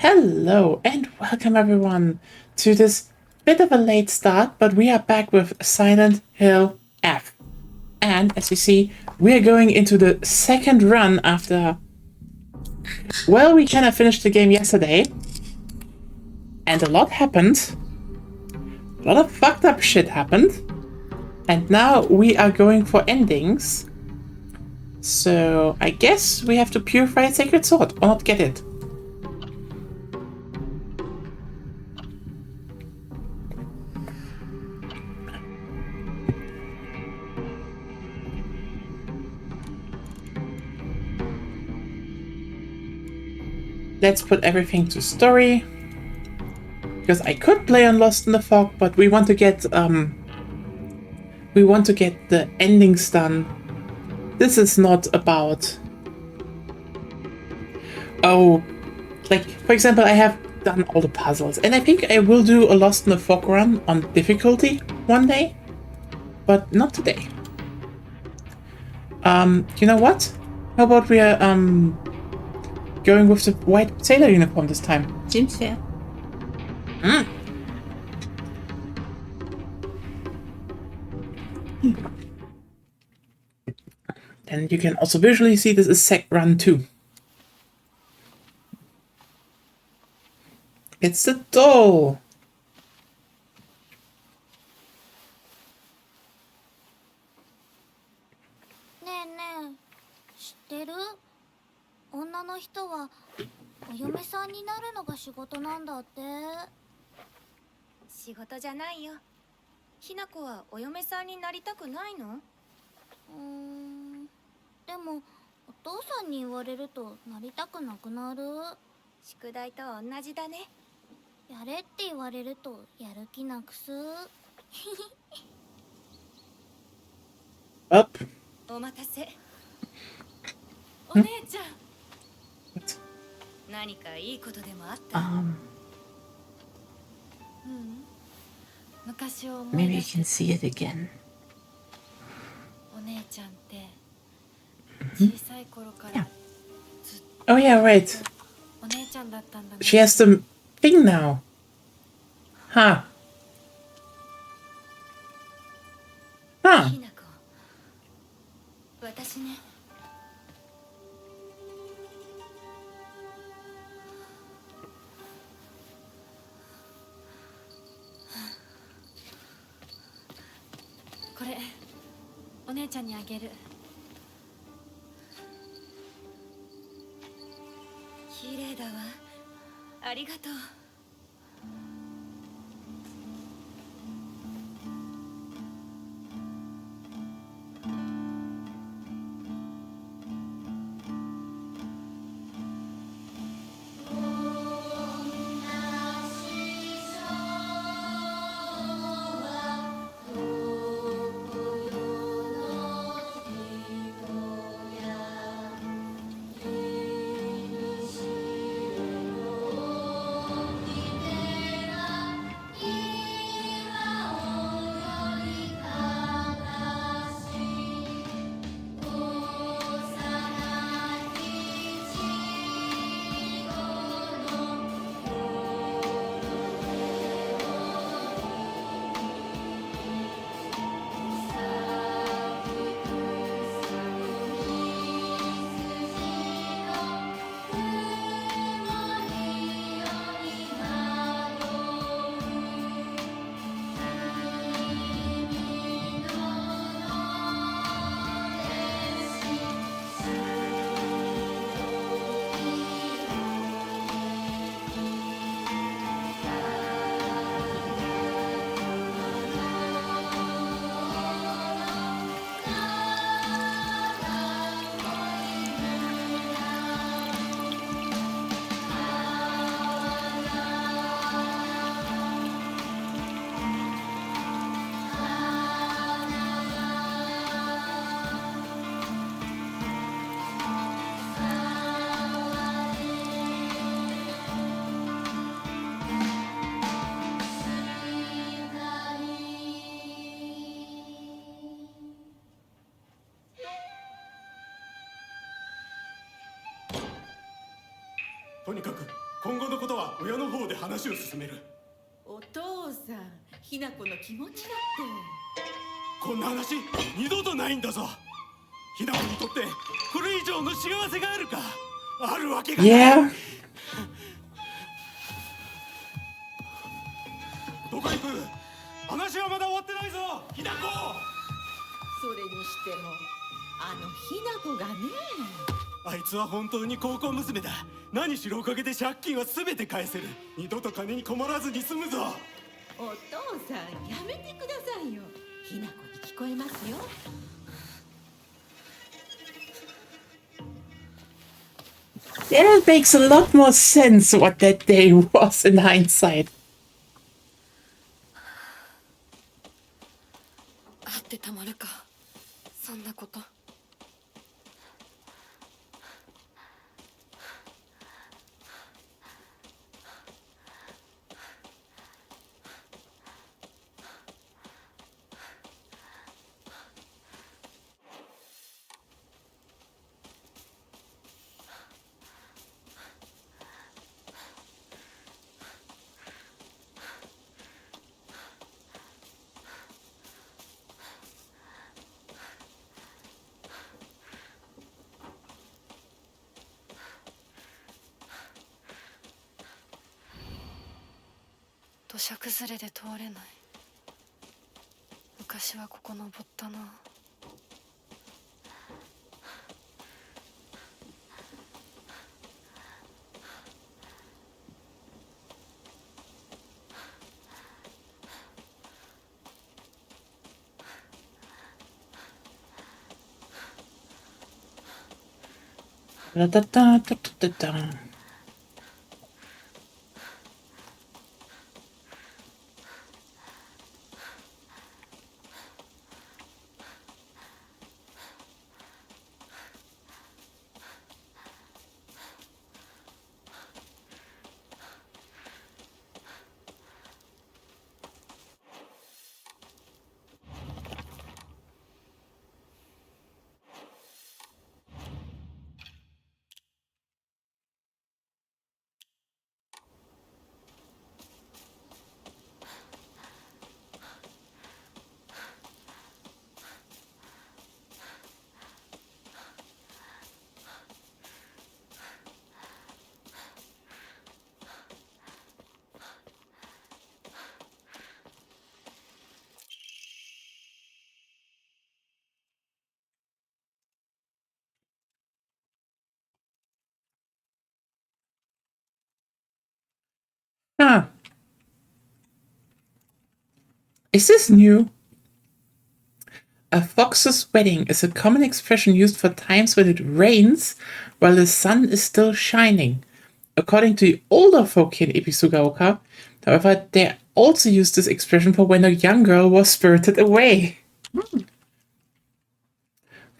Hello and welcome everyone to this bit of a late start, but we are back with Silent Hill F. And as you see, we are going into the second run after... Well, we kind of finished the game yesterday. And a lot happened. A lot of fucked up shit happened. And now we are going for endings. So I guess we have to purify a sacred sword or not get it. Let's put everything to story. Because I could play on Lost in the Fog, but we want to get the endings done. This is not about... Oh, like, for example, I have done all the puzzles, and I think I will do a Lost in the Fog run on difficulty one day, but not today. You know what? How about we are, going with the white sailor uniform this time? Seems fair. And you can also visually see this is Sec Run 2. It's the doll!ねえ、知ってる？女の人はお嫁さんになるのが仕事なんだって。仕事じゃないよ。ひな子はお嫁さんになりたくないの？でもお父さんに言われるとなりたくなくなる。宿題と同じだね。やれって言われるとやる気なくす。Up. お待たせ。お姉ちゃん。何かいいことでもあった？昔を思い Maybe 出 you して。 can see it again. お姉ちゃんって小さい頃からずっ Oh yeah, right. とお姉ちゃんだったんだね。 She has the thing now. Huh. Huh. ひな子。私ね。これお姉ちゃんにあげる。綺麗だわ。ありがとう。とにかく今後のことは親の方で話を進める。お父さん、ひな子の気持ちだって。こんな話二度とないんだぞ。ひな子にとってこれ以上の幸せがあるか。あるわけがない。 Yeah. どこ行く。話はまだ終わってないぞひな子。それにしてもあのひな子がね。あいつは本当に高校娘だ。何しろおかげで借金は全て返せる。二度と金に困らずに済むぞ。お父さん、やめてくださいよ。ひな子に聞こえますよ。It makes a lot more sense what that day was in hindsight. あってたまるか、そんなこと。土砂崩れで通れない。昔はここ登ったな。Da, da, da, da, da, da. Huh. Is this new? A fox's wedding is a common expression used for times when it rains while the sun is still shining. According to the older folk in Ebisugaoka, however, they also used this expression for when a young girl was spirited away.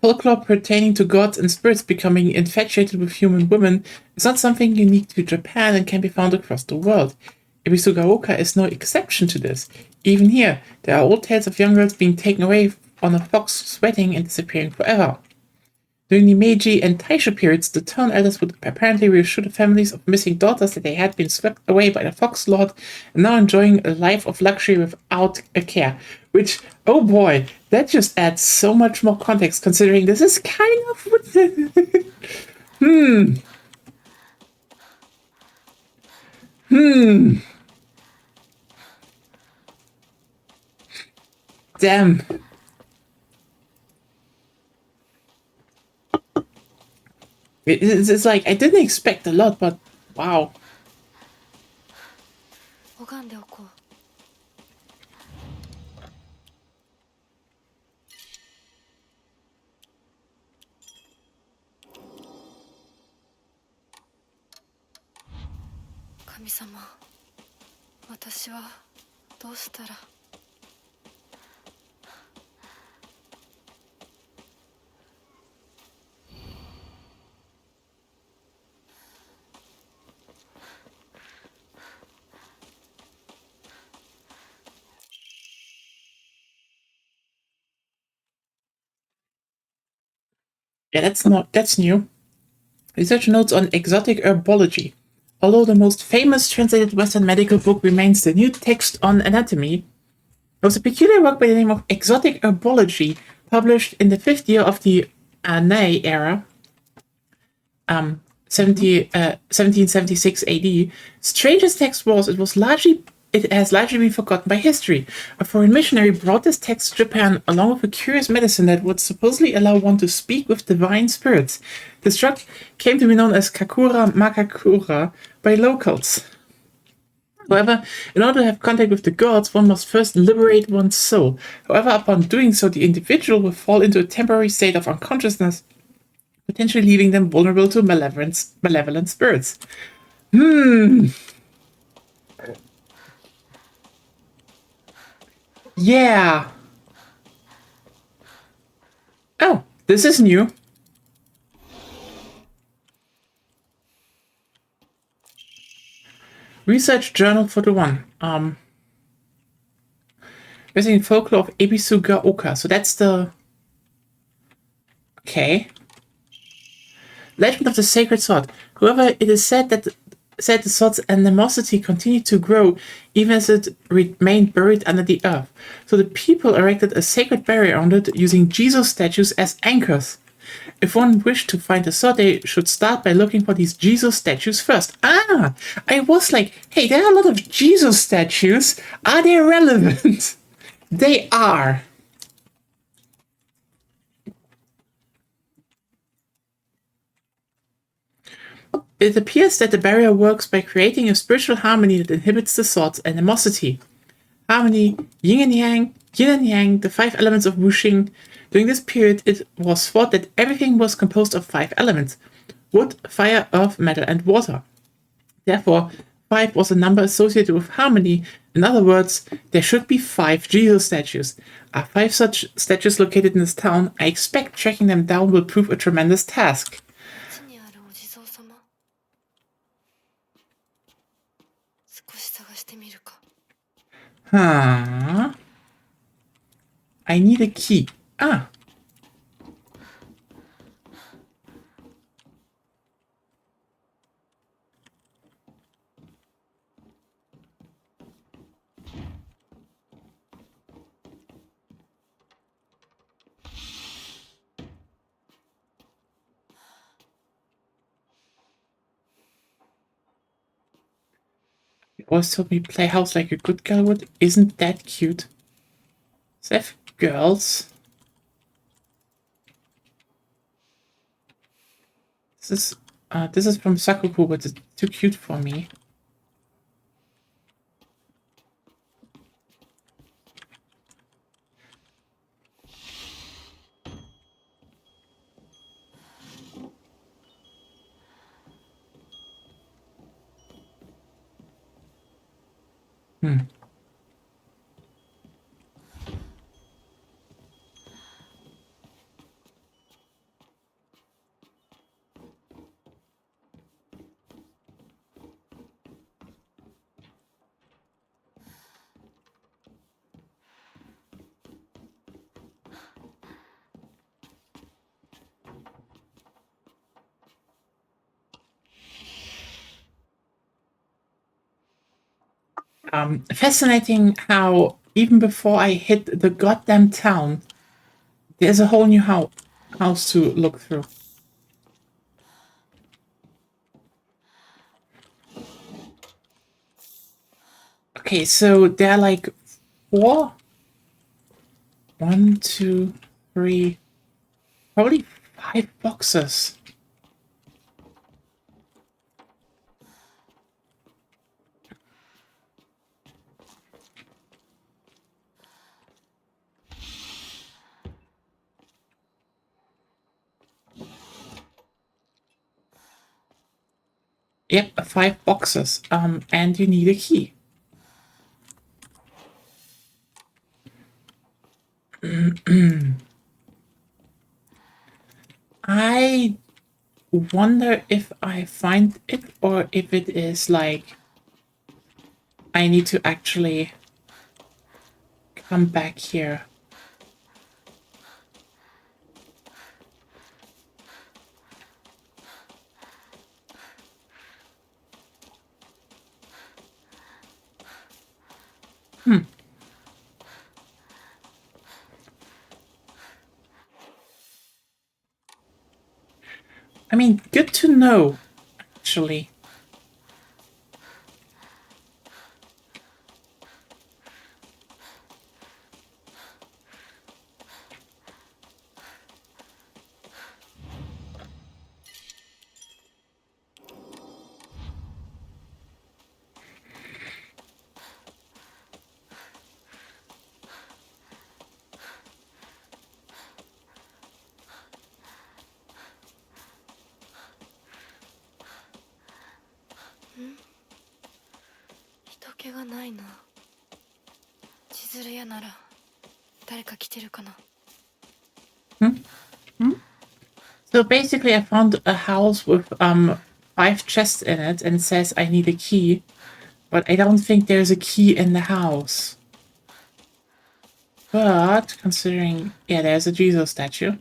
Folklore pertaining to gods and spirits becoming infatuated with human women is not something unique to Japan and can be found across the world. Ebisugaoka is no exception to this. Even here, there are old tales of young girls being taken away on a fox's wedding and disappearing forever. During the Meiji and Taisho periods, the town elders would apparently reassure the families of missing daughters that they had been swept away by the fox lord and now enjoying a life of luxury without a care. Which, oh boy, that just adds so much more context considering this is kind of... Damn. It's like, I didn't expect a lot, but wow. 拝んでおこう。神様、私はどうしたら。Yeah, that's new. Research notes on exotic herbology. Although the most famous translated Western medical book remains the New Text on Anatomy, there was a peculiar work by the name of Exotic Herbology, published in the 5th year of the Anne era, 1776 AD. Strange as text was, it has largely been forgotten by history. A foreign missionary brought this text to Japan along with a curious medicine that would supposedly allow one to speak with divine spirits. This drug came to be known as Kakura Makakura by locals. However, in order to have contact with the gods, one must first liberate one's soul. However, upon doing so, the individual will fall into a temporary state of unconsciousness, potentially leaving them vulnerable to malevolent spirits. Yeah. Oh, this is new. Research Journal 41. Basically folklore of Ebisu Gaoka. So that's the... Okay. Legend of the Sacred Sword. However, it is said that the sword's animosity continued to grow even as it remained buried under the earth. So the people erected a sacred barrier around it using Jesus statues as anchors. If one wished to find the sword, they should start by looking for these Jesus statues first. I was like, hey, there are a lot of Jesus statues. Are they relevant? They are. It appears that the barrier works by creating a spiritual harmony that inhibits the sword's animosity. Harmony, yin and yang, the 5 elements of Wuxing. During this period, it was thought that everything was composed of 5 elements: wood, fire, earth, metal, and water. Therefore, 5 was a number associated with harmony. In other words, there should be 5 Jesus statues. Are 5 such statues located in this town? I expect tracking them down will prove a tremendous task. 地にあるお地蔵様。少し探してみるか。Huh. I need a key. You always told me play house like a good girl would. Isn't that cute? Seth girls. This is from Sakuku, but it's too cute for me. Fascinating how even before I hit the goddamn town, there's a whole new house to look through. Okay, so there are like 4. 1, 2, 3, probably 5 boxes. Yep, 5 boxes. And you need a key. I wonder if I find it or if it is like I need to actually come back here. I mean, good to know, actually. So basically, I found a house with 5 chests in it, and it says I need a key, but I don't think there's a key in the house. But considering, yeah, there's a Jesus statue.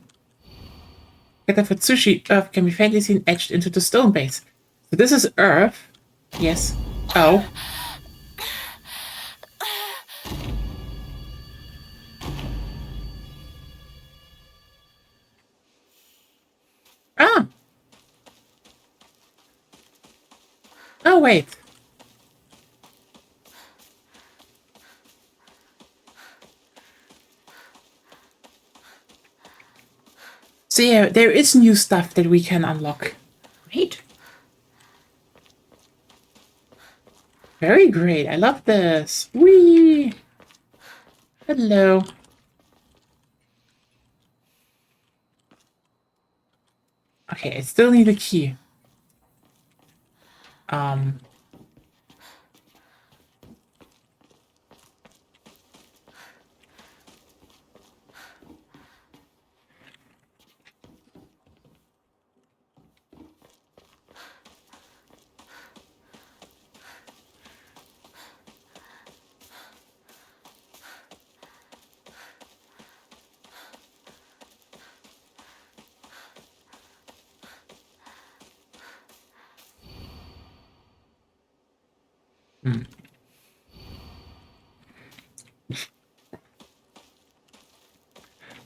Get for sushi, earth can be faintly seen etched into the stone base. So this is earth. Yes. Oh. Ah. Oh, wait. So yeah, there is new stuff that we can unlock. Great. Very great. I love this. Whee! Hello. Okay, I still need a key.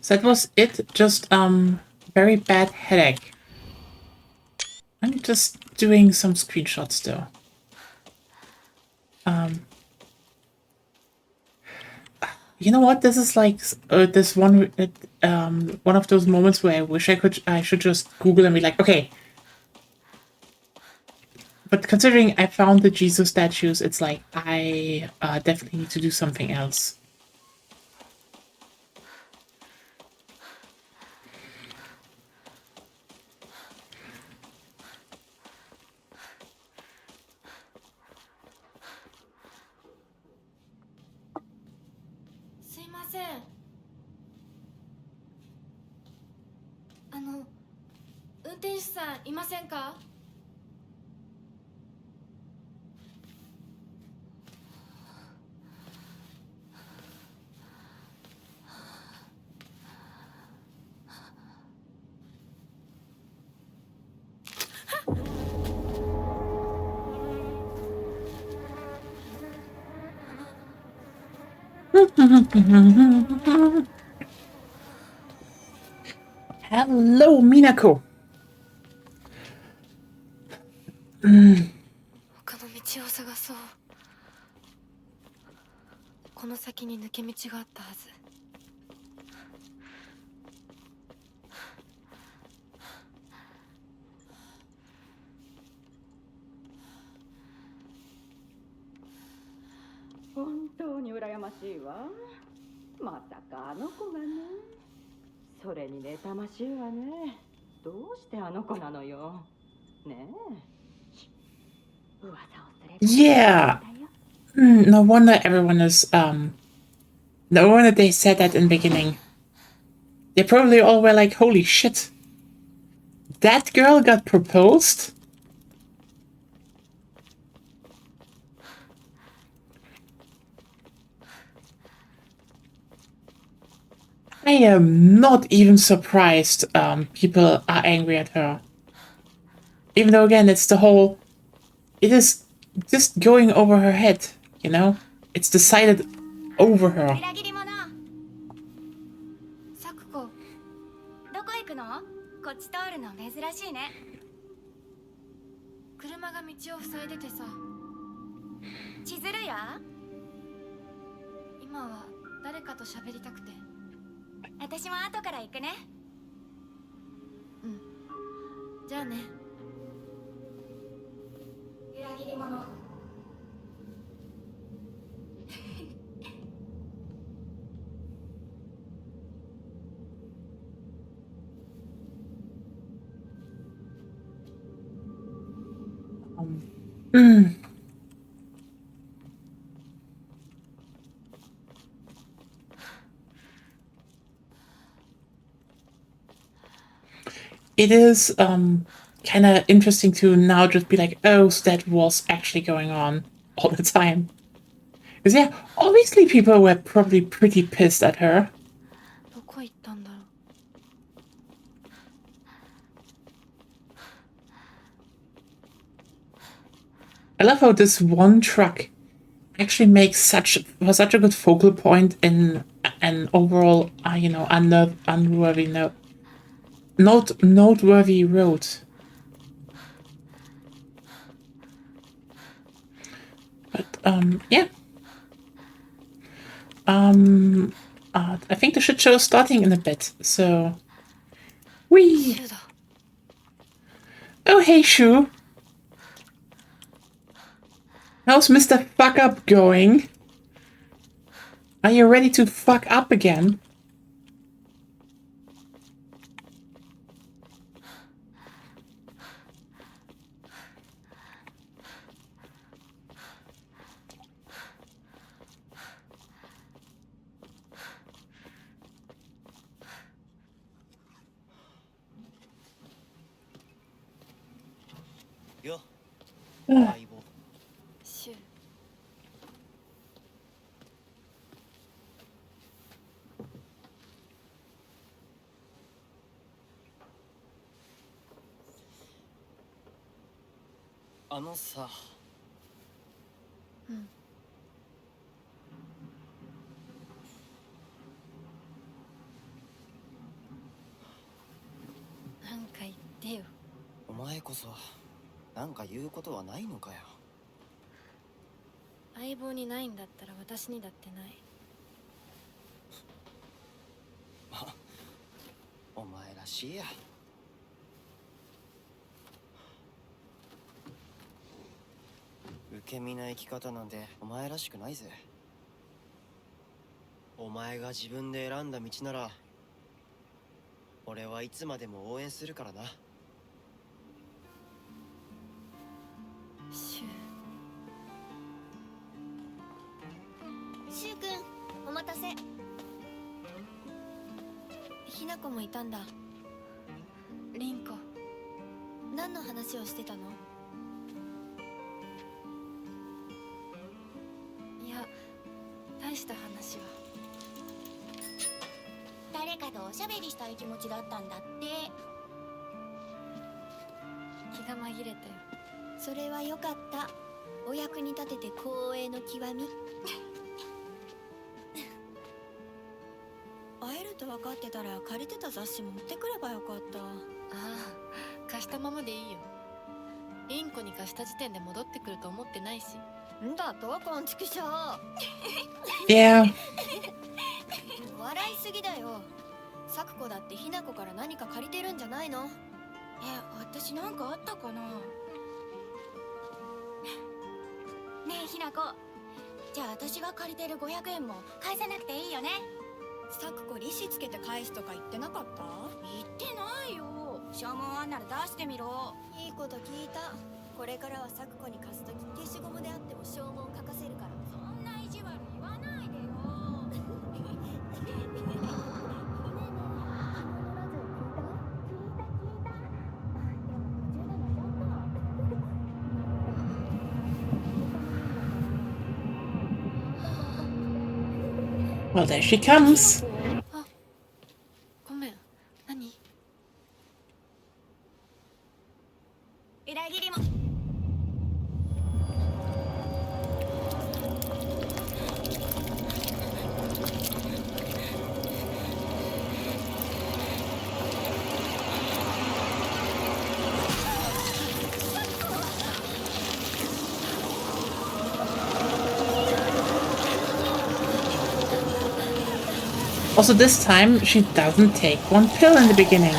So that was it. Just very bad headache. I'm just doing some screenshots though. You know what? This is like this one of those moments where I wish I should just Google and be like, okay. But considering I found the Jesus statues, it's like I definitely need to do something else. Hello, Minako. 他の道を探そう。この先に抜け道があったはず。本当に羨ましいわ。まさかあの子がね。それに妬ましいわね。どうしてあの子なのよ。ねえ。噂をすれば。Yeah. No wonder everyone is no wonder they said that in the beginning. They probably all were like, holy shit. That girl got proposed? I am not even surprised people are angry at her. Even though, again, it's the whole... It is just going over her head, you know? It's decided over her. 裏切り者。サクコ、どこ行くの？こっち通るの珍しいね。車が道を塞いでてさ。千鶴や？今は誰かと喋りたくて。私も後から行くね。じゃあね。裏切り者。Mm. It is kind of interesting to now just be like, oh, so that was actually going on all the time. Because yeah, obviously people were probably pretty pissed at her. どこ行ったんだろう。I love how this one truck actually makes such a good focal point in an overall, you know, noteworthy road. But yeah. I think the shit show is starting in a bit, so. Whee! シュウだ。 Oh, hey, Shu. How's Mr. Fuck Up going? Are you ready to fuck up again? Yo. シュウ。あのさ。なんか言ってよ。お前こそなんか言うことはないのかよ。相棒にないんだったら私にだってない。お前らしいや。受け身な生き方なんてお前らしくないぜ。お前が自分で選んだ道なら俺はいつまでも応援するからな。シュウ。シュウくん、お待たせ。ひなこもいたんだ。リンコ。何の話をしてたの？いや、大した話は。誰かとおしゃべりしたい気持ちだったんだって。気が紛れたよ。それはよかった。お役に立てて光栄の極み。会えると分かってたら借りてた雑誌持ってくればよかった。ああ、貸したままでいいよ。リンコに貸した時点で戻ってくると思ってないし。んだとこんちくしょう。Yeah. 笑いすぎだよ。サクコだってひなこから何か借りてるんじゃないの？私なんかあったかな。ねえひなこ、じゃあ私が借りてる500円も返さなくていいよね。サクコ利子つけて返すとか言ってなかった？言ってないよ。消耗あんなら出してみろ。いいこと聞いた。これからはサクコに貸すとき消しゴムであっても消耗書かせるから。そんな意地悪言わないでよ。Well, there she comes. あ、ごめん。何？裏切りも。Also, this time she doesn't take one pill in the beginning.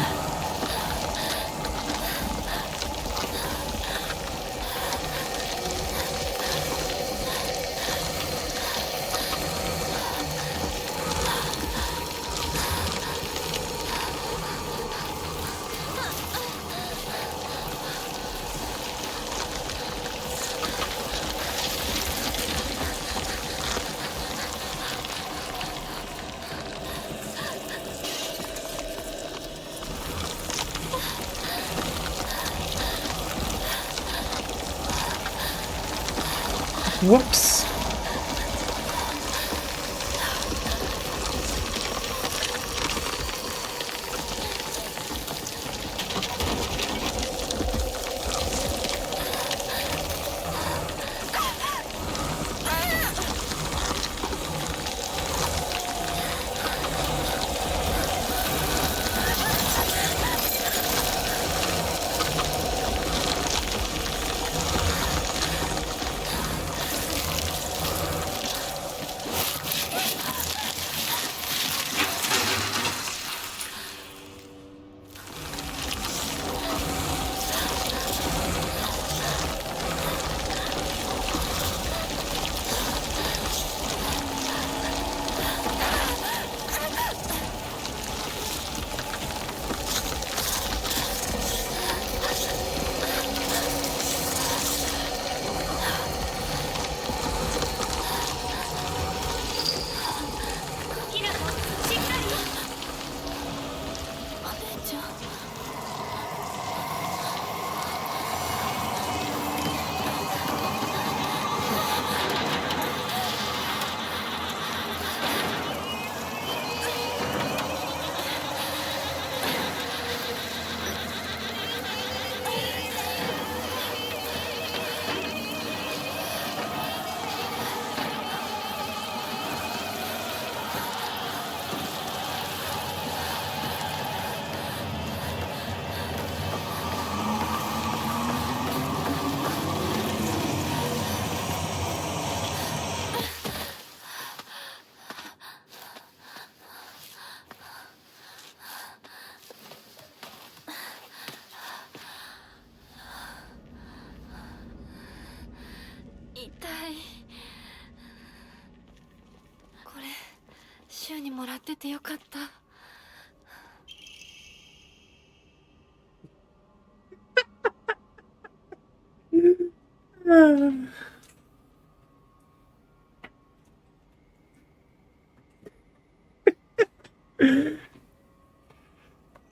Whoops.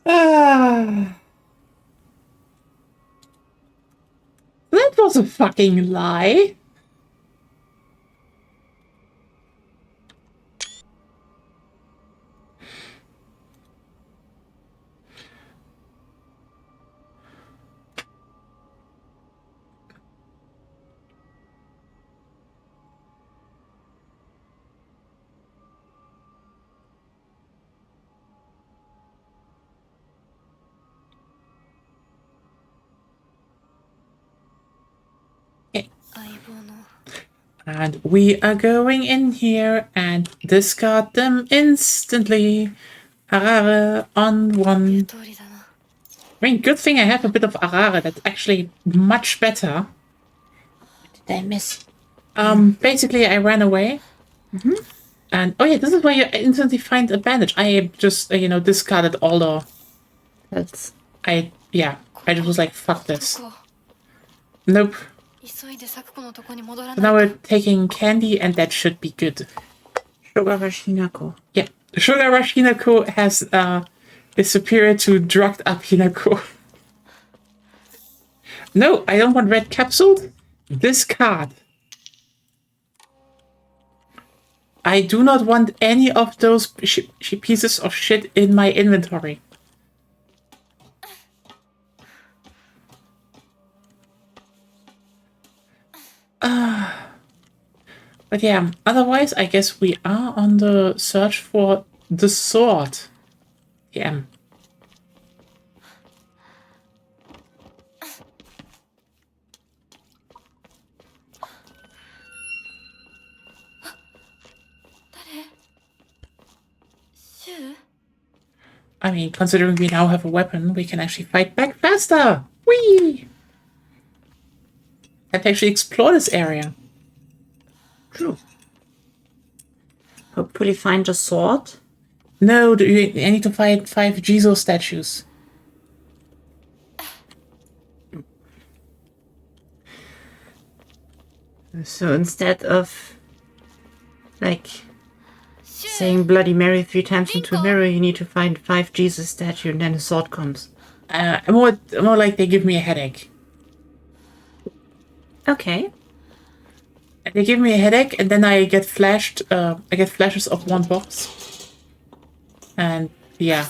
Ah. That was a fucking lie. And we are going in here and discard them instantly. Arare on one. I mean, good thing I have a bit of Arare. That's actually much better. What did I miss? Basically, I ran away. And, oh yeah, this is where you instantly find a bandage. I just, discarded all the... I just was like, fuck this. Nope. Now we're taking candy, and that should be good. Sugar Rush Hinako. Yeah. Sugar Rush Hinako has, is superior to drugged up Hinako. No, I don't want red capsules. Discard. I do not want any of those pieces of shit in my inventory. But yeah, otherwise, I guess we are on the search for the sword. Yeah. I mean, considering we now have a weapon, we can actually fight back faster! Whee! And actually explore this area. True. Hopefully find a sword. No, I need to fight 5 Jesus statues. So instead of, like, saying Bloody Mary 3 times into a mirror, you need to find 5 Jesus statue and then a sword comes. More like they give me a headache. Okay. They give me a headache, and then I get flashed. I get flashes of one box. And yeah.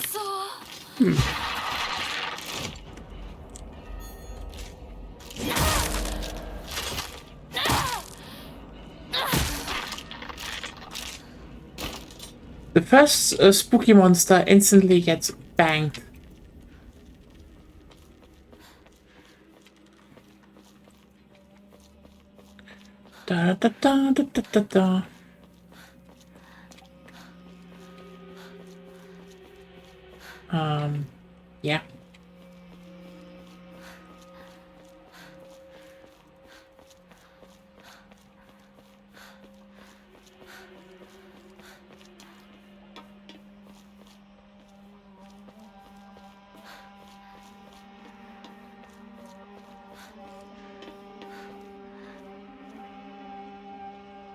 The first spooky monster instantly gets banged. Da da da da da da da. Yeah.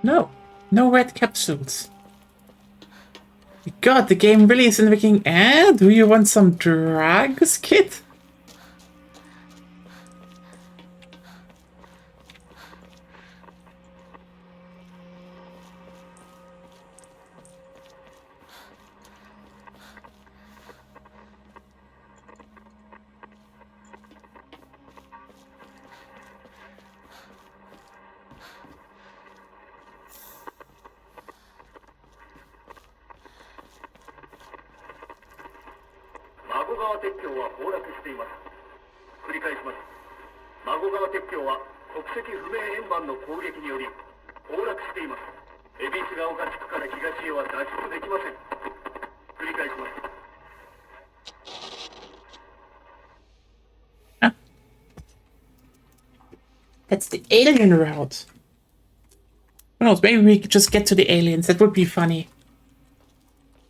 No. No red capsules. God, the game really is invoking. Do you want some drugs, kid? That's the alien route. Who knows, maybe we could just get to the aliens. That would be funny.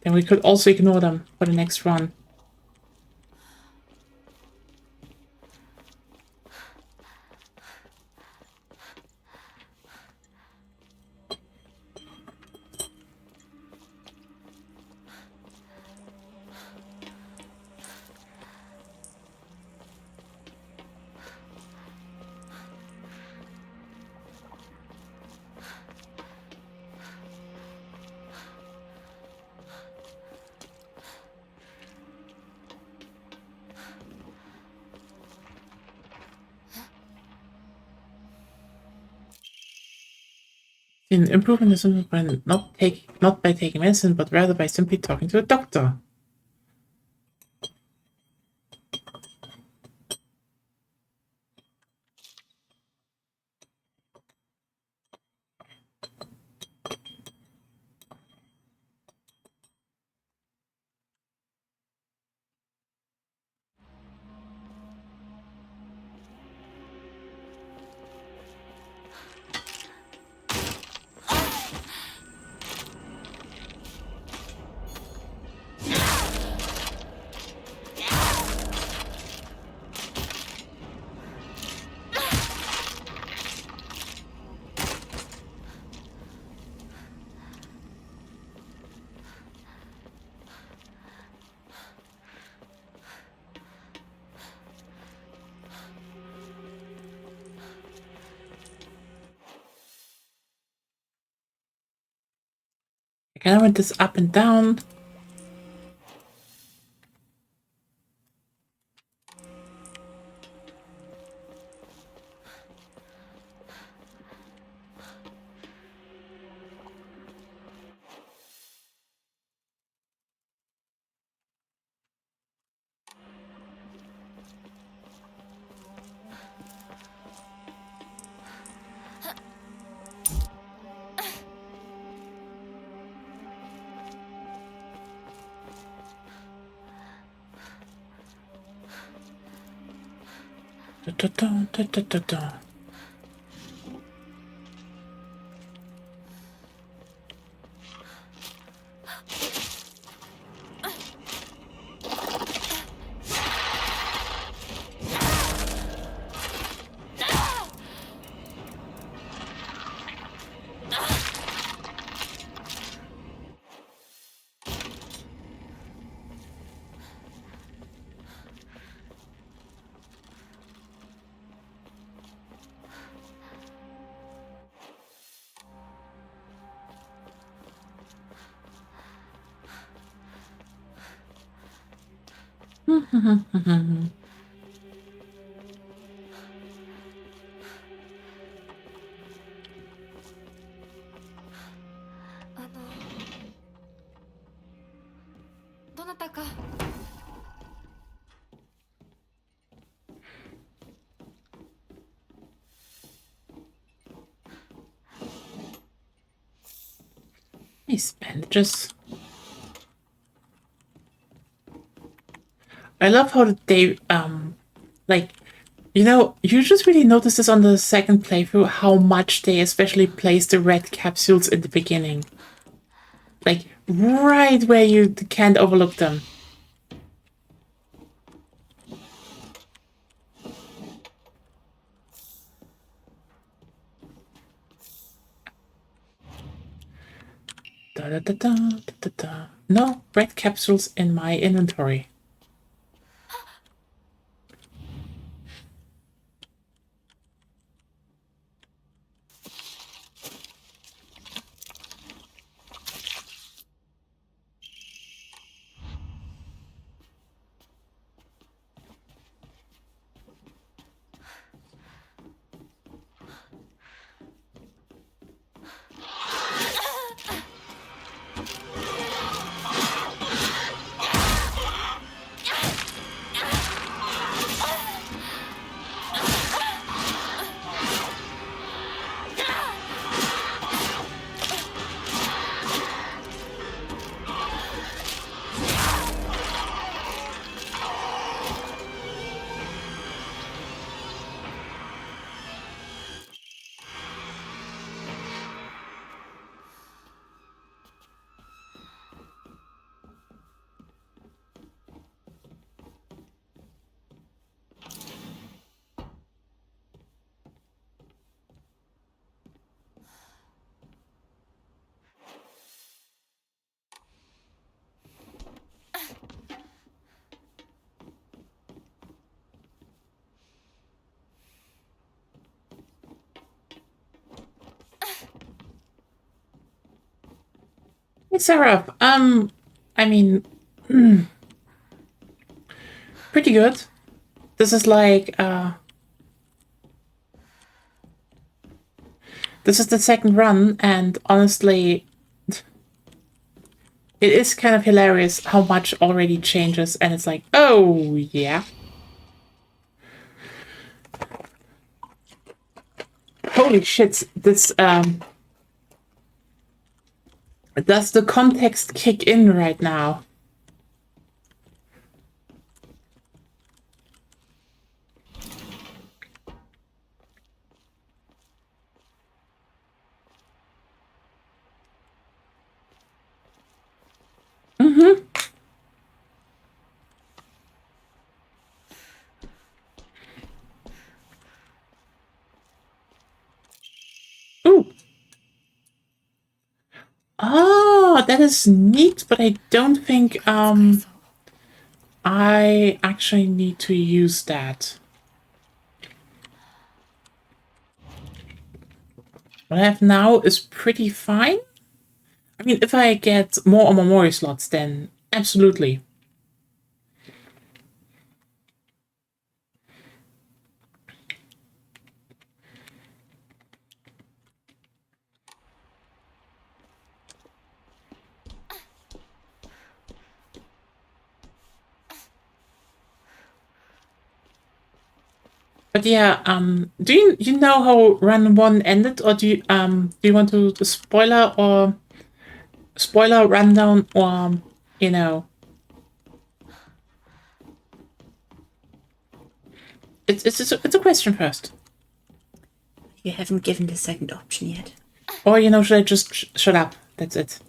Then we could also ignore them for the next run. An improvement is by not by taking medicine, but rather by simply talking to a doctor. I kind of went this up and down. Da-da-da, da-da-da-da. Mhm. あのどなたか Nice bandages. I love how they, like, you know, you just really notice this on the second playthrough, how much they especially place the red capsules in the beginning. Like, right where you can't overlook them. Da da da da da da da. No red capsules in my inventory. Hey, Sarah. I mean, pretty good. This is like, this is the second run, and honestly, it is kind of hilarious how much already changes, and it's like, oh, yeah. Holy shit, this, does the context kick in right now? Mm-hmm. Ooh. Oh, that is neat, but I don't think, I actually need to use that. What I have now is pretty fine. I mean, if I get more memory slots, then absolutely. But yeah, do you know how run one ended, or do you want to spoiler rundown, or you know? It's a question first. You haven't given the second option yet. Or, you know, should I just shut up? That's it.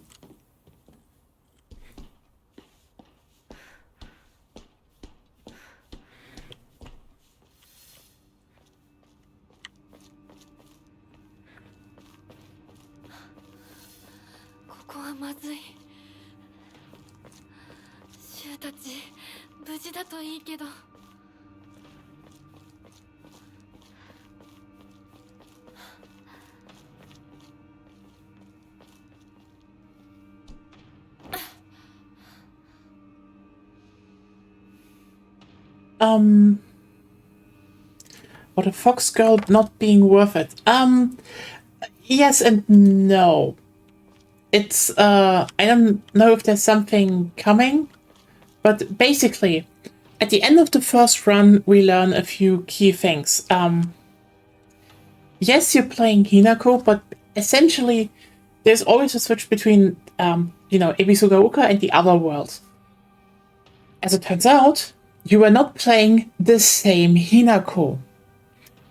What a fox girl not being worth it. Yes and no. It's, I don't know if there's something coming, but basically, at the end of the first run, we learn a few key things. Yes, you're playing Hinako, but essentially, there's always a switch between, you know, Ebisugaoka and the other world. As it turns out, you are not playing the same Hinako.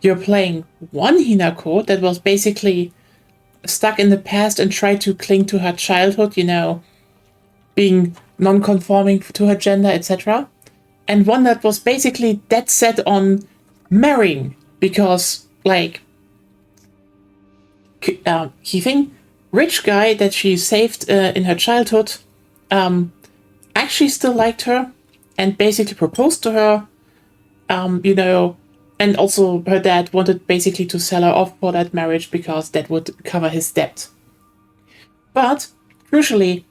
You're playing one Hinako that was basically stuck in the past and tried to cling to her childhood, you know, being non-conforming to her gender, etc. And one that was basically dead set on marrying because, like, Keithing, rich guy that she saved in her childhood, actually still liked her and basically proposed to her, you know, and also her dad wanted basically to sell her off for that marriage because that would cover his debt. But, crucially,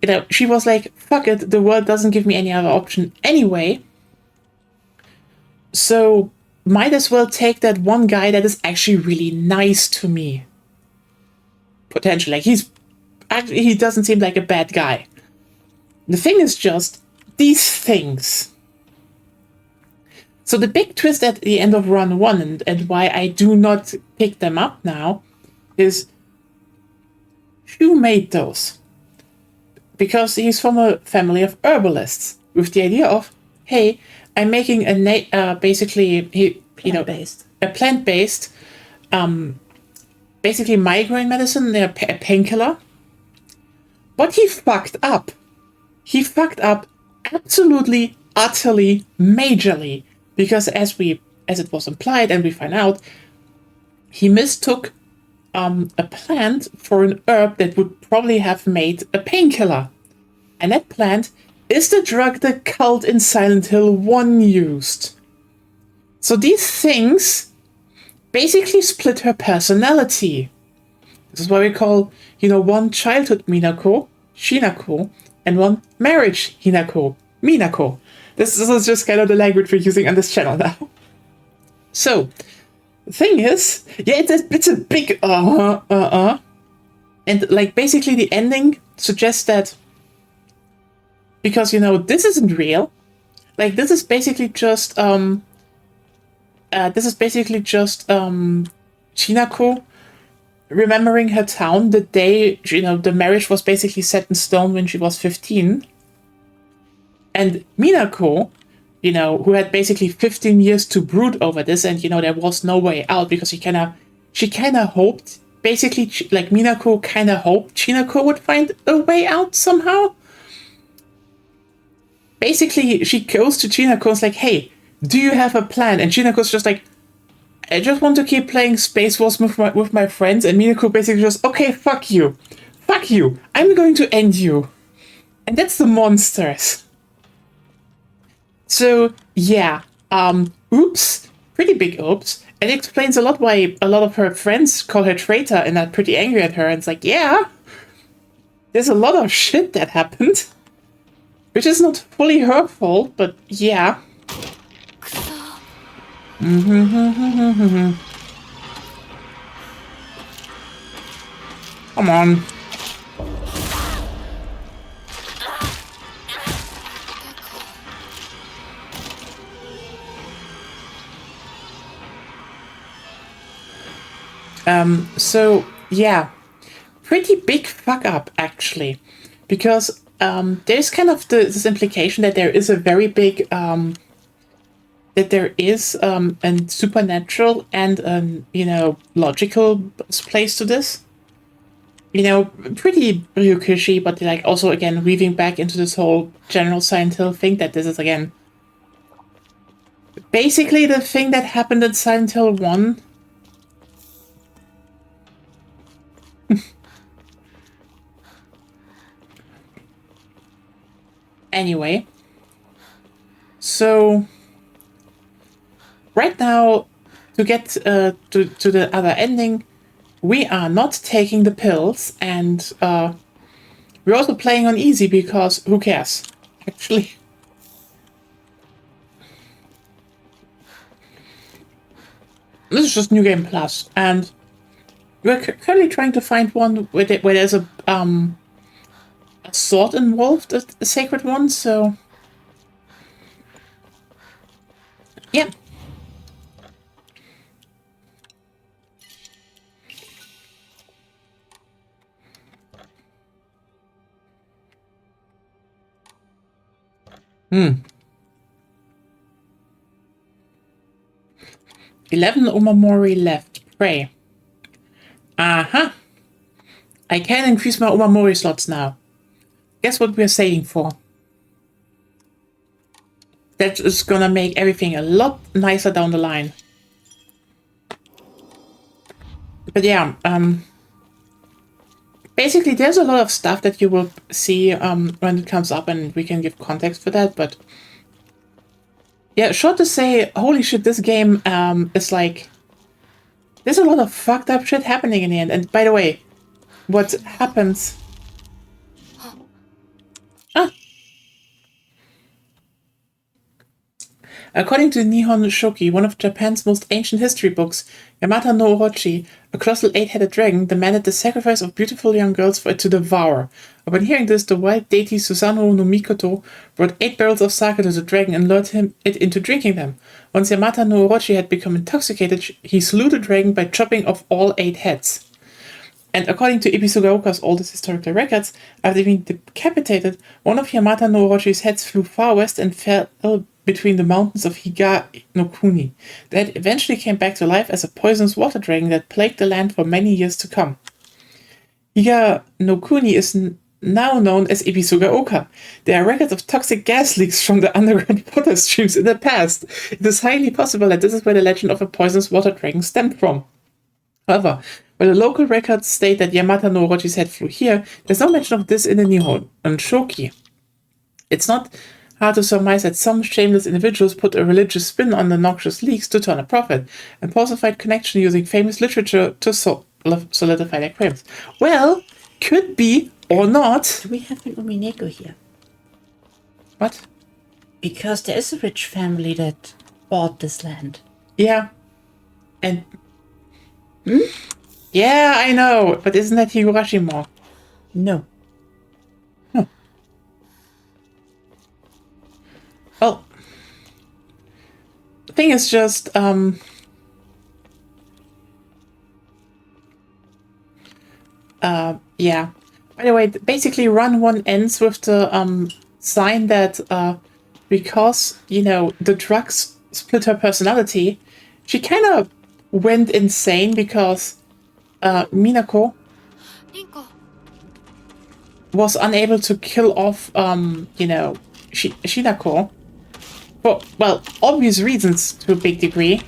you know, she was like, fuck it, the world doesn't give me any other option anyway. So, might as well take that one guy that is actually really nice to me. Potentially. Like, he doesn't seem like a bad guy. The thing is just, these things. So the big twist at the end of run 1 and why I do not pick them up now is who made those? Because he's from a family of herbalists with the idea of, hey, I'm making a basically a plant-based basically migraine medicine, a painkiller. But he fucked up. He fucked up absolutely, utterly, majorly. Because as it was implied, and we find out, he mistook a plant for an herb that would probably have made a painkiller. And that plant is the drug the cult in Silent Hill 1 used. So these things basically split her personality. This is why we call, you know, one childhood Minako, Shinako, and one marriage Hinako, Minako. This is just kind of the language we're using on this channel now. So, the thing is, yeah, it's a big And, like, basically the ending suggests that, because, you know, this isn't real. Like, this is basically just, Shinako remembering her town the day, you know, the marriage was basically set in stone when she was 15. And Minako, you know, who had basically 15 years to brood over this, and, you know, there was no way out because she kind of hoped, basically, like, Minako kind of hoped Shinako would find a way out somehow. Basically, she goes to Shinako and is like, hey, do you have a plan? And Shinako's just like, I just want to keep playing Space Wars with my friends. And Minako basically just, okay, fuck you. Fuck you. I'm going to end you. And that's the monsters. So, yeah, oops, pretty big oops. And it explains a lot why a lot of her friends call her traitor and are pretty angry at her. And it's like, yeah, there's a lot of shit that happened. Which is not fully her fault, but yeah. Come on. So, yeah, pretty big fuck up, actually, because there's kind of this implication that there is a very big that there is a supernatural and logical place to this. Pretty Ryukushi, but like also again weaving back into this whole general Silent Hill thing that this is again basically the thing that happened in Silent Hill 1. Anyway, so right now, to get to the other ending, we are not taking the pills, and we're also playing on easy because who cares, actually. This is just New Game Plus, and we're currently trying to find one where there's a sword involved, a sacred one, so yeah. Hmm. 11 Omamori left. Pray. Aha. I can increase my Omamori slots now. Guess what we're saving for? That is gonna make everything a lot nicer down the line. But yeah, basically there's a lot of stuff that you will see when it comes up, and we can give context for that, but yeah, short to say, holy shit, this game is like, there's a lot of fucked up shit happening in the end. And by the way, what happens... According to Nihon Shoki, one of Japan's most ancient history books, Yamata no Orochi, a colossal 8-headed dragon, demanded the sacrifice of beautiful young girls for it to devour. Upon hearing this, the wild deity Susanoo no Mikoto brought 8 barrels of sake to the dragon and lured it into drinking them. Once Yamata no Orochi had become intoxicated, he slew the dragon by chopping off all 8 heads. And according to Ibisugaoka's oldest historical records, after being decapitated, one of Yamata no Orochi's heads flew far west and fell between the mountains of Higa no Kuni, that eventually came back to life as a poisonous water dragon that plagued the land for many years to come. Higa no Kuni is now known as Ibisugaoka. There are records of toxic gas leaks from the underground water streams in the past. It is highly possible that this is where the legend of a poisonous water dragon stemmed from. However, while the local records state that Yamata no Orochi's head flew here, there's no mention of this in the Nihon Shoki. It's not hard to surmise that some shameless individuals put a religious spin on the noxious leaks to turn a profit, and falsified connection using famous literature to solidify their claims. Well, could be or not. Do we have an Umineko here? What? Because there is a rich family that bought this land. Yeah. And... Yeah, I know, but isn't that Higurashima? No. Well, the thing is just, yeah. By the way, basically run 1 ends with the, sign that, because, the drugs split her personality, she kind of went insane because, Minako was unable to kill off, Shinako. For, well, obvious reasons to a big degree.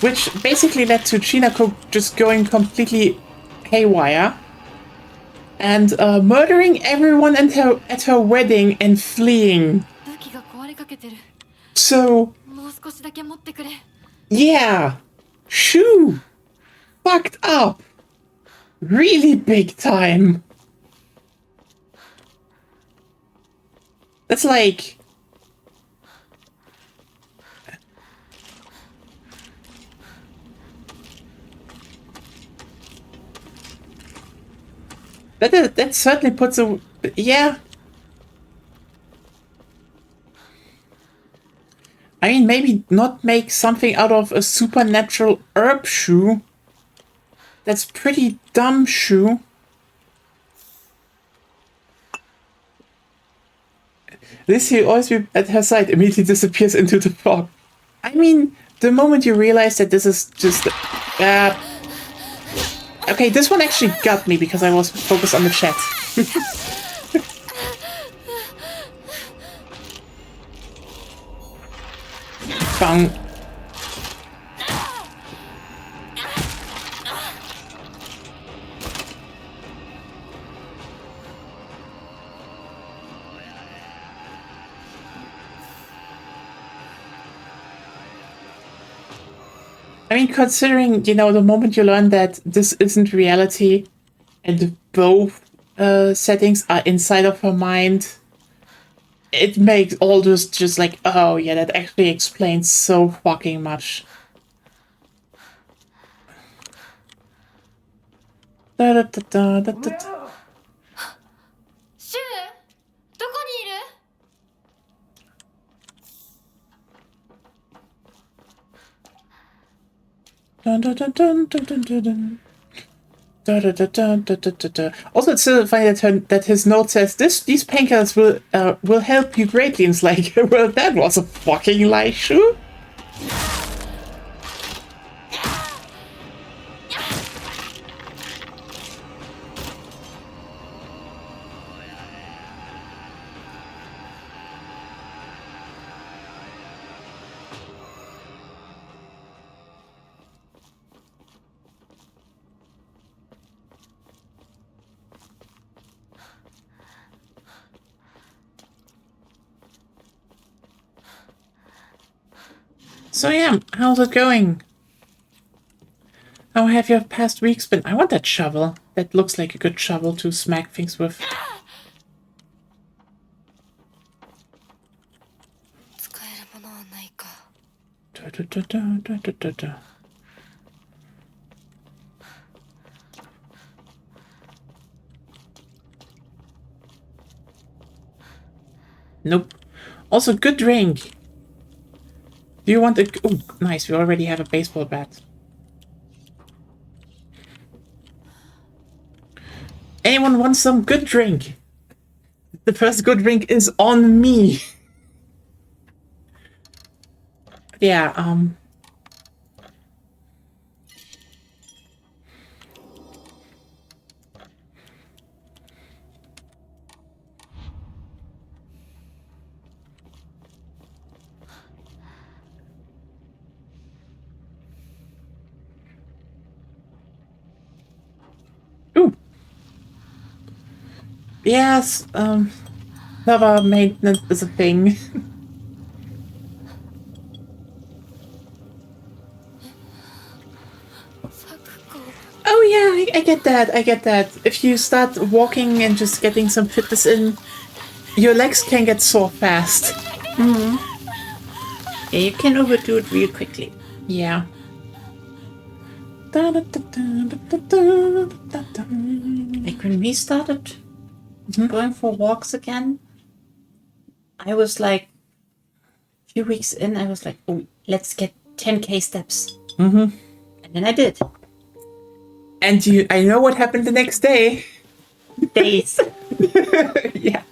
Which basically led to Shinako just going completely haywire and murdering everyone at her wedding and fleeing. So, yeah, Shu fucked up really big time. That's like... That certainly puts a... Yeah. I mean, maybe not make something out of a supernatural herb shoe. That's pretty dumb, Shu. This you always be at her side immediately disappears into the fog. I mean, the moment you realize that this is just... okay, this one actually got me because I was focused on the chat. Bang. I mean, considering, you know, the moment you learn that this isn't reality and both settings are inside of her mind, it makes all this just like, oh yeah, that actually explains so fucking much. Da, da, da, da, da, da. シュウどこにいる？ Dun, dun, dun, dun, dun, dun, dun, dun. Da, da, da, da, da, da, da, da. Also, it's so funny that his note says these painkillers will help you greatly. And it's like, well, that was a fucking lie, Shu. So yeah, how's it going? How have your past weeks been? I want that shovel. That looks like a good shovel to smack things with. 使えるものはないか。 Da, da, da, da, da, da, da. Nope. Also, good drink. Do you want a... Oh, nice. We already have a baseball bat. Anyone want some good drink? The first good drink is on me. Yeah, Ooh. Yes, lava maintenance is a thing. Oh yeah, I get that, I get that. If you start walking and just getting some fitness in, your legs can get sore fast. Yeah, you can overdo it real quickly. Yeah. Like when we started going for walks again, I was like, a few weeks in, I was like, oh, let's get 10k steps. And then I did. And I know what happened the next day. Days. Yeah.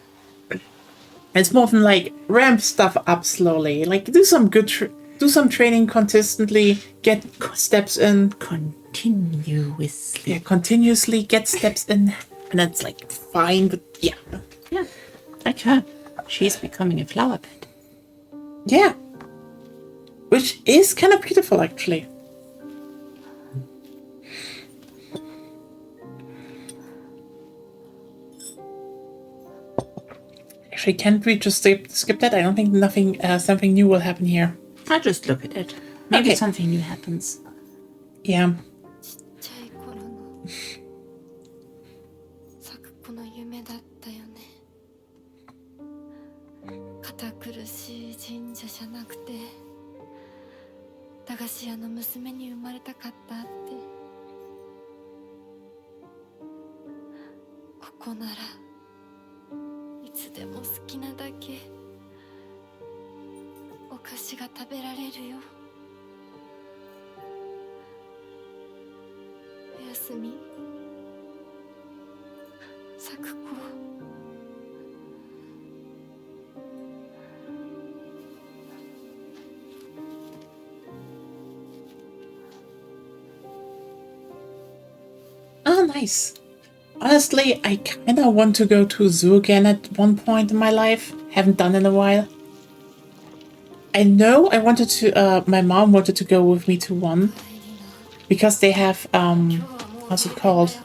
It's more than like ramp stuff up slowly. Like do some good, do some training consistently, get steps in. Continuously. Yeah, continuously get steps in. And that's like fine, but yeah. Yeah. Like her. She's becoming a flower bed. Yeah. Which is kind of beautiful, actually. Actually, can't we just skip that? I don't think something new will happen here. I just look at it. Maybe Okay. something new happens. Yeah. ちっちゃい頃の咲く子の夢だったよね。堅苦しい神社じゃなくて駄菓子屋の娘に生まれたかったって。ここならいつでも好きなだけお菓子が食べられるよ。おやすみ咲子。Oh, nice. Honestly, I kind of want to go to a zoo again at one point in my life. Haven't done in a while. I know I wanted to, my mom wanted to go with me to one. Because they have, how's it called?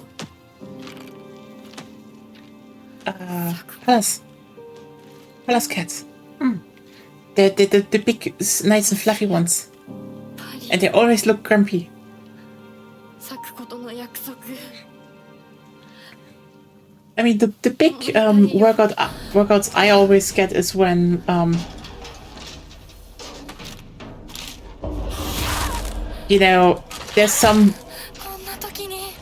Palace. Palace cats. The big, nice and fluffy ones. And they always look grumpy. 咲くことの約束 I mean, the big workouts I always get is when you know, there's some こんな時に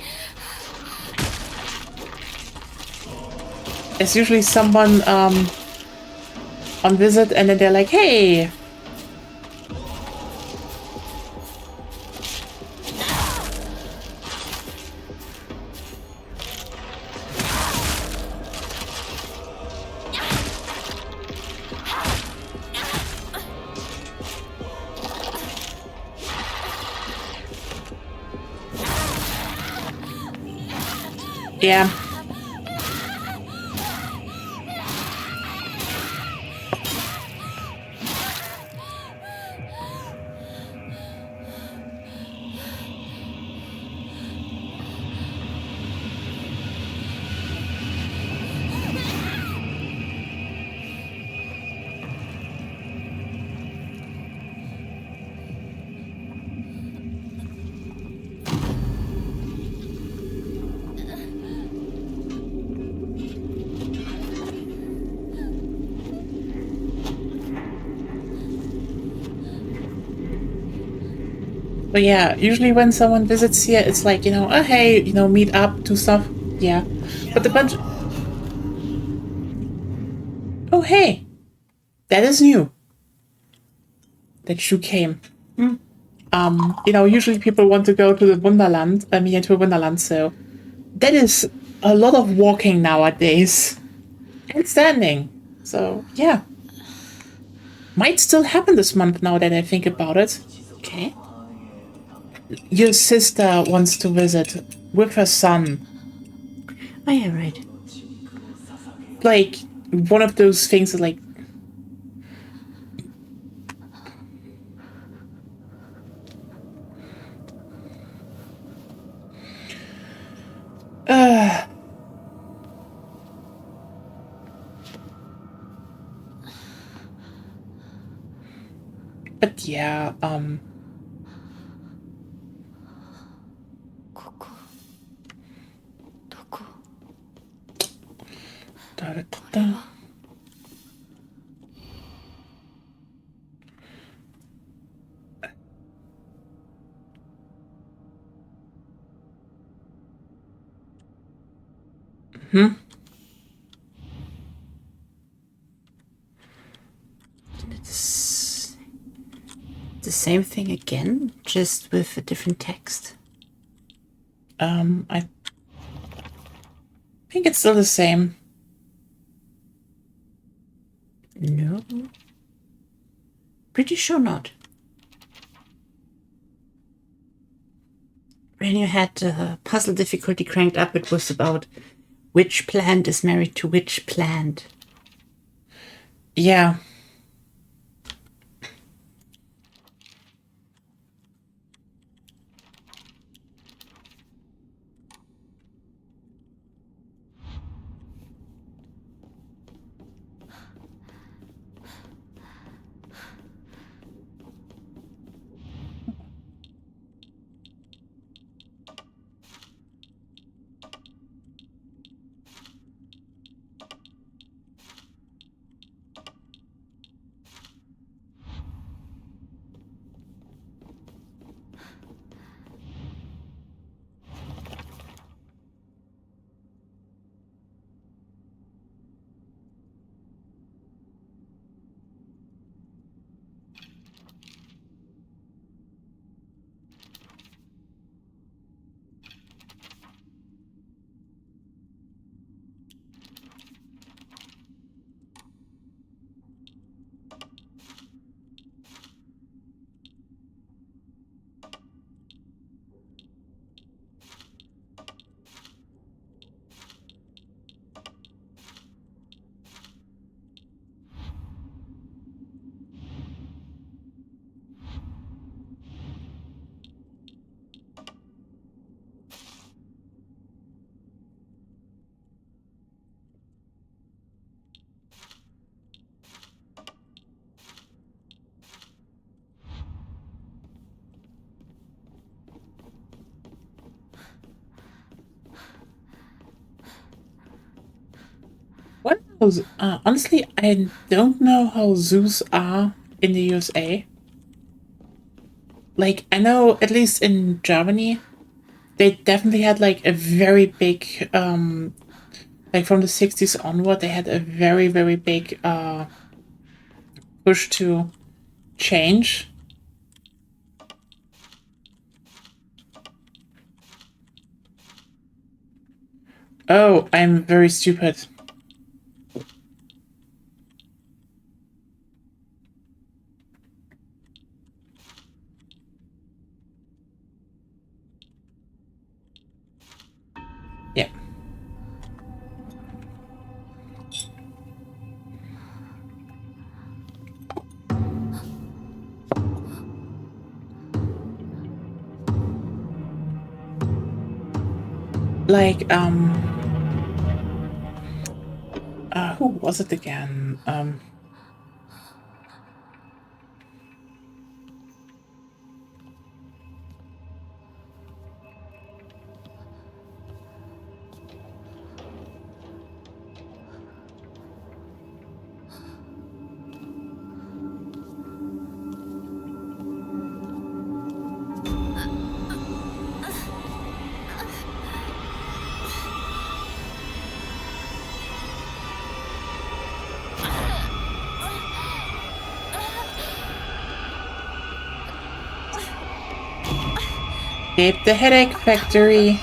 there's usually someone on visit and then they're like, hey, yeah. But yeah, usually when someone visits here, it's like, you know, oh hey, you know, meet up, do stuff. Yeah. But the bunch. Oh hey, that is new. That shoe came. You know, usually people want to go to the Wonderland, to Wonderland, so that is a lot of walking nowadays. And standing. So yeah. Might still happen this month now that I think about it. Okay. Your sister wants to visit with her son. Oh, yeah, right. Like, one of those things is like... But yeah, ここどこ da, da, da, da. It's the same thing again, just with a different text. I think it's still the same. No. Pretty sure not. When you had puzzle difficulty cranked up, it was about which plant is married to which plant. Yeah. What else? Honestly, I don't know how zoos are in the USA. Like, I know at least in Germany, they definitely had like a very big, like from the 60s onward, they had a very, very big push to change. Oh, I'm very stupid. Yeah. Like, who was it again? Escape the Headache Factory.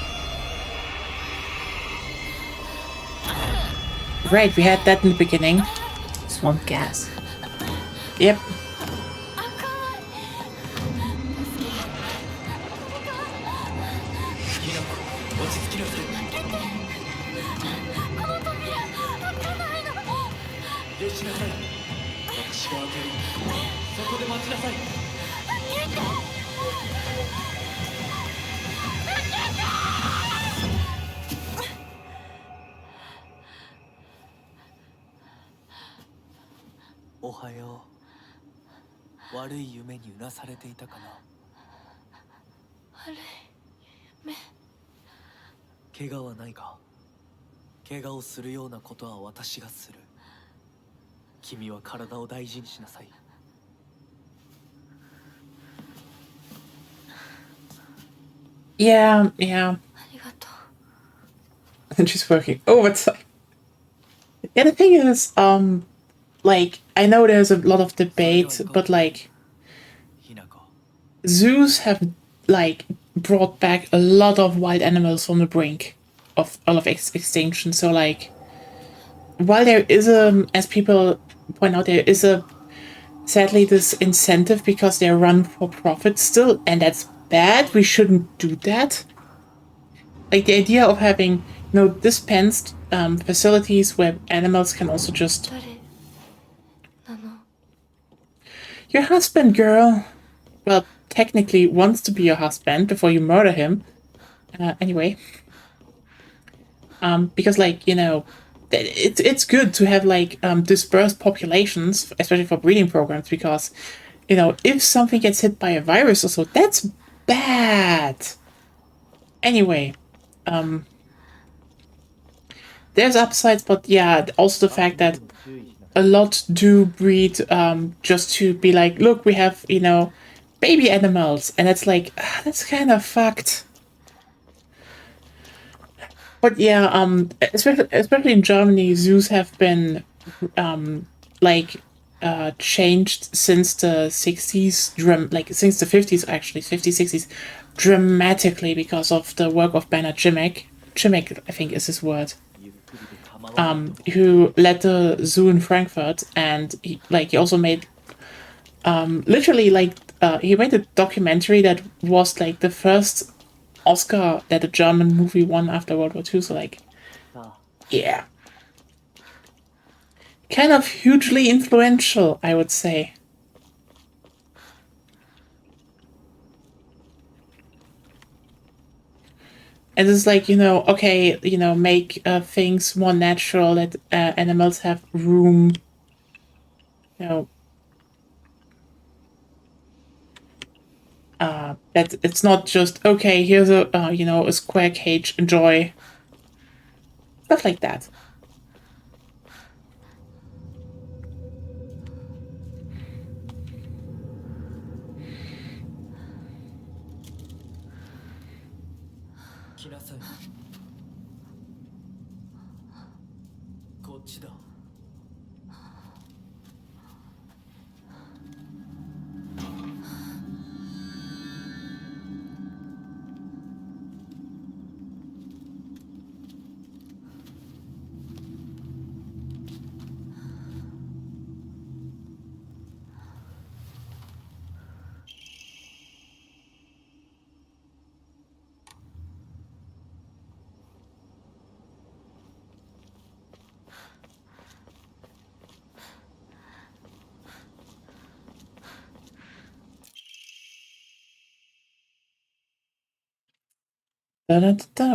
Right, we had that in the beginning. Swamp gas. Yep. Ohayo. 悪い夢にうなされていたかな。悪い夢。怪我はないか。怪我をするようなことは私がする。君は体を大事にしなさい。Yeah, yeah. ありがとう。 And she's working overtime. Yeah, the thing is, like, I know there's a lot of debate, but like, zoos have like brought back a lot of wild animals from the brink of all of extinction. So like, while there is as people point out, there is sadly this incentive because they're run for profit still, and that's bad. We shouldn't do that. Like the idea of having, dispensed facilities where animals can also just. 誰なの？ Your husband, girl. Well, technically wants to be your husband before you murder him. Anyway. Because like, it's good to have like dispersed populations, especially for breeding programs, because, if something gets hit by a virus or so, that's bad. Anyway, there's upsides, but yeah, also the fact that a lot do breed just to be like, look, we have, baby animals, and it's like, that's kind of fucked. But yeah, especially in Germany, zoos have been changed since the 60s, since the 50s actually, 50s, 60s, dramatically because of the work of Bernard Jimmick. Jimmick, I think, is his word. Who led the zoo in Frankfurt, and he also made he made a documentary that was like the first Oscar that a German movie won after World War II. So like, yeah, kind of hugely influential, I would say. And it's like, okay, make things more natural, that animals have room, that it's not just, okay, here's a square cage, enjoy. Stuff like that. こっちだ。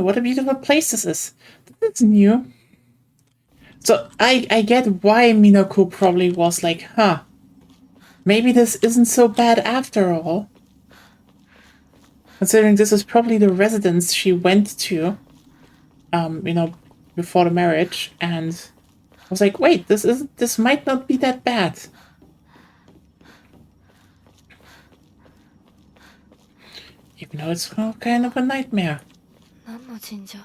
What a beautiful place this is. That's new. So I get why Minako probably was like, huh, maybe this isn't so bad after all. Considering this is probably the residence she went to, before the marriage, and I was like, wait, this might not be that bad. Even though it's kind of a nightmare. 何の神社？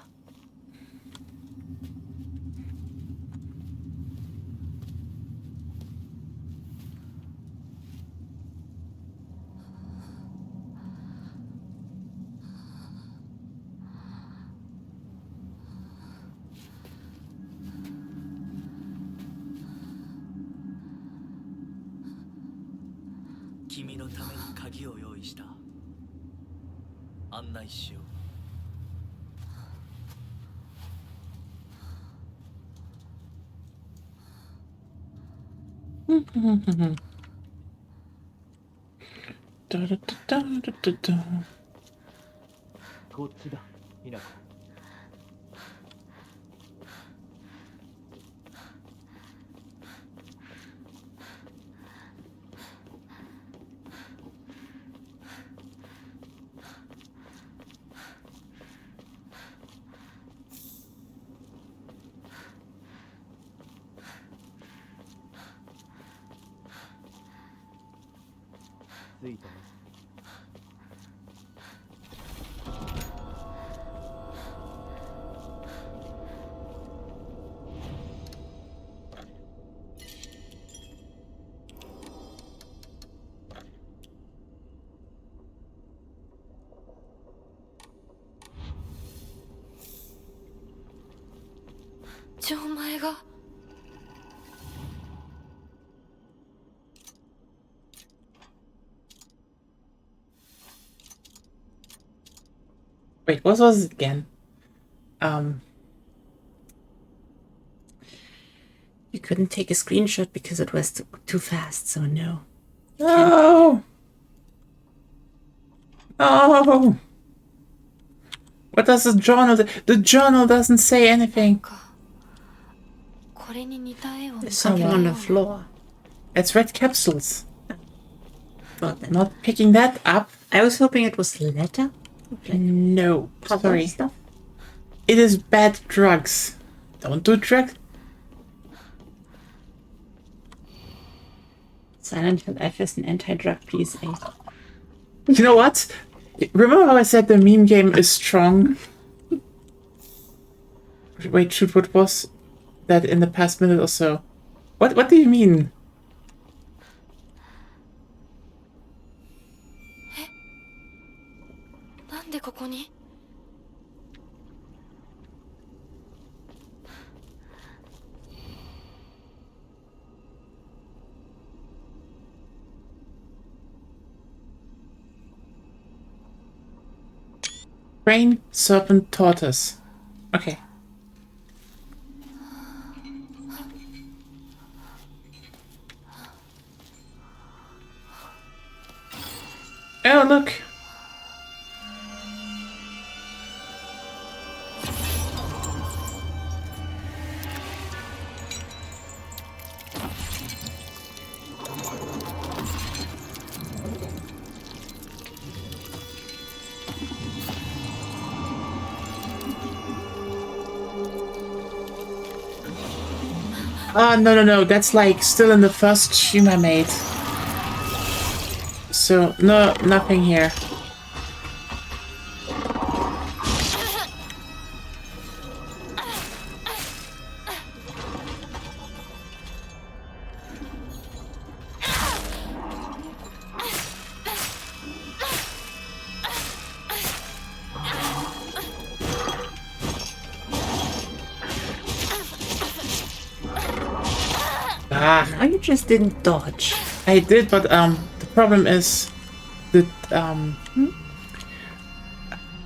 君のために鍵を用意した。案内しよう。 こっちだ、ひなこ。 着いたね。 錠前が。 Wait, what was it again? You couldn't take a screenshot because it was too fast, so no. No! No! What does the journal do? The journal doesn't say anything. これに似た絵を。 There's something on the floor. It's red capsules. Well, then. Not picking that up. I was hoping it was letter. No, Puzzle sorry. stuff. It is bad drugs. Don't do drugs. Silent Hill F is an anti-drug PSA. You know what? Remember how I said the meme game is strong? Wait, shoot, what was that in the past minute or so? What do you mean? なんでここに？ Brain, serpent, tortoise. Okay. Oh, look. Oh, no. That's like still in the first stream I made. So, no, nothing here. Now you just didn't dodge. I did, but the problem is that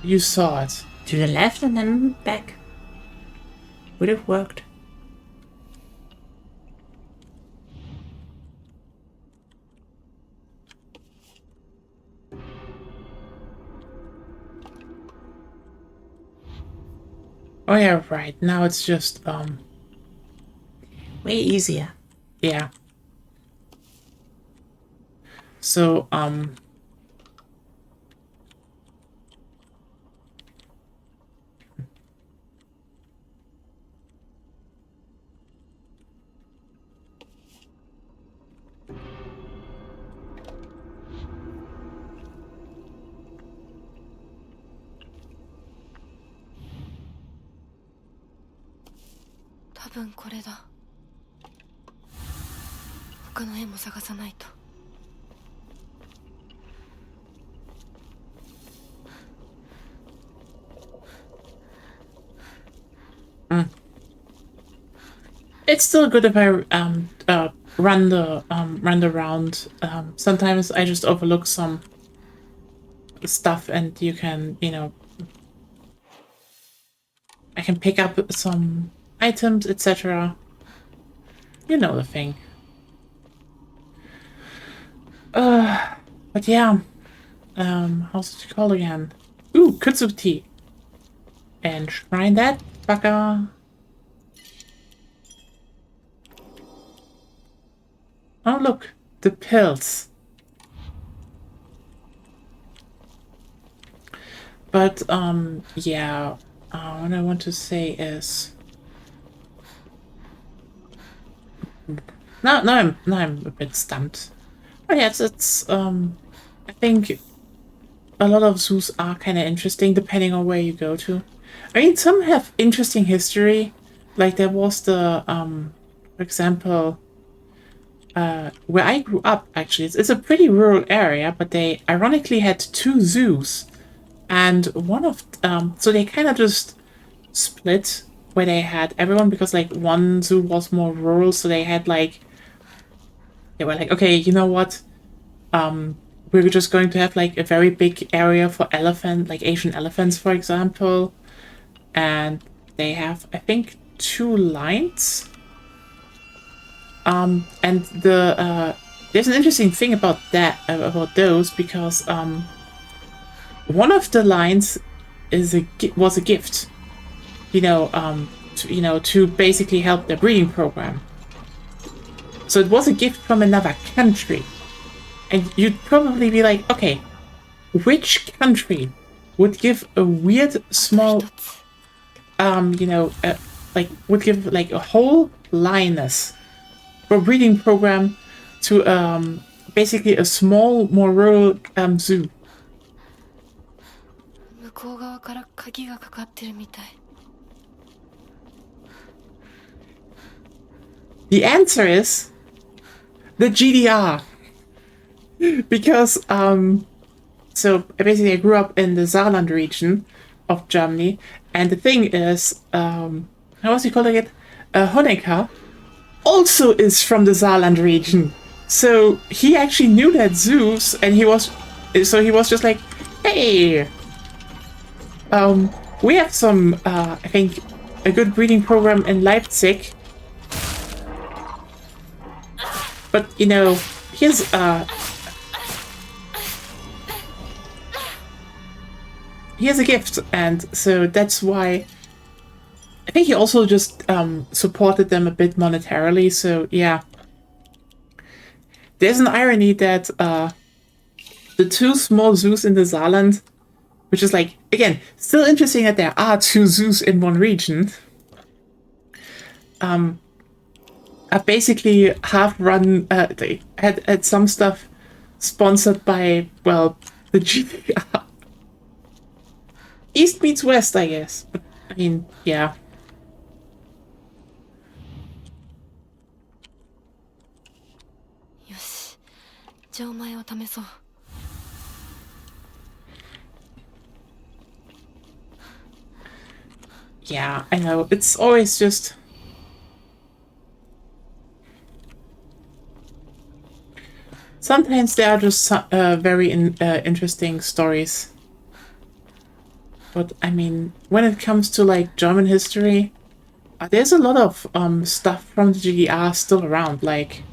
you saw it. To the left and then back. Would have worked. Oh yeah, right. Now it's just Way easier. yeah. So多分これだ。他の絵も探さないと。it's still good if I run the round. Sometimes I just overlook some stuff, and you can, you know, I can pick up some items, etc. You know the thing. But yeah, how's it called again? Ooh, Kutsuti. And shrine that, fucker. Oh look, the pills. But yeah, what I want to say is now I'm a bit stumped. But yeah, it's I think a lot of zoos are kind of interesting depending on where you go to. I mean, some have interesting history. Like there was the for example, where I grew up, actually, it's a pretty rural area, but they ironically had 2 zoos, and one of so they kind of just split where they had everyone, because like one zoo was more rural, so they had like they were like, okay, you know what, we're just going to have like a very big area for like Asian elephants, for example, and they have, I think, 2 lines. And there's an interesting thing about that, about those, because one of the lines was a gift, to basically help their breeding program. So it was a gift from another country, and you'd probably be like, okay, which country would give a weird small, would give like a whole lioness for breeding program to basically a small, more rural zoo. 向こう側から鍵がかかってるみたい。The answer is the GDR. Because so basically I grew up in the Saarland region of Germany, and the thing is, how was he calling it? Honecker also is from the Saarland region. So he actually knew that zoos, and he was just like, hey, we have some, I think, a good breeding program in Leipzig. But, here's a gift, and so that's why I think he also just supported them a bit monetarily. So yeah, there's an irony that the 2 small zoos in the Saarland, which is like, again, still interesting that there are 2 zoos in one region, are basically half run. They had some stuff sponsored by, well, the GDR. East meets West, I guess. But, I mean, yeah. Yoshi, じゃあお前を試そう。Yeah, I know. It's always just... Sometimes they are just very interesting stories. But I mean, when it comes to like German history, there's a lot of stuff from the GDR still around. Like,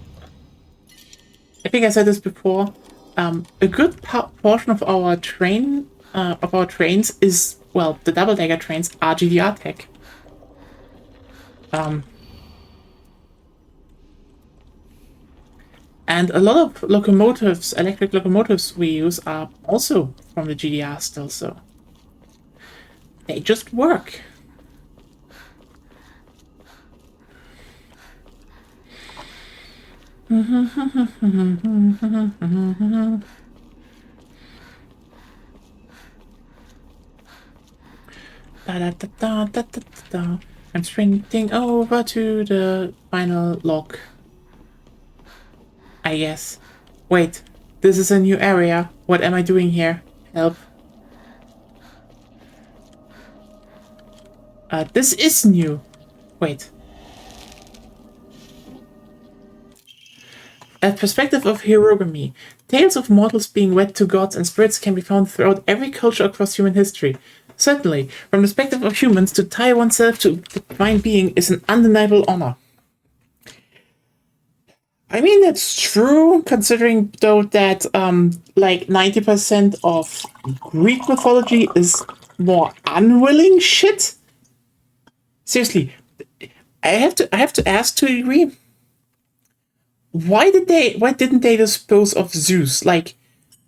I think I said this before. A good portion of our trains is, well, the double-decker trains are GDR tech. And a lot of locomotives, electric locomotives we use are also from the GDR still, so they just work. I'm sprinting over to the final lock. I guess. Wait, this is a new area. What am I doing here? Help. This is new. Wait. A perspective of Hirogami. Tales of mortals being wed to gods and spirits can be found throughout every culture across human history. Certainly, from the perspective of humans, to tie oneself to the divine being is an undeniable honor. I mean, that's true, considering, though, that, like, 90% of Greek mythology is more unwilling shit. Seriously, I have to ask to a degree, why didn't they dispose of Zeus? Like,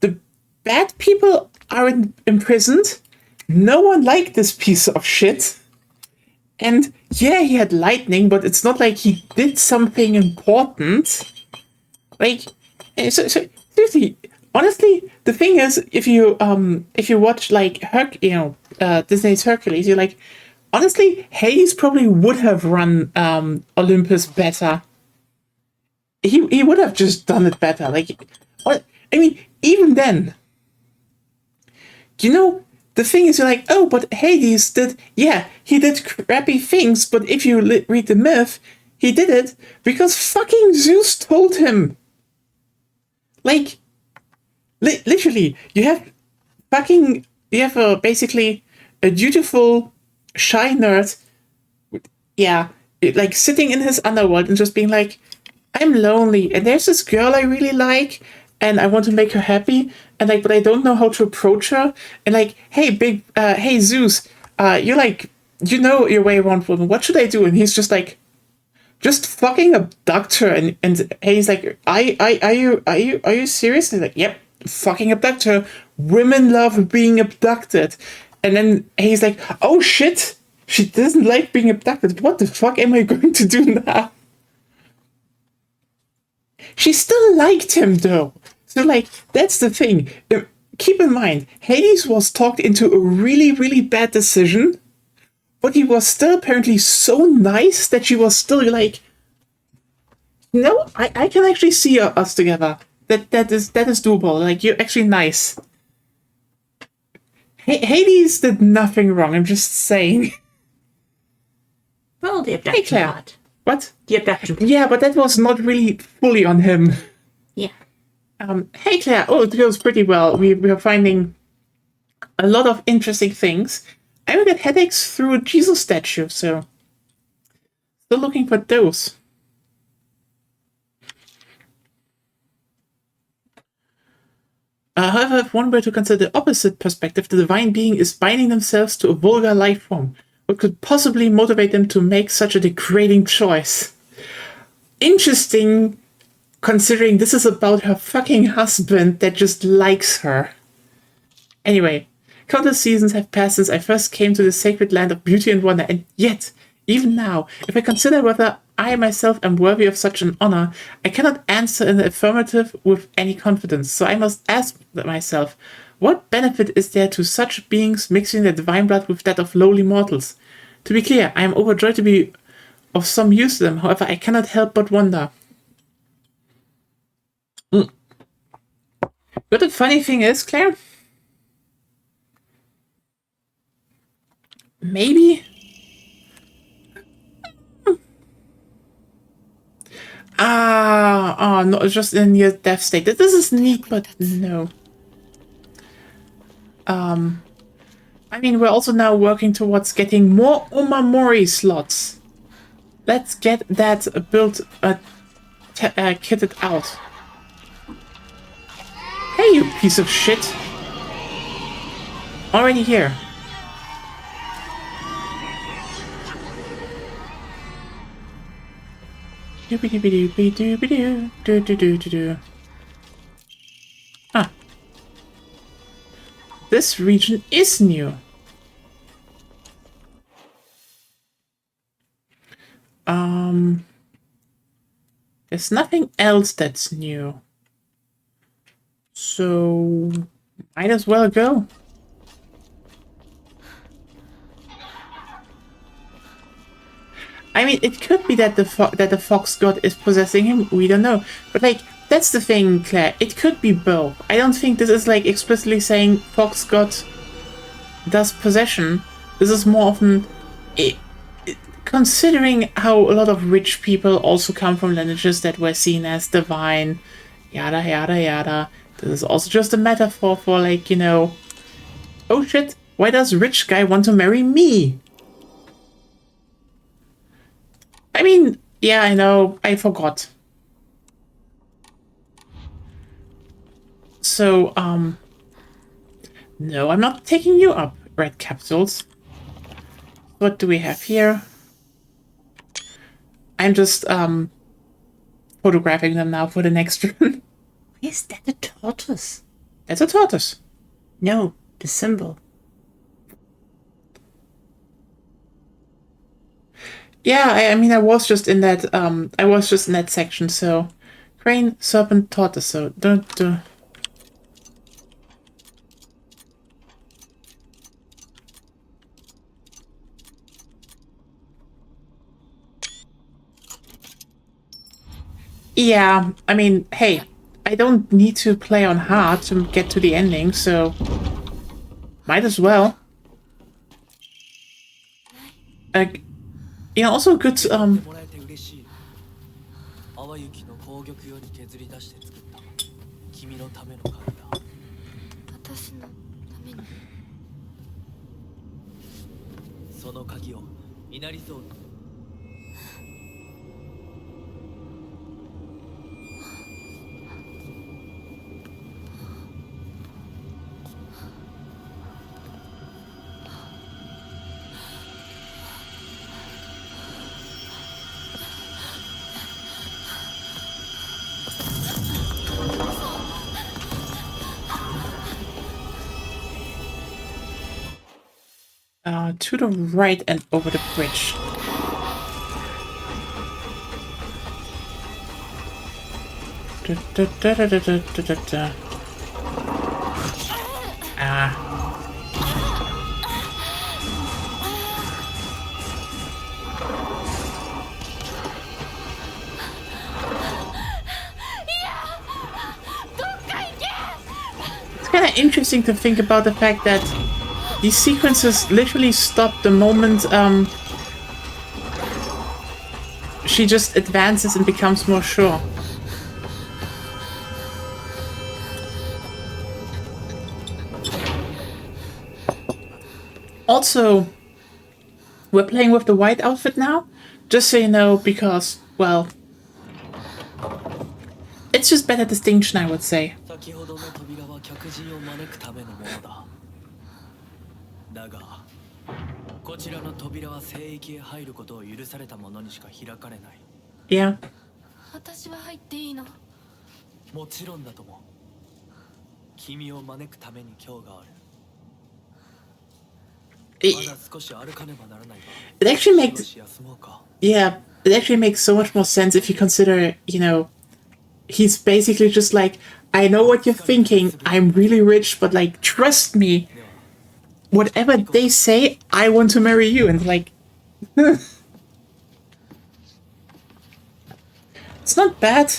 the bad people are imprisoned, no one liked this piece of shit, and yeah, he had lightning, but it's not like he did something important. Like, so seriously, honestly, the thing is, if you watch like Disney's Hercules, you're like, honestly, Hades probably would have run Olympus better. He would have just done it better. Like, I mean, even then, you know, the thing is, you're like, oh, but Hades he did crappy things, but if you read the myth, he did it because fucking Zeus told him. Like, literally, you have basically a dutiful, shy nerd, like sitting in his underworld and just being like, I'm lonely, and there's this girl I really like, and I want to make her happy, and like, but I don't know how to approach her, and like, hey Zeus, you're like, you know your way around women, what should I do? And he's just like, just fucking abduct her, and he's like, are you serious? And he's like, yep, fucking abduct her. Women love being abducted. And then he's like, oh shit, she doesn't like being abducted. What the fuck am I going to do now? She still liked him though. So like, that's the thing. Keep in mind, Hades was talked into a really, really bad decision, but he was still apparently so nice that she was still like, no, I can actually see us together. That is doable. Like, you're actually nice. Hades did nothing wrong. I'm just saying. Well, the abduction part. What? The abduction part. Yeah, but that was not really fully on him. Yeah. Hey Claire. Oh, it goes pretty well. We are finding a lot of interesting things. I will get headaches through a Jesus statue, so still looking for those. However, if one were to consider the opposite perspective, the divine being is binding themselves to a vulgar life form. What could possibly motivate them to make such a degrading choice? Interesting, considering this is about her fucking husband that just likes her. Anyway, countless seasons have passed since I first came to the sacred land of beauty and wonder, and yet, even now, if I consider whether I myself am worthy of such an honor, I cannot answer in the affirmative with any confidence, so I must ask myself, what benefit is there to such beings mixing their divine blood with that of lowly mortals? To be clear, I am overjoyed to be of some use to them, however, I cannot help but wonder. But the funny thing is, Claire, maybe Oh, no, it's just in your death state. This is neat, but no. I mean, we're also now working towards getting more Omamori slots. Let's get that built, kitted out. Hey, you piece of shit. Already here. Ah. This region is new. There's nothing else that's new. So, might as well go. I mean, it could be that the fox god is possessing him. We don't know. But, like, that's the thing, Claire. It could be both. I don't think this is, like, explicitly saying fox god does possession. This is more often... considering how a lot of rich people also come from lineages that were seen as divine, yada, yada, yada. This is also just a metaphor for, like, you know... Oh, shit. Why does rich guy want to marry me? I mean, yeah, I know, I forgot. So, no, I'm not taking you up, red capsules. What do we have here? I'm just, photographing them now for the next one. Is that a tortoise? That's a tortoise. No, the symbol. Yeah, I mean, I was just in that, section, so... Crane, serpent, tortoise, so don't do... Yeah, I mean, hey, I don't need to play on hard to get to the ending, so... Might as well. Yeah, also good, もらえて嬉しい。淡雪の紅玉より削り出して作った君のための鍵だ。私のために。その鍵を稲荷像に。to the right and over the bridge. Ah. It's kind of interesting to think about the fact that these sequences literally stop the moment she just advances and becomes more sure. Also, we're playing with the white outfit now, just so you know, because, well, it's just better distinction, I would say. だが、こちらの扉は聖域へ入ることを許された者にしか開かれない。Yeah. 私は入っていいの？もちろんだとも。君を招くために今日がある。 It actually makes, yeah, it actually makes so much more sense if you consider, you know, he's basically just like, I know what you're thinking, I'm really rich, but like, trust me, whatever they say, I want to marry you, and like, it's not bad.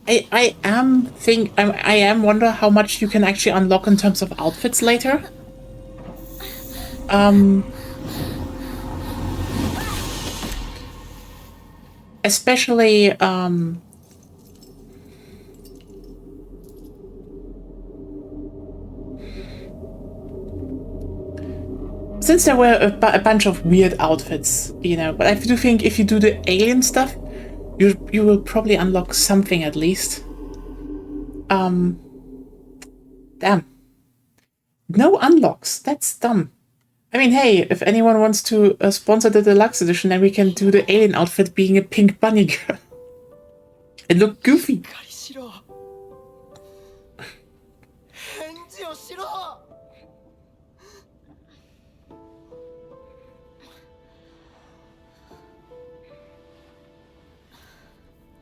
I am wonder how much you can actually unlock in terms of outfits later. Especially, since there were a bunch of weird outfits, you know, but I do think if you do the alien stuff, you will probably unlock something at least. Damn. No unlocks. That's dumb. I mean, hey, if anyone wants to sponsor the deluxe edition, then we can do the alien outfit being a pink bunny girl. It looked goofy. しろ返事をしろ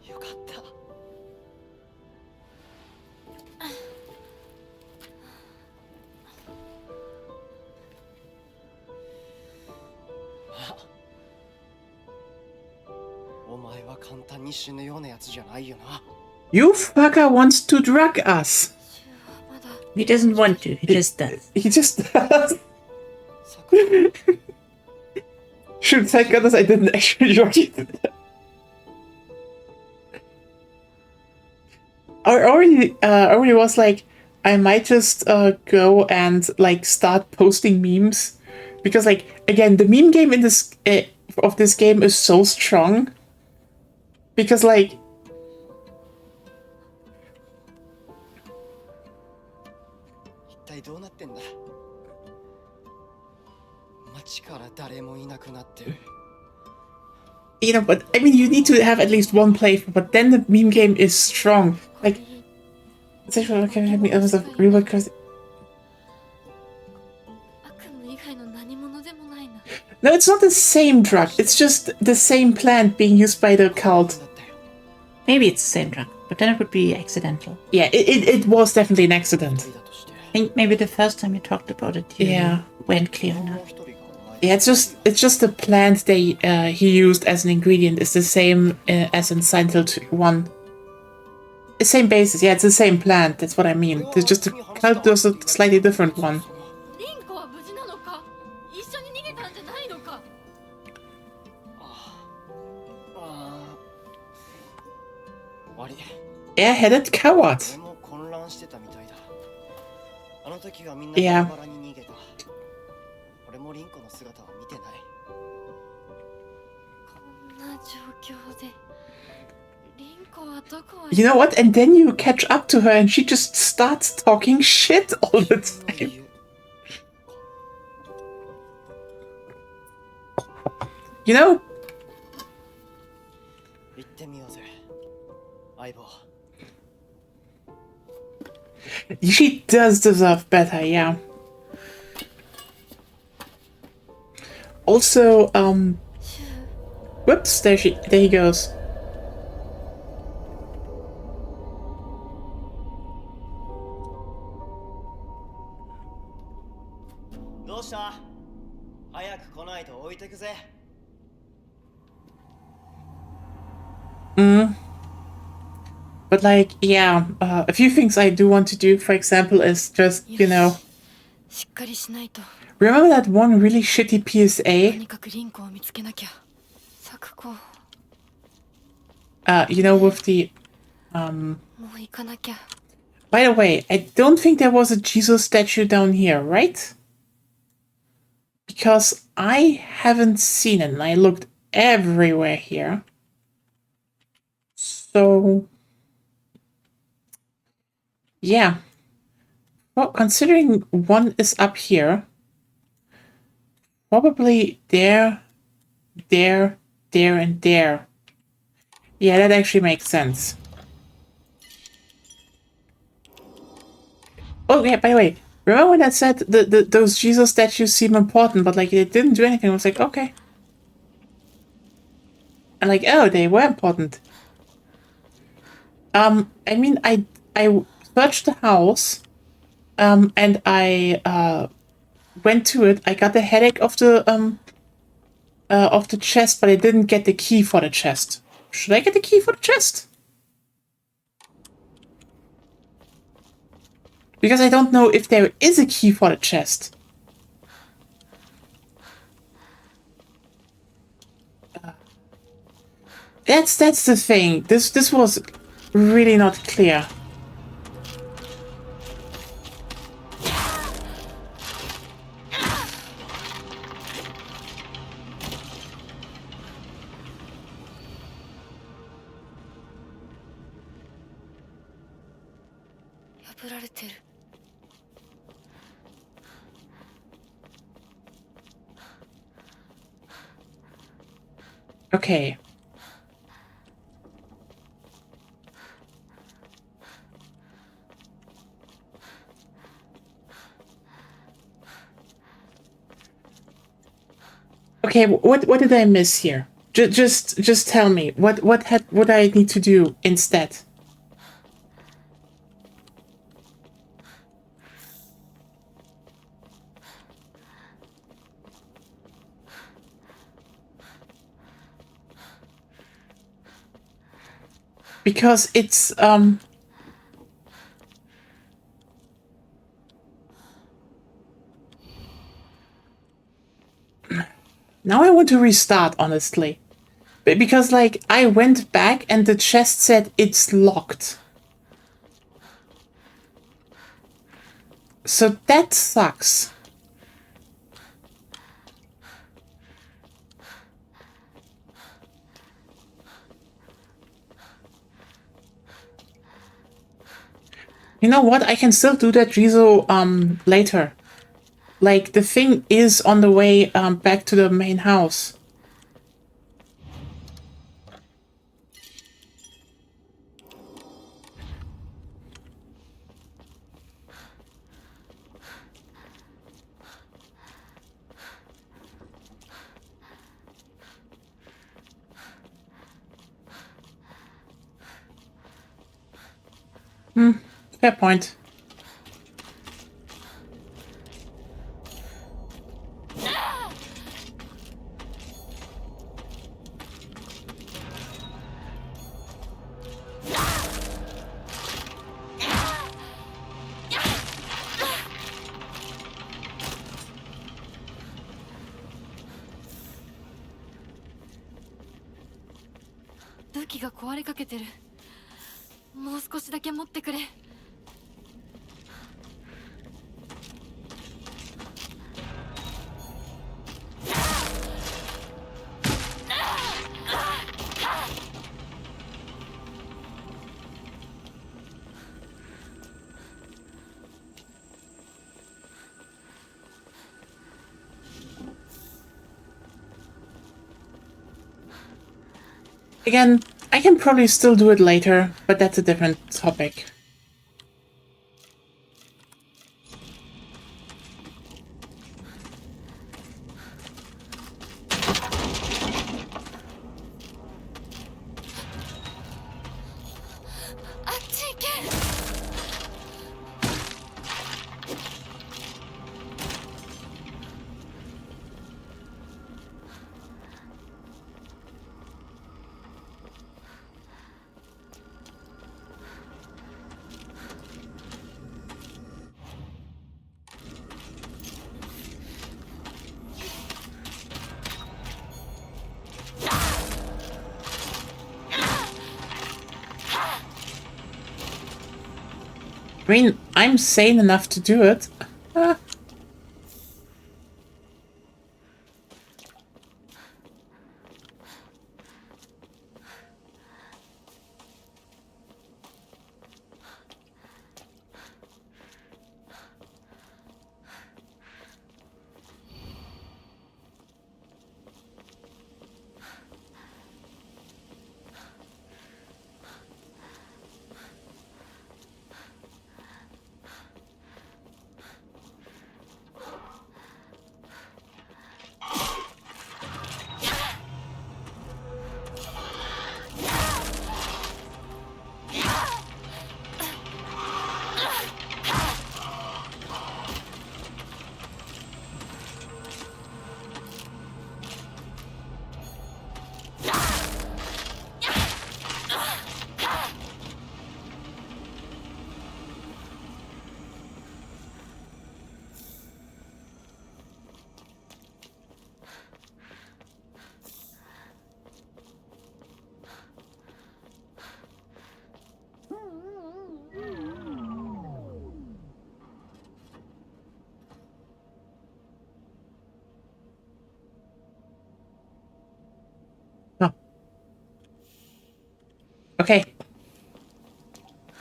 よかった お前は簡単に死ぬようなやつじゃないよな You fucker wants to drug us. He doesn't want to, he just does. He just does. Shoot, thank goodness I didn't actually drug you to that. I already was like, I might just go and like start posting memes. Because like, again, the meme game in this of this game is so strong. Because like, you know, but I mean, you need to have at least one playthrough, but then the meme game is strong. Like, it's actually okay. It was a real because. No, it's not the same drug. It's just the same plant being used by the cult. Maybe it's the same drug, but then it would be accidental. Yeah, it was definitely an accident. I think maybe the first time you talked about it, you weren't clear enough. Yeah, it's just the plant he used as an ingredient is the same as in Silent Hill 1. The same basis, yeah, it's the same plant. That's what I mean. It's just the cult does a slightly different one. Airheaded coward. Yeah. You know what? And then you catch up to her and she just starts talking shit all the time. You know? She does deserve better, yeah. Also, whoops, there he goes. But like, yeah, a few things I do want to do, for example, is just, you know, remember that one really shitty PSA? You know, with the, by the way, I don't think there was a Jesus statue down here, right? Because I haven't seen it, and I looked everywhere here. So... yeah. Well, considering one is up here, probably there, and there. Yeah, that actually makes sense. Oh, yeah, by the way, remember when I said those Jesus statues seem important, but like they didn't do anything? I was like, okay. And like, oh, they were important. I mean, I searched the house, and I went to it. I got the headache of the chest, but I didn't get the key for the chest. Should I get the key for the chest? Because I don't know if there is a key for the chest. That's the thing. This was really not clear. ぶられてる。Okay. Okay, what did I miss here? Just tell me what I need to do instead. Because it's now I want to restart, honestly. Because, like, I went back and the chest said it's locked. So that sucks. You know what? I can still do that Rizo later. Like, the thing is on the way back to the main house. Fair point.「武器が壊れかけてる。もう少しだけ持ってくれ。」Again, I can probably still do it later, but that's a different topic. I mean, I'm sane enough to do it.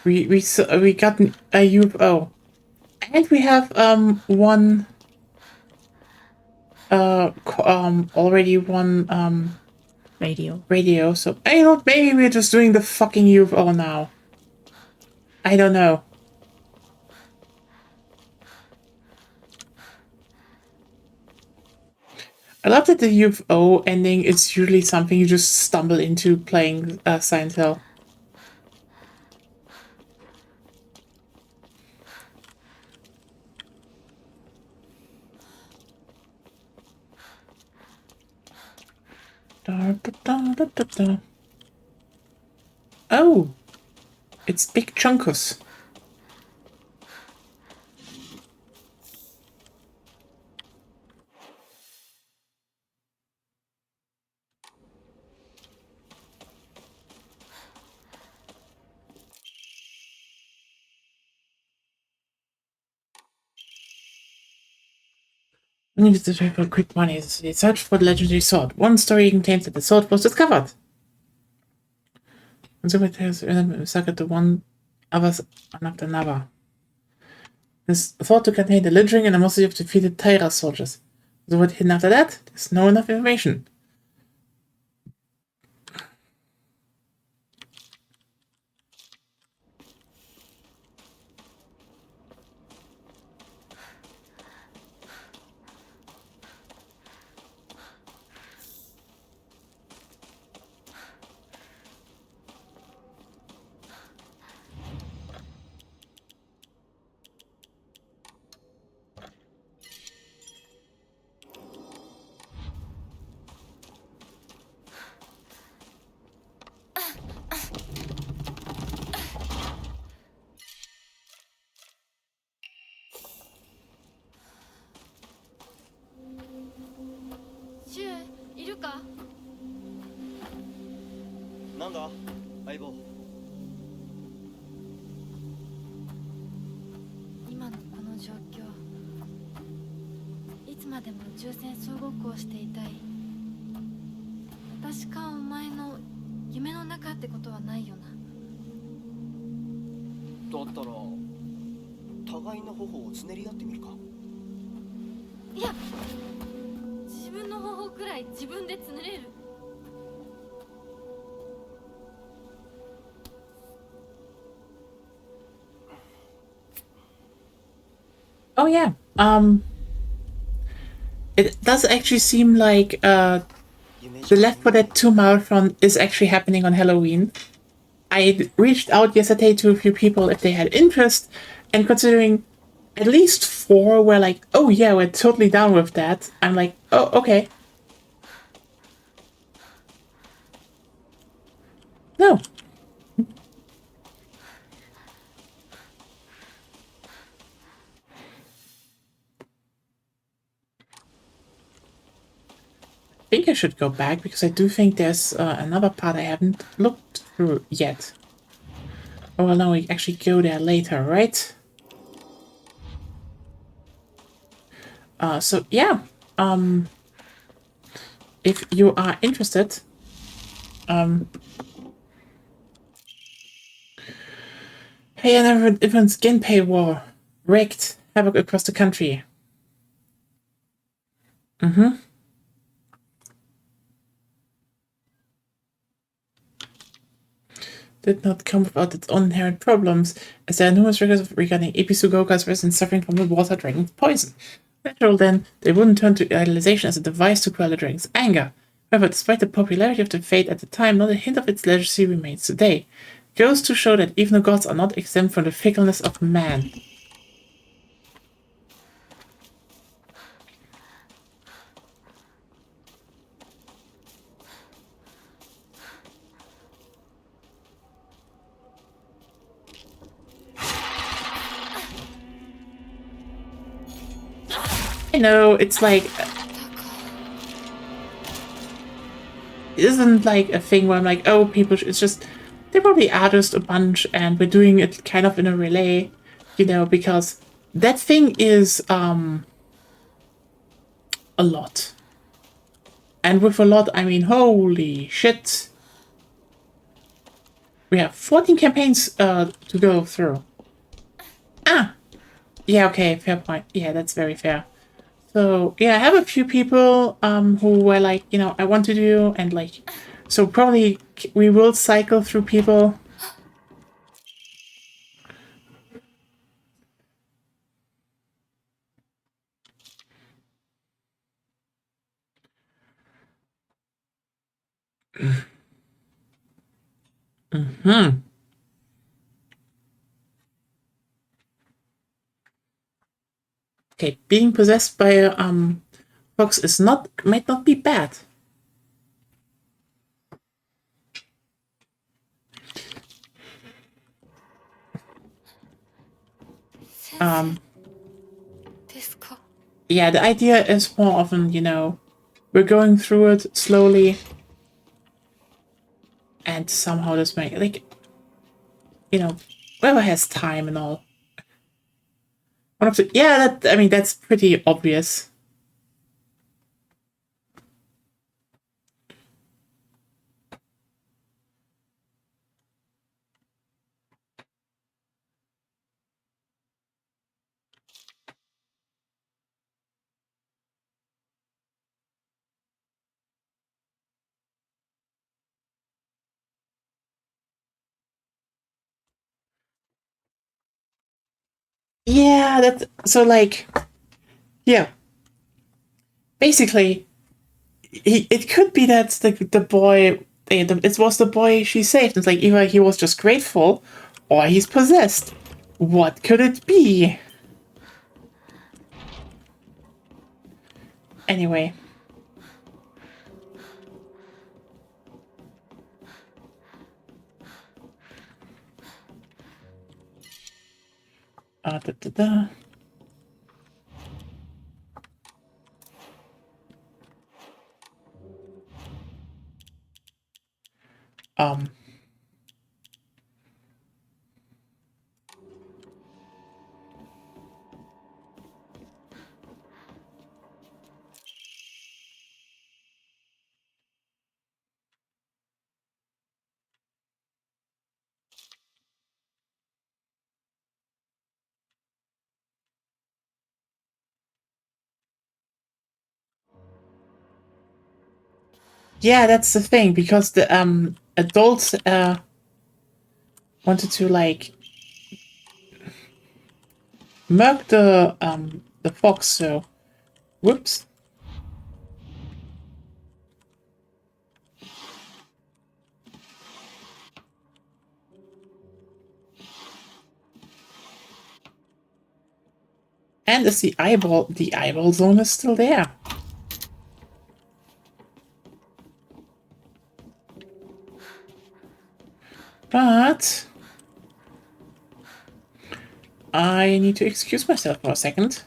We got a UFO, and we have one already one radio. So I thought maybe we're just doing the fucking UFO now. I don't know. I love that the UFO ending is usually something you just stumble into playing Silent Hill. Da, da, da, da, da, da. Oh, it's Big Chunkus. Needed to pay for quick money. They searched for the legendary sword. One story contains that the sword was discovered. And so it has massacred the one others one after another. This thought to contain the lynching and animosity of defeated Taira soldiers. So what hidden after that? There's no enough information.か？なんだ相棒。今のこの状況、いつまでも宇宙船総ごっこをしていたい。私かお前の夢の中ってことはないよな。だったら互いの頬をつねり合ってみるか。いや、自分の頬くらい自分でつねれる。Oh yeah. It does actually seem like the Left 4 Dead 2 marathon is actually happening on Halloween. I reached out yesterday to a few people if they had interest, and considering at least 4 were like, oh yeah, we're totally down with that. I'm like, oh, okay. No. I think I should go back because I do think there's another part I haven't looked through yet. Oh, well, no, we actually go there later, right? So yeah, if you are interested, hey, another different Ginpei war wreaked havoc across the country. Did not come without its own inherent problems, as there are numerous records regarding Ipisugoka's residents suffering from the water dragon's poison. Natural then, they wouldn't turn to idolization as a device to quell the dragon's anger. However, despite the popularity of the fate at the time, not a hint of its legacy remains today. It goes to show that even the gods are not exempt from the fickleness of man. I know, it's like... It isn't like a thing where I'm like, oh, people... It's just... They probably are just a bunch and we're doing it kind of in a relay, you know, because that thing is, a lot. And with a lot, I mean, holy shit. We have 14 campaigns to go through. Ah! Yeah, okay, fair point. Yeah, that's very fair. So, yeah, I have a few people who were like, you know, I want to do, and like, so probably we will cycle through people. Mm-hmm. Okay, being possessed by a fox is might not be bad. Yeah, the idea is more often, you know, we're going through it slowly, and somehow this may, like, you know, whoever has time and all. Yeah, that, I mean, that's pretty obvious. Yeah, that's so like, yeah. Basically, it could be that the boy, it was the boy she saved. It's like either he was just grateful, or he's possessed. What could it be? Anyway. Da, da, da. Um. Yeah, that's the thing, because the adults wanted to like murk the fox, so whoops. And is the eyeball zone is still there. But I need to excuse myself for a second.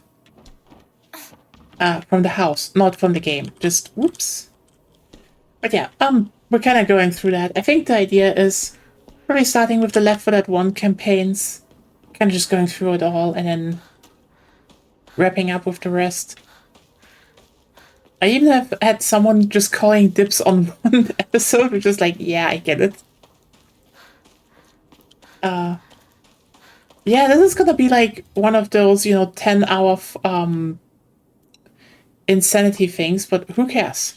From the house, not from the game. Just whoops. But yeah, we're kind of going through that. I think the idea is probably starting with the Left 4 Dead 1 campaigns, kind of just going through it all, and then wrapping up with the rest. I even have had someone just calling dibs on one episode, which is like, yeah, I get it. Yeah, this is gonna be like one of those, 10-hour insanity things, but who cares?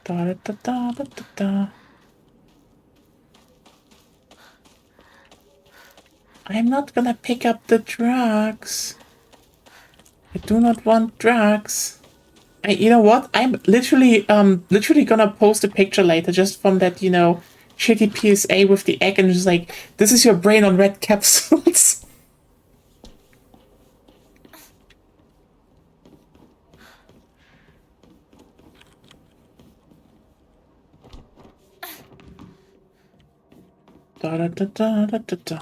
Da, da, da, da, da, da. I'm not gonna pick up the drugs. I do not want drugs. You know what? I'm literally gonna post a picture later just from that, shitty PSA with the egg, and just like, this is your brain on red capsules. Da da da da da da da.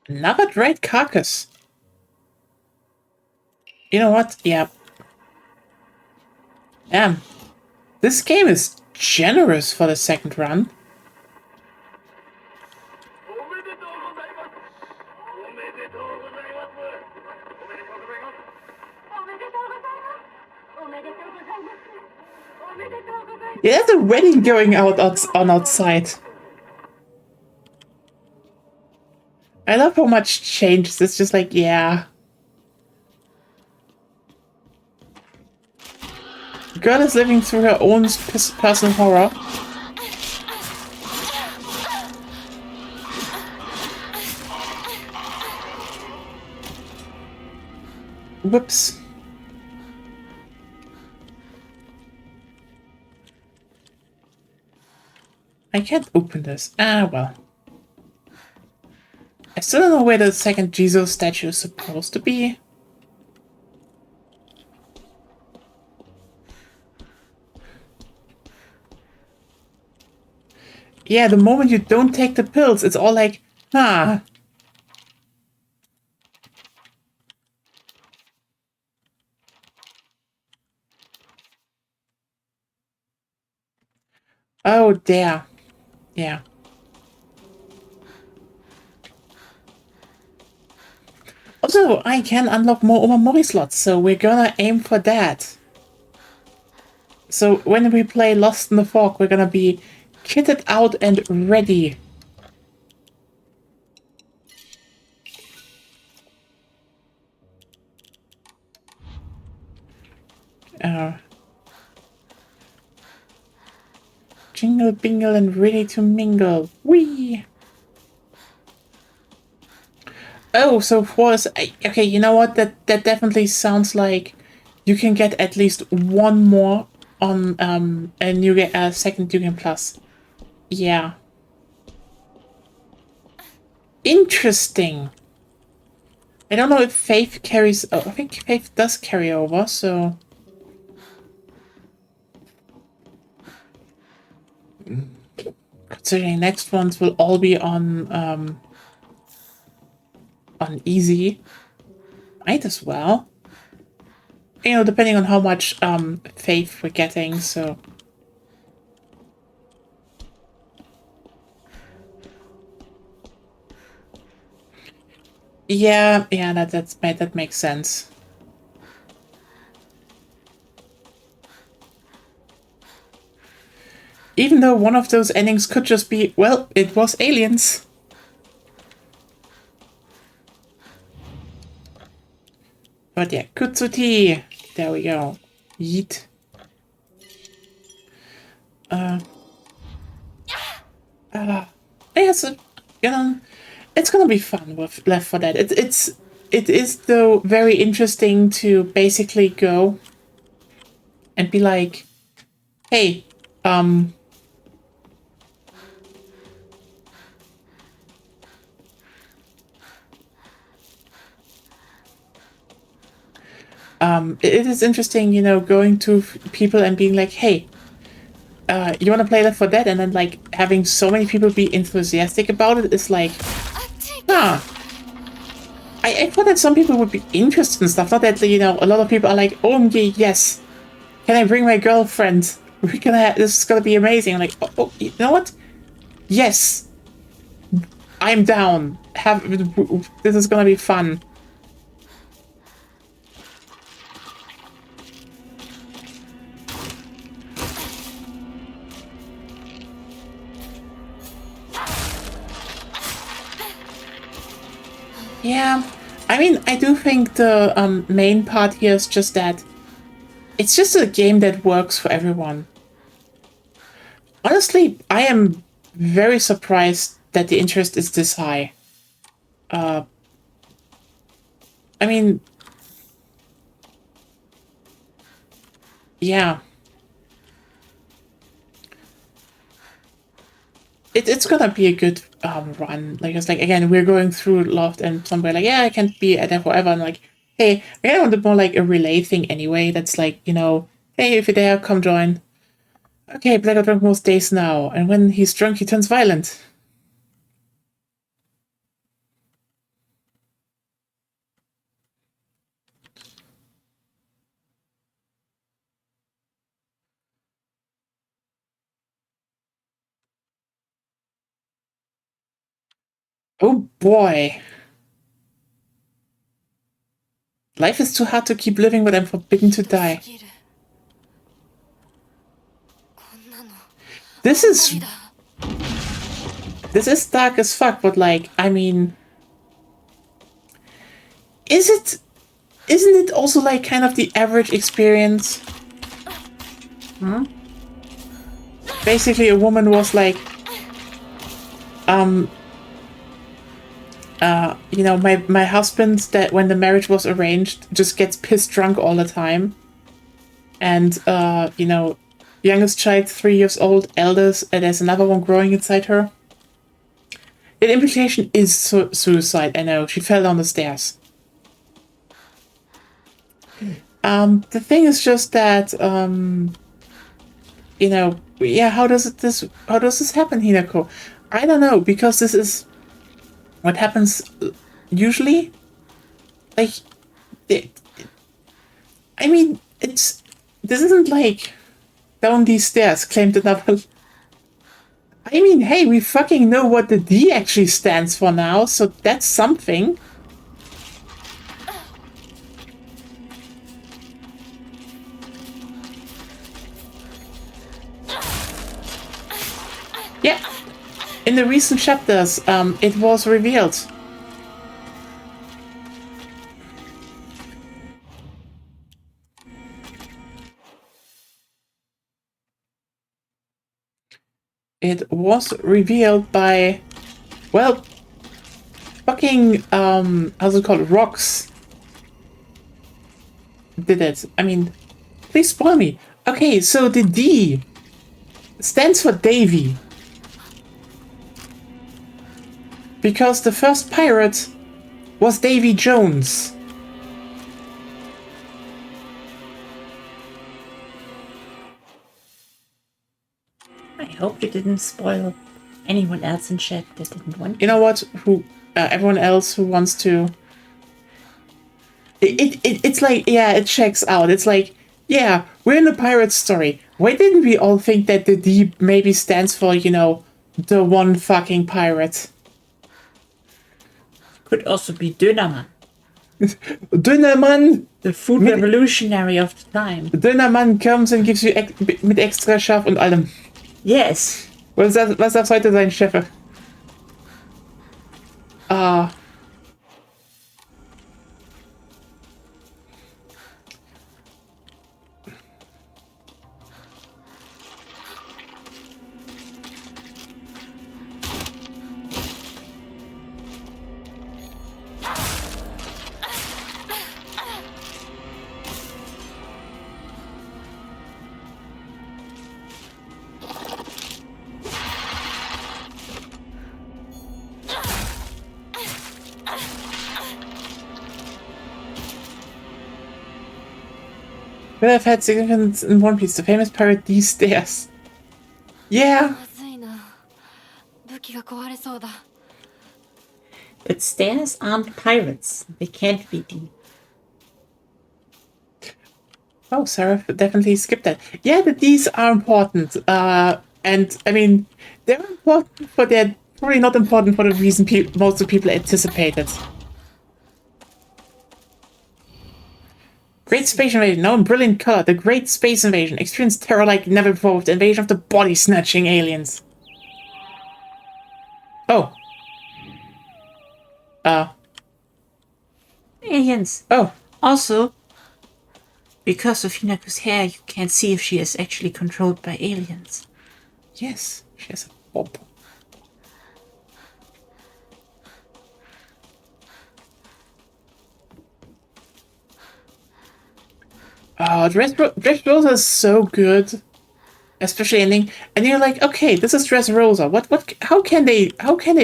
Another dried carcass. You know what? Yeah. Damn. This game is generous for the second run. Yeah, there's a wedding going on outside. I love how much changes. It's just like, yeah. Girl is living through her own personal horror. Whoops. I can't open this. Ah, well. I still don't know where the second Jesus statue is supposed to be. Yeah, the moment you don't take the pills, it's all like, huh. Oh, there. Yeah. Also, I can unlock more Omamori slots, so we're gonna aim for that. So when we play Lost in the Fog, we're gonna be kitted out and ready. Jingle, bingle, and ready to mingle. Whee! Oh, so okay, you know what? That definitely sounds like you can get at least one more on and you get a second Dugan Plus. Yeah. Interesting. I don't know if Faith carries. Oh, I think Faith does carry over. So. Considering next ones will all be on easy. Might as well. You know, depending on how much faith we're getting, so. Yeah, that makes sense. Even though one of those endings could just be, well, it was aliens. But yeah, Kutsuti. There we go. Yeet. Yeah, so, you know, it's gonna be fun with Left 4 Dead. It is though very interesting to basically go and be like, hey, it is interesting, you know, going to people and being like, hey, you want to play Left 4 Dead? And then, like, having so many people be enthusiastic about it is like, huh. I thought that some people would be interested in stuff. Not that, you know, a lot of people are like, OMG, yes. Can I bring my girlfriend? This is gonna be amazing. I'm like, oh, you know what? Yes. I'm down. This is gonna be fun. Yeah, I mean, I do think the main part here is just that it's just a game that works for everyone. Honestly, I am very surprised that the interest is this high. I mean, yeah. It's gonna be a good run. Like, it's like, again, we're going through Loft and somewhere like, yeah, I can't be there forever. I'm like, hey, I want more like a relay thing anyway. That's like, you know, hey, if you're there, come join. Okay, Blackout drunk most days now, and when he's drunk, he turns violent. Oh boy. Life is too hard to keep living, but I'm forbidden to die. This is dark as fuck, but like, I mean, isn't it also like kind of the average experience? Basically, a woman was like, you know, my husband, that when the marriage was arranged, just gets pissed drunk all the time, and you know, youngest child 3 years old, eldest, and there's another one growing inside her. The implication is suicide. I know, she fell down the stairs. The thing is just that you know, yeah, how does this happen, Hinako? I don't know, because this is what happens usually. Like, I mean, this isn't like down these stairs claimed another. I mean, hey, we fucking know what the D actually stands for now, so that's something. Yeah, in the recent chapters, it was revealed. It was revealed by, well, fucking, how's it called? Rocks did it. I mean, please spoil me. Okay, so the D stands for Davy. Because the first pirate was Davy Jones. I hope you didn't spoil anyone else in chat that didn't want. You know what? Who? Everyone else who wants to. It's like, yeah, it checks out. It's like, yeah, we're in a pirate story. Why didn't we all think that the D maybe stands for, you know, the one fucking pirate? Could also be Dönermann. Dönermann! The food revolutionary of the time. Dönermann comes and gives you mit extra scharf und allem. Yes. Was darf heute sein, Chef? Ah. Will have had significance in One Piece, the famous pirate D stairs. Yeah. But stairs aren't pirates. They can't be D. Oh, Sarah definitely skipped that. Yeah, the Ds are important. And I mean, they're important, but they're probably not important for the reason most of the people anticipated. Great Space Invasion, now in brilliant color. The Great Space Invasion. Experience terror like never before with the invasion of the body-snatching aliens. Oh. Aliens. Oh. Also, because of Hinako's hair, you can't see if she is actually controlled by aliens. Yes, she has a bob. Oh, Dressrosa is so good, especially ending. And you're like, okay, this is Dressrosa. What? How can they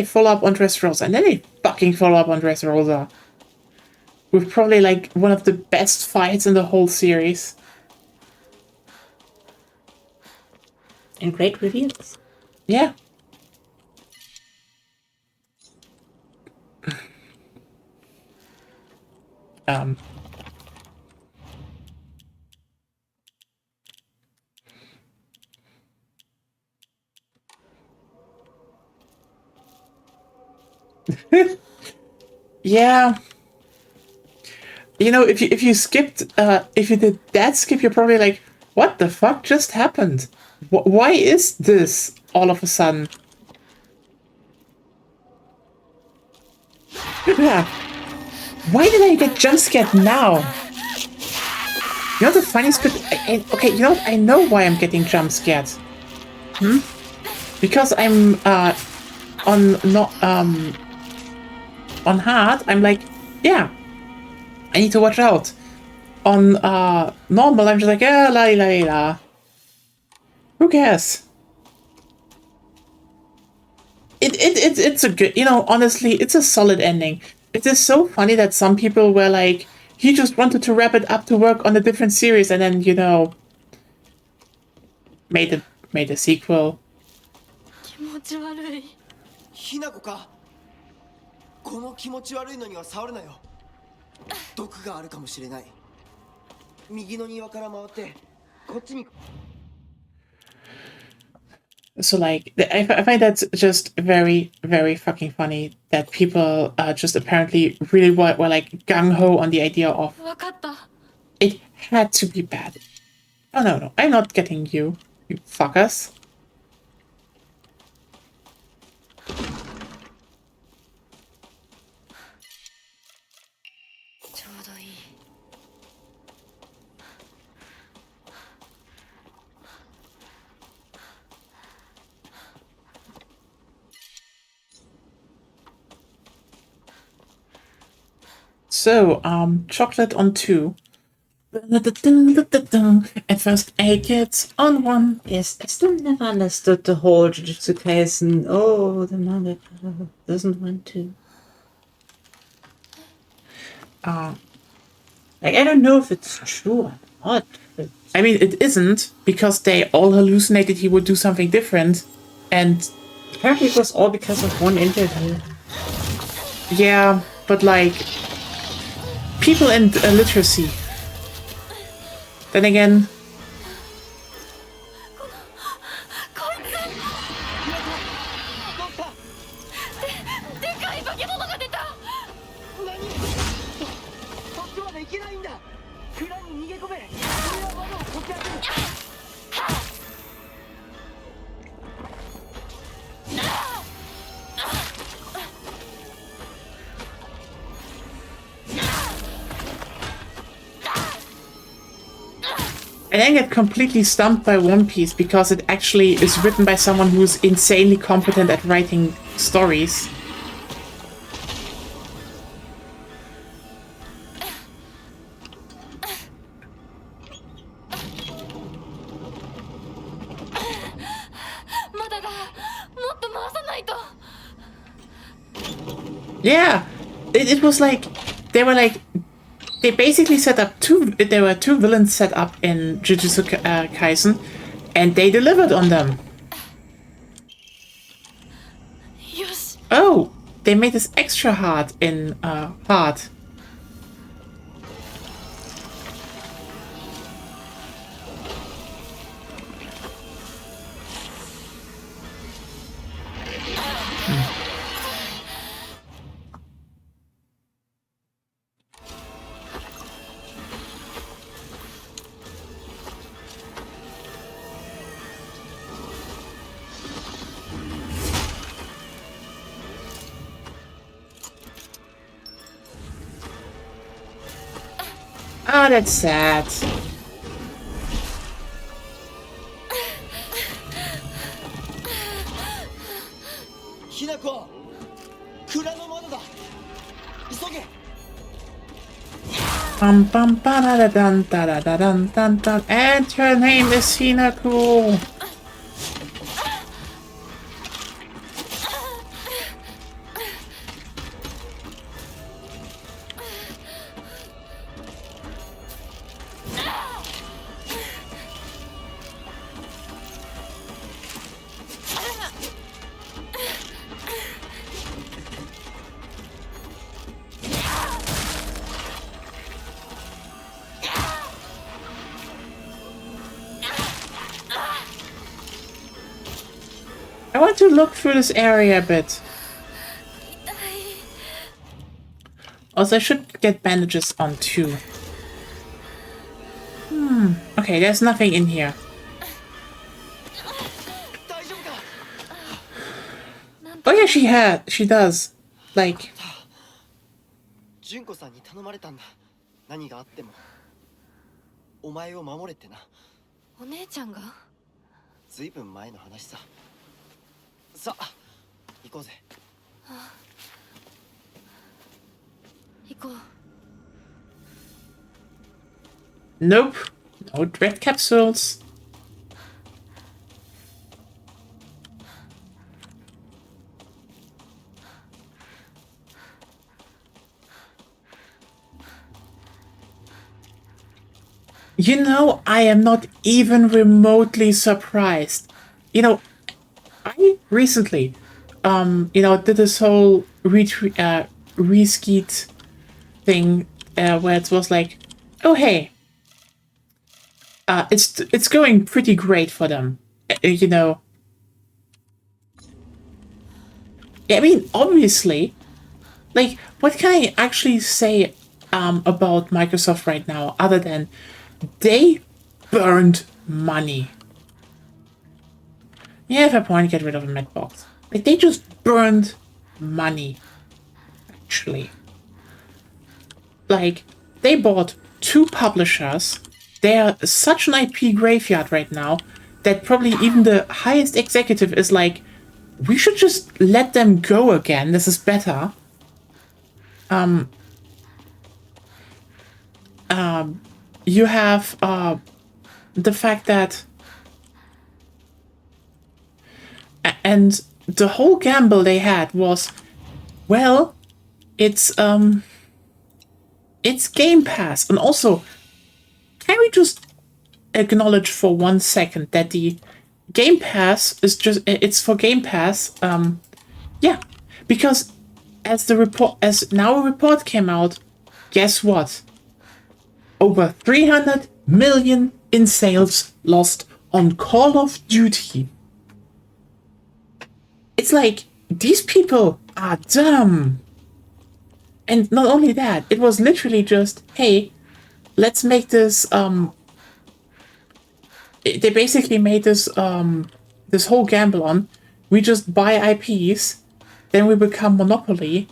follow up on Dressrosa? And then they fucking follow up on Dressrosa with probably like one of the best fights in the whole series. And great reveals. Yeah. Yeah. You know, if you skipped, if you did that skip, you're probably like, what the fuck just happened? Why is this all of a sudden? Yeah. Why did I get jump scared now? You know the funniest bit? Okay, you know what? I know why I'm getting jump scared. Because I'm on hard. I'm like, yeah, I need to watch out. On normal, I'm just like, la la la. Who cares? It's a good, you know, honestly, it's a solid ending. It is so funny that some people were like, he just wanted to wrap it up to work on a different series and then, you know, made a sequel. 気持ち悪い。ひなこか。この気持ち悪いのには触るなよ。毒があるかもしれない。右の庭から回ってこっちに。 So like, I find that just very, very fucking funny that people just apparently really were like gung-ho on the idea of わかった。 it had to be bad. Oh no, I'm not getting you, you fuckers. ちょうどいい。 So, chocolate on 2. And first aid kits on 1. Yes, I still never understood the whole Jujutsu Kaisen. Oh, the manga doesn't want to. Like, I don't know if it's true or not. But I mean, it isn't, because they all hallucinated he would do something different. And apparently it was all because of one interview. yeah, but like, people and literacy. Then again, こいつ。でかい化け物が出た。何？そっちまで行けないんだ。蔵に逃げ込め。俺は窓をこじ開ける。 I then get completely stumped by One Piece because it actually is written by someone who's insanely competent at writing stories. Yeah, it was like they basically set up there were two villains set up in Jujutsu Kaisen, and they delivered on them. Oh, they made this extra hard in hard. Oh, that's sad. Hinako, 蔵の窓だ。急げ。 Bum bum ba da da dun da da da dun dun dun. And her name is Hinako. I want to look through this area a bit. Also, I should get bandages on too. Okay, there's nothing in here. Oh yeah, she does. Like, 純子さんに頼まれたんだ。何があってもお前を守れってな。お姉ちゃんが？ずいぶん前の話さ。さあ、行こうぜ。行こう。 nope. No dread capsules. You know, I am not even remotely surprised. You know, I recently, did this whole reskeet thing where it was like, oh hey, it's going pretty great for them, you know. I mean, obviously, like, what can I actually say about Microsoft right now other than they burned money? Yeah, fair point, get rid of a med box. Like, they just burned money, actually. Like, they bought 2 publishers. They are such an IP graveyard right now that probably even the highest executive is like, we should just let them go again. This is better. You have the fact that, and the whole gamble they had was, well, it's Game Pass. And also, can we just acknowledge for 1 second that the Game Pass is just, it's for Game Pass, yeah, because as now a report came out, guess what? Over 300 million in sales lost on Call of Duty. It's like, these people are dumb. And not only that, it was literally just, hey, let's make this, they basically made this, this whole gamble on, we just buy IPs, then we become Monopoly,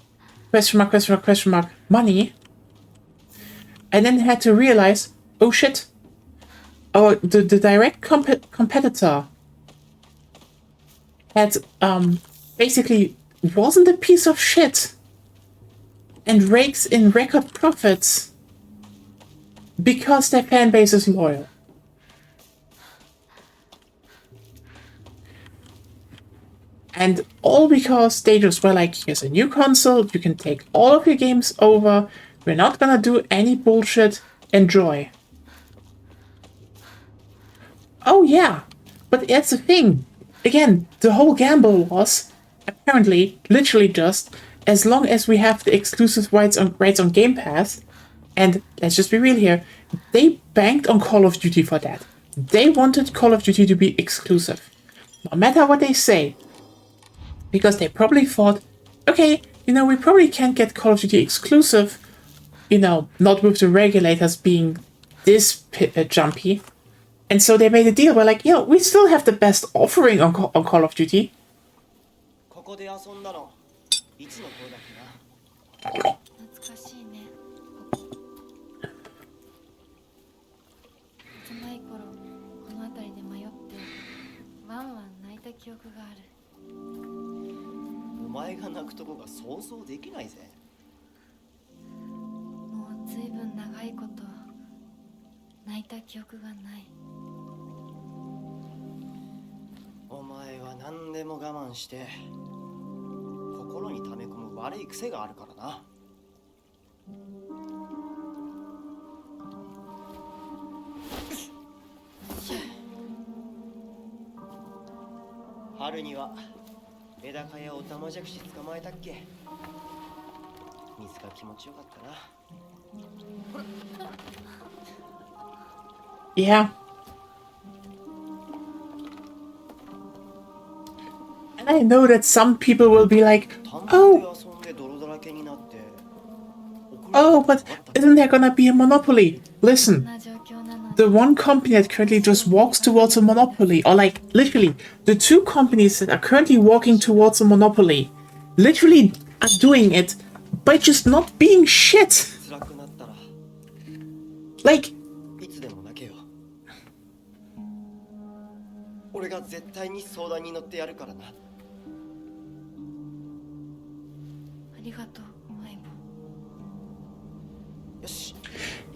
question mark, question mark, question mark, money, and then had to realize, oh shit, the direct competitor had, basically wasn't a piece of shit and rakes in record profits because their fan base is loyal. And all because they just were like, here's a new console, you can take all of your games over, we're not gonna do any bullshit, enjoy. Oh yeah, but that's the thing. Again, the whole gamble was, apparently, literally just, as long as we have the exclusive rights on Game Pass, and let's just be real here, they banked on Call of Duty for that. They wanted Call of Duty to be exclusive. No matter what they say. Because they probably thought, okay, you know, we probably can't get Call of Duty exclusive, you know, not with the regulators being this jumpy. And so they made a deal where, like, you know, we still have the best offering on Call of Duty. ここで遊んだのいつの頃だっけな。懐かしいね。幼い頃この辺りで迷ってワンワン泣いた記憶がある。お前が泣くとこが想像できないぜ。もうずいぶん長いこと泣いた記憶がない。お前は何でも我慢して心に溜め込む悪い癖があるからな。春にはメダカやオタマジャクシ捕まえたっけ。水が気持ちよかったな。Yeah. And I know that some people will be like, oh, oh, but isn't there gonna be a monopoly? こん Listen, な状況なの the one company that currently just walks towards a monopoly, or like literally the two companies that are currently walking towards a monopoly, literally are doing it by just not being shit. 辛くなったら Like, いつでも泣けよ。俺が絶対に相談に乗ってやるからな。ありがとう相棒よし。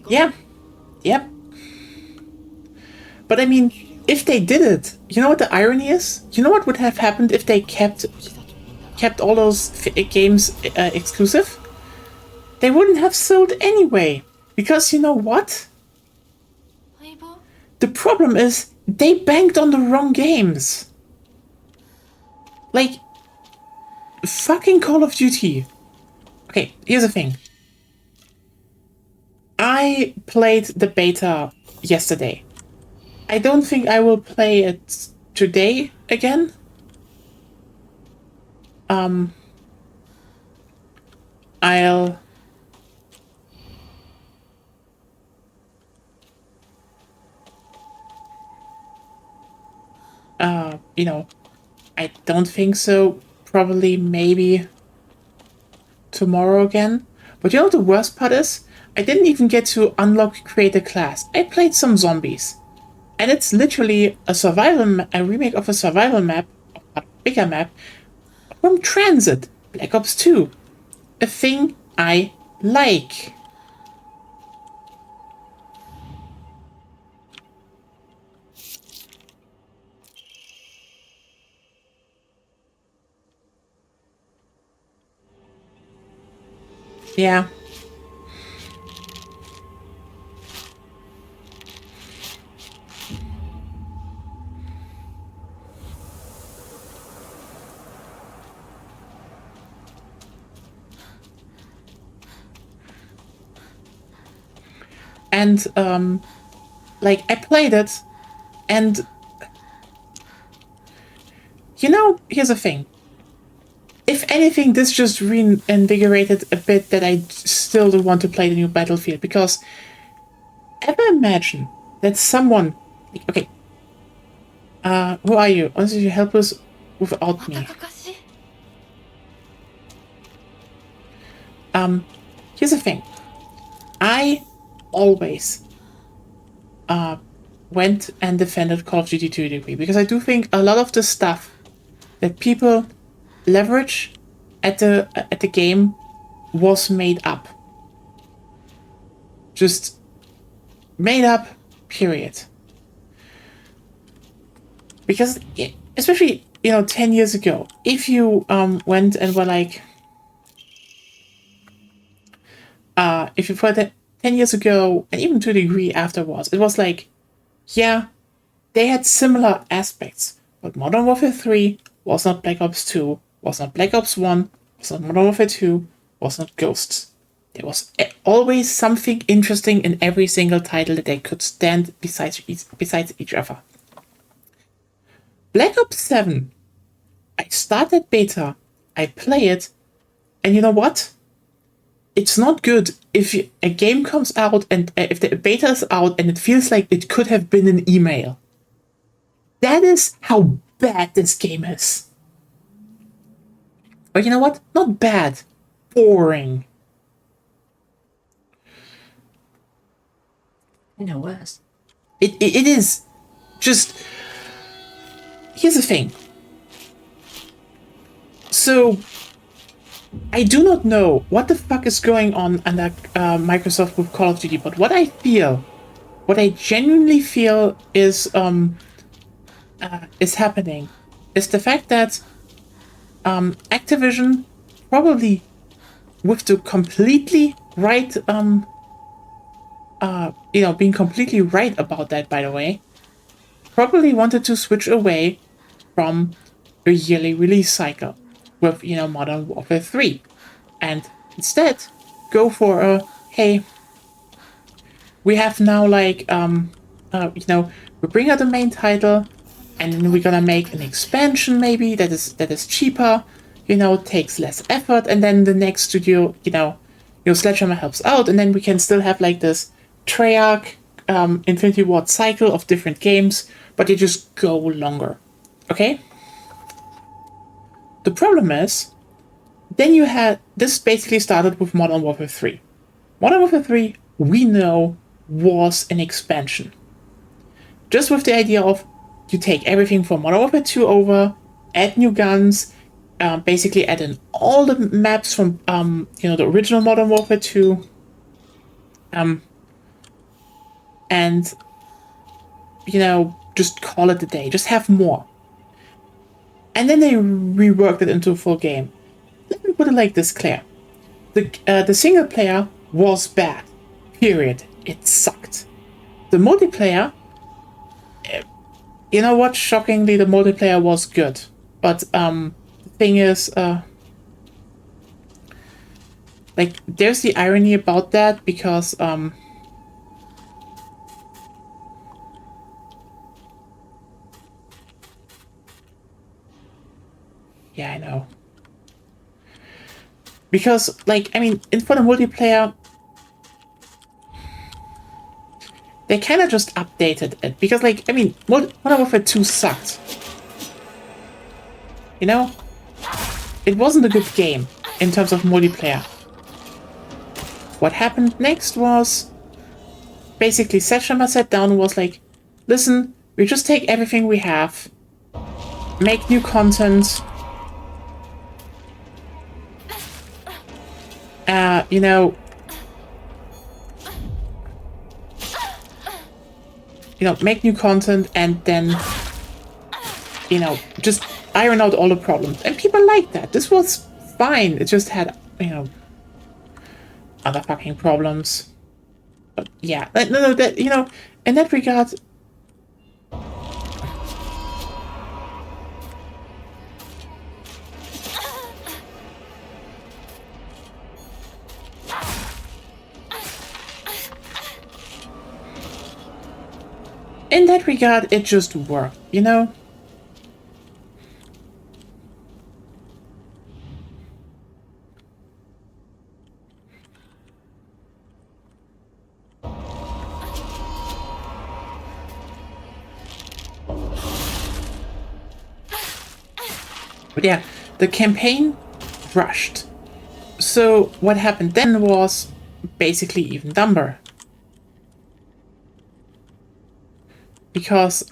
yeah, yep. But I mean, if they did it, you know what the irony is? You know what would have happened if they kept all those games exclusive? They wouldn't have sold anyway. Because you know what? 相棒 The problem is they banked on the wrong games. Like, fucking Call of Duty. Okay, here's the thing. I played the beta yesterday. I don't think I will play it today again. I'll... you know, I don't think so. Probably, maybe tomorrow again. But you know what the worst part is? I didn't even get to unlock create a class. I played some zombies. And it's literally a a remake of a survival map, a bigger map, from Transit, Black Ops 2. A thing I like. Yeah. And, like, I played it, and, you know, here's the thing. If anything, this just reinvigorated a bit that I still do want to play the new Battlefield, because ever imagine that someone... Okay. Who are you? Honestly, you help us without ま me. たかかし Here's the thing. I always went and defended Call of Duty to a degree, because I do think a lot of the stuff that people leverage at the game was made up. Just made up, period. Because, especially, you know, 10 years ago, if you went and were like, if you put it 10 years ago, and even to a degree afterwards, it was like, yeah, they had similar aspects, but Modern Warfare 3 was not Black Ops 2, was not Black Ops 1, was not Modern Warfare 2, was not Ghosts. There was always something interesting in every single title that they could stand besides each other. Black Ops 7, I started beta, I play it, and you know what? It's not good if a game comes out and if the beta is out and it feels like it could have been an email. That is how bad this game is. Or you know what? Not bad. Boring. I know worse. It is just... Here's the thing. So... I do not know what the fuck is going on under Microsoft with Call of Duty, but what I genuinely feel is happening is the fact that Activision, probably with the completely right, you know, being completely right about that, by the way, probably wanted to switch away from a yearly release cycle with, you know, Modern Warfare 3, and instead go for a, hey, we have now like, you know, we bring out the main title, and then we're gonna make an expansion maybe that is cheaper, you know, takes less effort, and then the next studio, you know, Sledgehammer helps out, and then we can still have like this Treyarch Infinity Ward cycle of different games, but they just go longer. Okay? The problem is, then you had, this basically started with Modern Warfare 3. Modern Warfare 3, we know, was an expansion. Just with the idea of, you take everything from Modern Warfare 2 over, add new guns, basically add in all the maps from, the original Modern Warfare 2, and, just call it a day, just have more. And then they reworked it into a full game. Let me put it like this, Claire. The single player was bad. Period. It sucked. The multiplayer, you know what? Shockingly, the multiplayer was good. But the thing is, there's the irony about that because yeah, I know. Because, for the multiplayer, they kind of just updated it. Because, Modern Warfare 2 sucked. It wasn't a good game in terms of multiplayer. What happened next was, basically, Sledgehammer sat down and was like, listen, we just take everything we have, make new content, make new content and then, just iron out all the problems. And people liked that. This was fine. It just had, other fucking problems. But yeah, no, that, in that regard, it just worked, But yeah, the campaign rushed. So what happened then was basically even dumber. Because,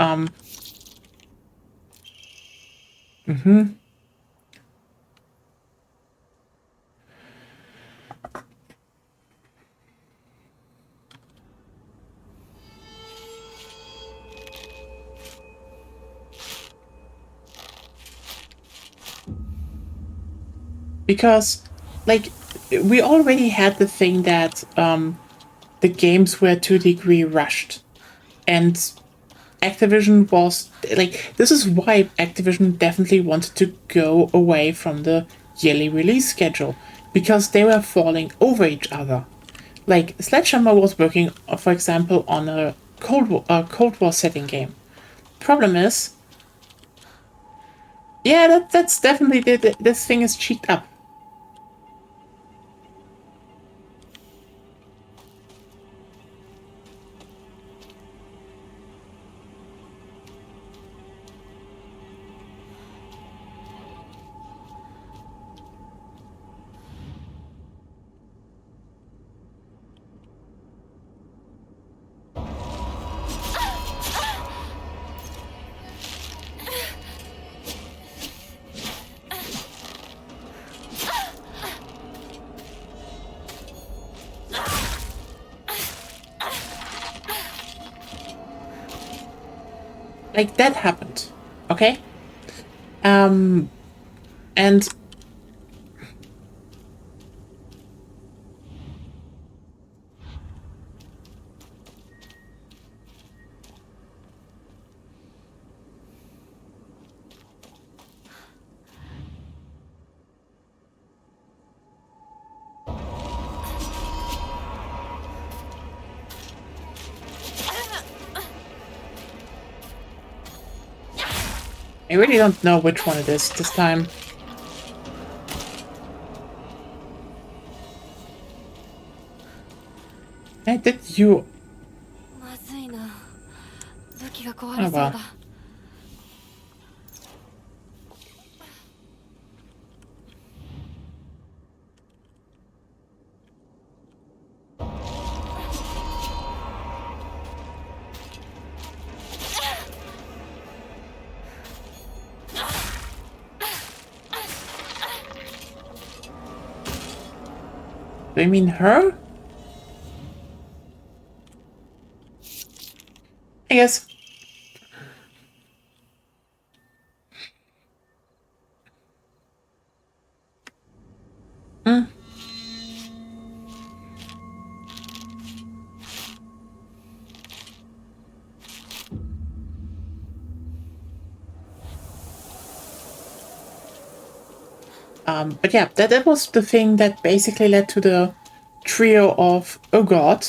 Because, we already had the thing that, the games were to a degree rushed. And Activision was, this is why Activision definitely wanted to go away from the yearly release schedule. Because they were falling over each other. Sledgehammer was working, for example, on a Cold War setting game. Problem is, yeah, that's definitely, this thing is cheeked up. That happened, okay? And I really don't know which one it is this time. I did you? まずいな。武器が壊れそうだ。Do you mean her? I guess. But yeah, that was the thing that basically led to the trio of, oh god,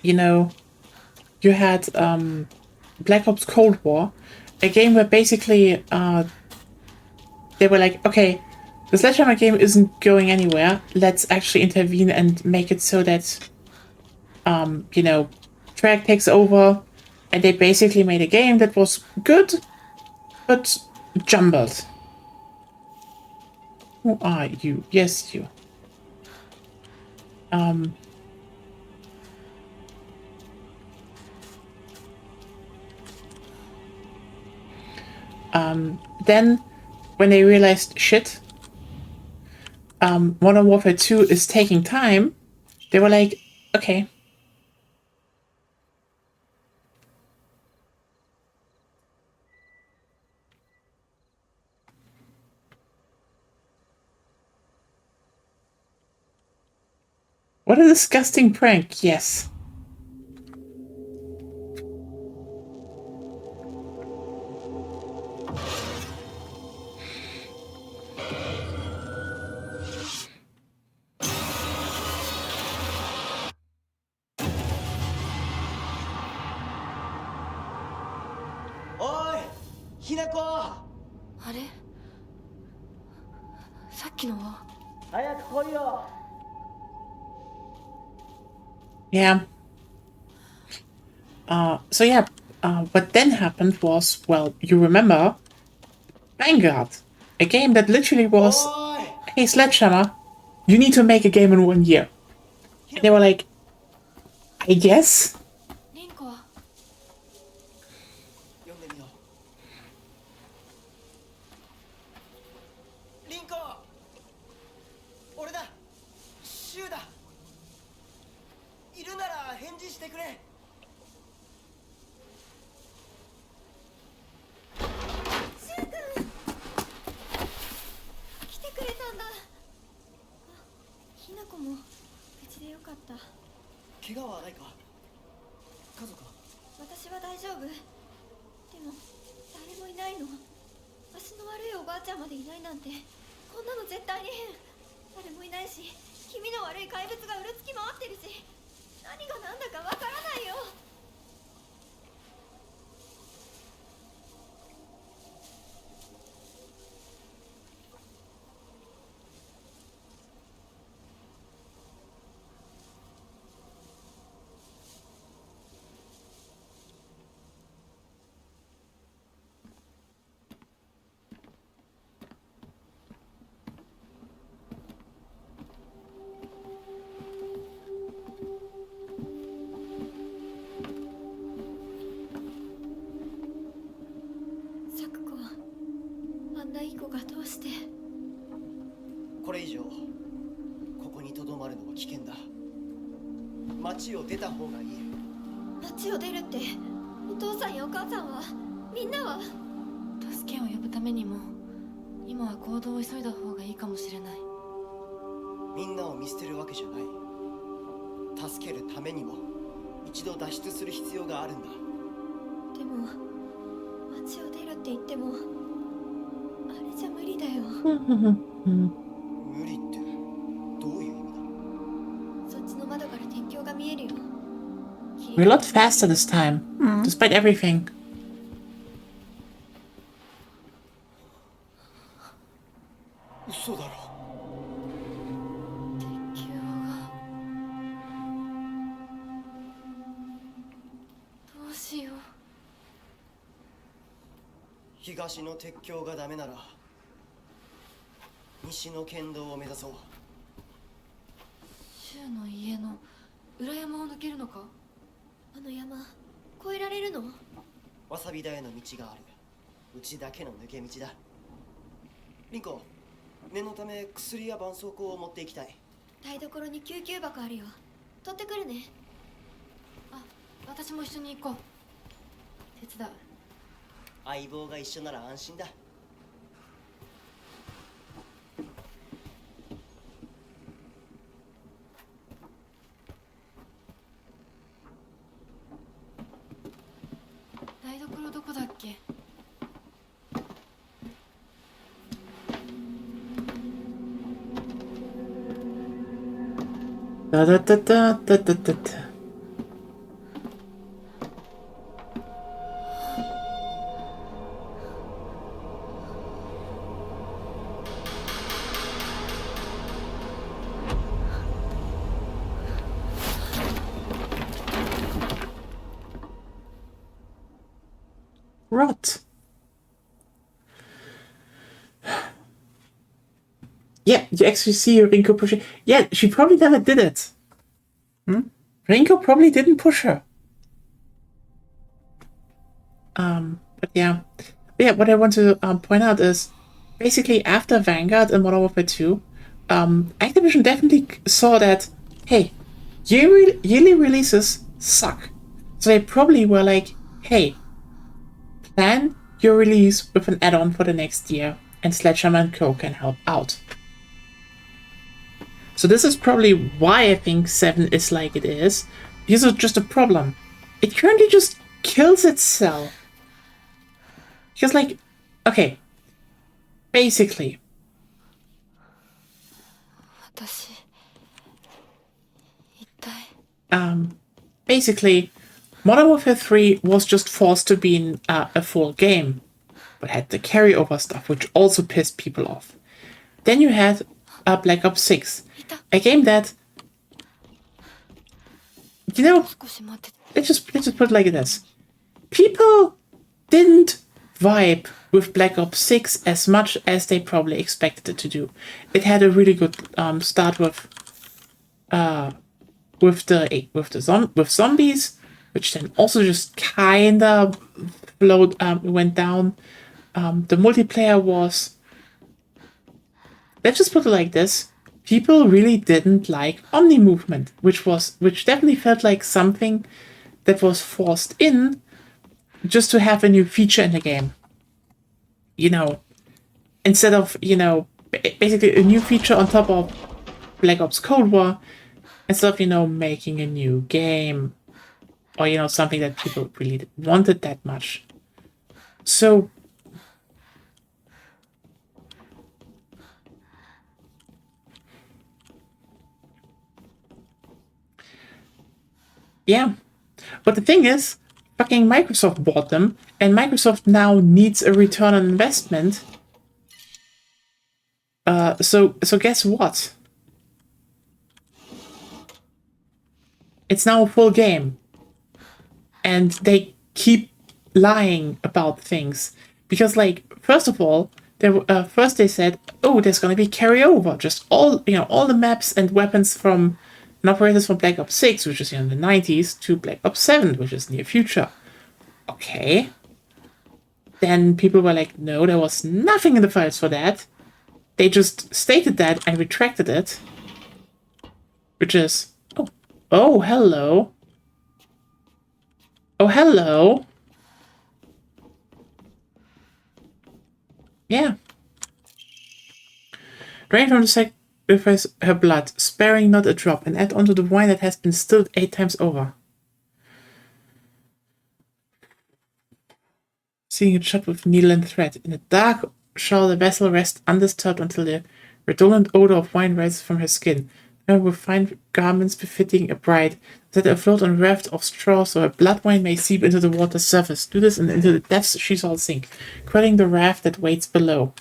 you know, you had Black Ops Cold War, a game where basically they were like, okay, the Sledgehammer game isn't going anywhere, let's actually intervene and make it so that, you know, Treyarch takes over, and they basically made a game that was good, but jumbled. Who are you? Yes, you. Then, when they realized, shit, Modern Warfare 2 is taking time, they were like, okay. What a disgusting prank, yes. Oi! Hinako! あれ、さっきのは。早く来いよ! Yeah. So yeah, what then happened was, well, you remember Vanguard, a game that literally was, Oi! hey Sledgehammer, you need to make a game in 1 year. And they were like, I guess? リンコは。読んでみよう。リンコ！俺だ！シュウだ！いるなら返事してくれ！来てくれたんだ。ひなこも無事でよかった。怪我はないか？家族は？私は大丈夫。でも誰もいないの。足の悪いおばあちゃんまでいないなんて、こんなの絶対に変。誰もいないし、気味の悪い怪物がうろつき回ってるし、何が何だかわからないよ。これ以上ここにとどまるのは危険だ。町を出た方がいい。町を出るって、お父さんやお母さんは、みんなは。助けを呼ぶためにも今は行動を急いだ方がいいかもしれない。みんなを見捨てるわけじゃない。助けるためにも一度脱出する必要があるんだ。でも町を出るって言ってもあれじゃ無理だよ。無理ってどういう意味だ？そっちの窓から天井が見えるよ。 We're a lot faster this time, despite everything. 嘘だろ。敵が東の鉄橋がダメなら西の県道を目指そう。柊の家の裏山を抜けるのか？あの山越えられるの？わさび田への道がある。うちだけの抜け道だ。リンコ、念のため薬や絆創膏を持っていきたい。台所に救急箱あるよ。取ってくるね。あ、私も一緒に行こう。手伝う。相棒が一緒なら安心だ。台所どこだっけ？Da da da da da da da da. Rot. Yeah, you actually see Rinko pushing. Yeah, she probably never did it. Rinko probably didn't push her. But yeah. Yeah, what I want to point out is basically after Vanguard and Modern Warfare 2, Activision definitely saw that, hey, yearly releases suck. So they probably were like, hey, plan your release with an add-on for the next year, and Sledgehammer & Co. can help out. So this is probably why I think 7 is like it is. Because it's just a problem. It currently just kills itself. Because like, okay, basically. 私、一体。Basically, Modern Warfare 3 was just forced to be a full game, but had the carryover stuff, which also pissed people off. Then you had Black Ops 6, a game that, you know, let's just put it like this. People didn't vibe with Black Ops 6 as much as they probably expected it to do. It had a really good start with zombies, which then also just kinda went down. The multiplayer was, let's just put it like this. People really didn't like Omni movement, which definitely felt like something that was forced in just to have a new feature in the game. You know, instead of, you know, basically a new feature on top of Black Ops Cold War, instead of, you know, making a new game or, you know, something that people really wanted that much. So yeah, but the thing is, fucking Microsoft bought them, and Microsoft now needs a return on investment. So guess what? It's now a full game, and they keep lying about things because, like, first of all, first they said, "Oh, there's gonna be carryover, just all the maps and weapons from." And operators from Black Ops 6, which is in the 90s, to Black Ops 7, which is near future. Okay. Then people were like, no, there was nothing in the files for that. They just stated that and retracted it. Which is, oh, hello. Oh, hello. Yeah. Drain from the sacrifice her blood, sparing not a drop, and add onto the wine that has been stilled 8 times over. Seeing it shot with needle and thread. In the dark shall the vessel rest undisturbed until the redolent odor of wine rises from her skin. Her with fine garments befitting a bride, that afloat on a raft of straw so her blood wine may seep into the water's surface. Do this and into the depths she shall sink, quelling the raft that waits below.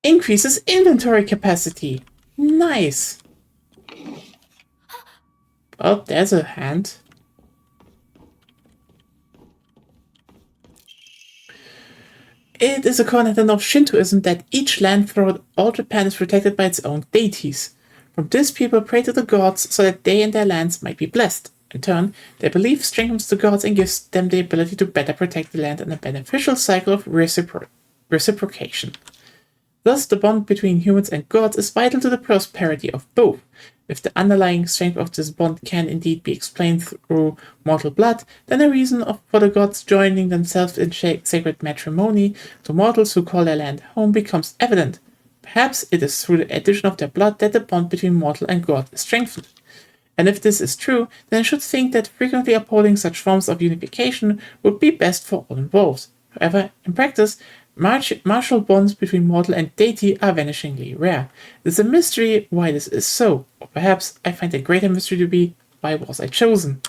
Increases inventory capacity. Nice. Oh, there's a hand. It is a covenant of Shintoism that each land throughout all Japan is protected by its own deities. From this, people pray to the gods so that they and their lands might be blessed. In turn, their belief strengthens the gods and gives them the ability to better protect the land in a beneficial cycle of reciprocation. Thus, the bond between humans and gods is vital to the prosperity of both. If the underlying strength of this bond can indeed be explained through mortal blood, then the reason for the gods joining themselves in sacred matrimony to mortals who call their land home becomes evident. Perhaps it is through the addition of their blood that the bond between mortal and god is strengthened. And if this is true, then I should think that frequently upholding such forms of unification would be best for all involved. However, in practice, martial bonds between mortal and deity are vanishingly rare. It is a mystery why this is so, or perhaps I find a greater mystery to be, why was I chosen?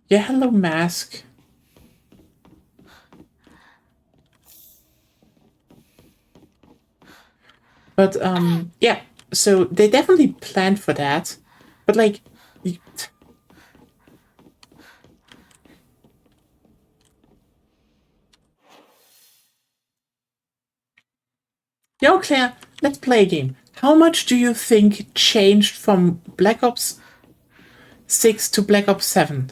Yeah, hello, Mask. But, yeah, so they definitely planned for that, but, like, yo, Claire, let's play a game. How much do you think changed from Black Ops 6 to Black Ops 7?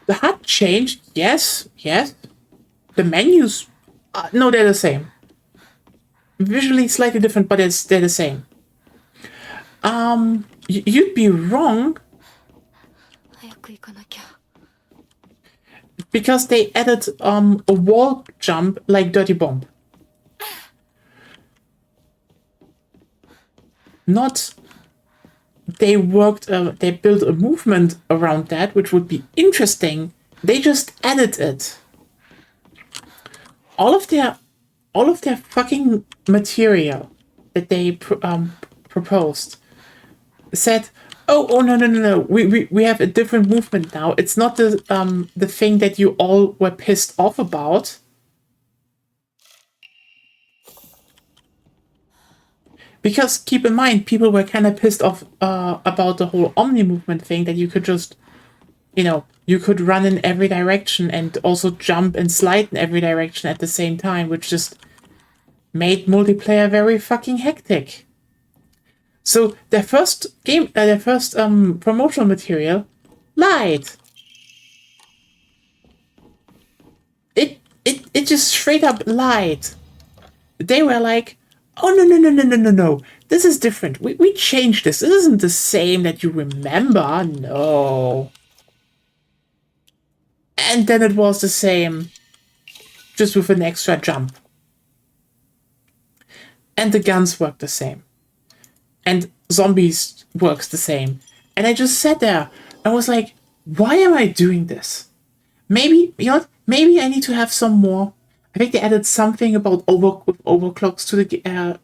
The HUD changed, yes. The menus, no, they're the same. Visually slightly different, but they're the same. You'd be wrong. Because they added a wall jump like Dirty Bomb. Not they built a movement around that, which would be interesting. They just added it. All of their fucking material that they proposed said, oh no, we have a different movement now. It's not the thing that you all were pissed off about. Because keep in mind, people were kind of pissed off about the whole Omni movement thing, that you could just, you could run in every direction and also jump and slide in every direction at the same time, which just made multiplayer very fucking hectic. So their first promotional material lied. It just straight up lied. They were like, oh no. This is different. We changed this. This isn't the same that you remember. No. And then it was the same, just with an extra jump. And the guns work the same. And zombies works the same. And I just sat there and was like, why am I doing this? Maybe, maybe I need to have some more. I think they added something about overclocks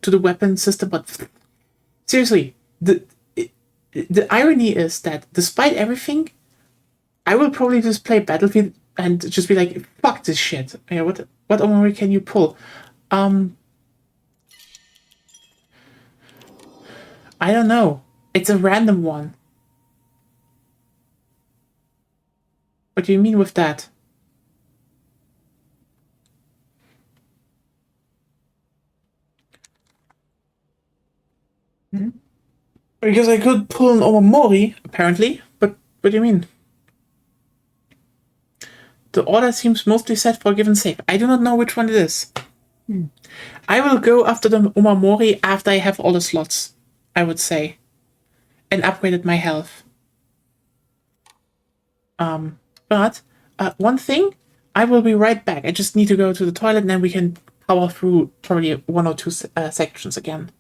to the weapon system, but seriously, the irony is that despite everything, I will probably just play Battlefield and just be like, fuck this shit. Yeah, what Omori can you pull? I don't know. It's a random one. What do you mean with that? Because I could pull an Omamori, apparently, but what do you mean? The order seems mostly set for a given save. I do not know which one it is. I will go after the Omamori after I have all the slots, I would say. And upgraded my health. But one thing, I will be right back. I just need to go to the toilet and then we can power through probably 1 or 2 sections again.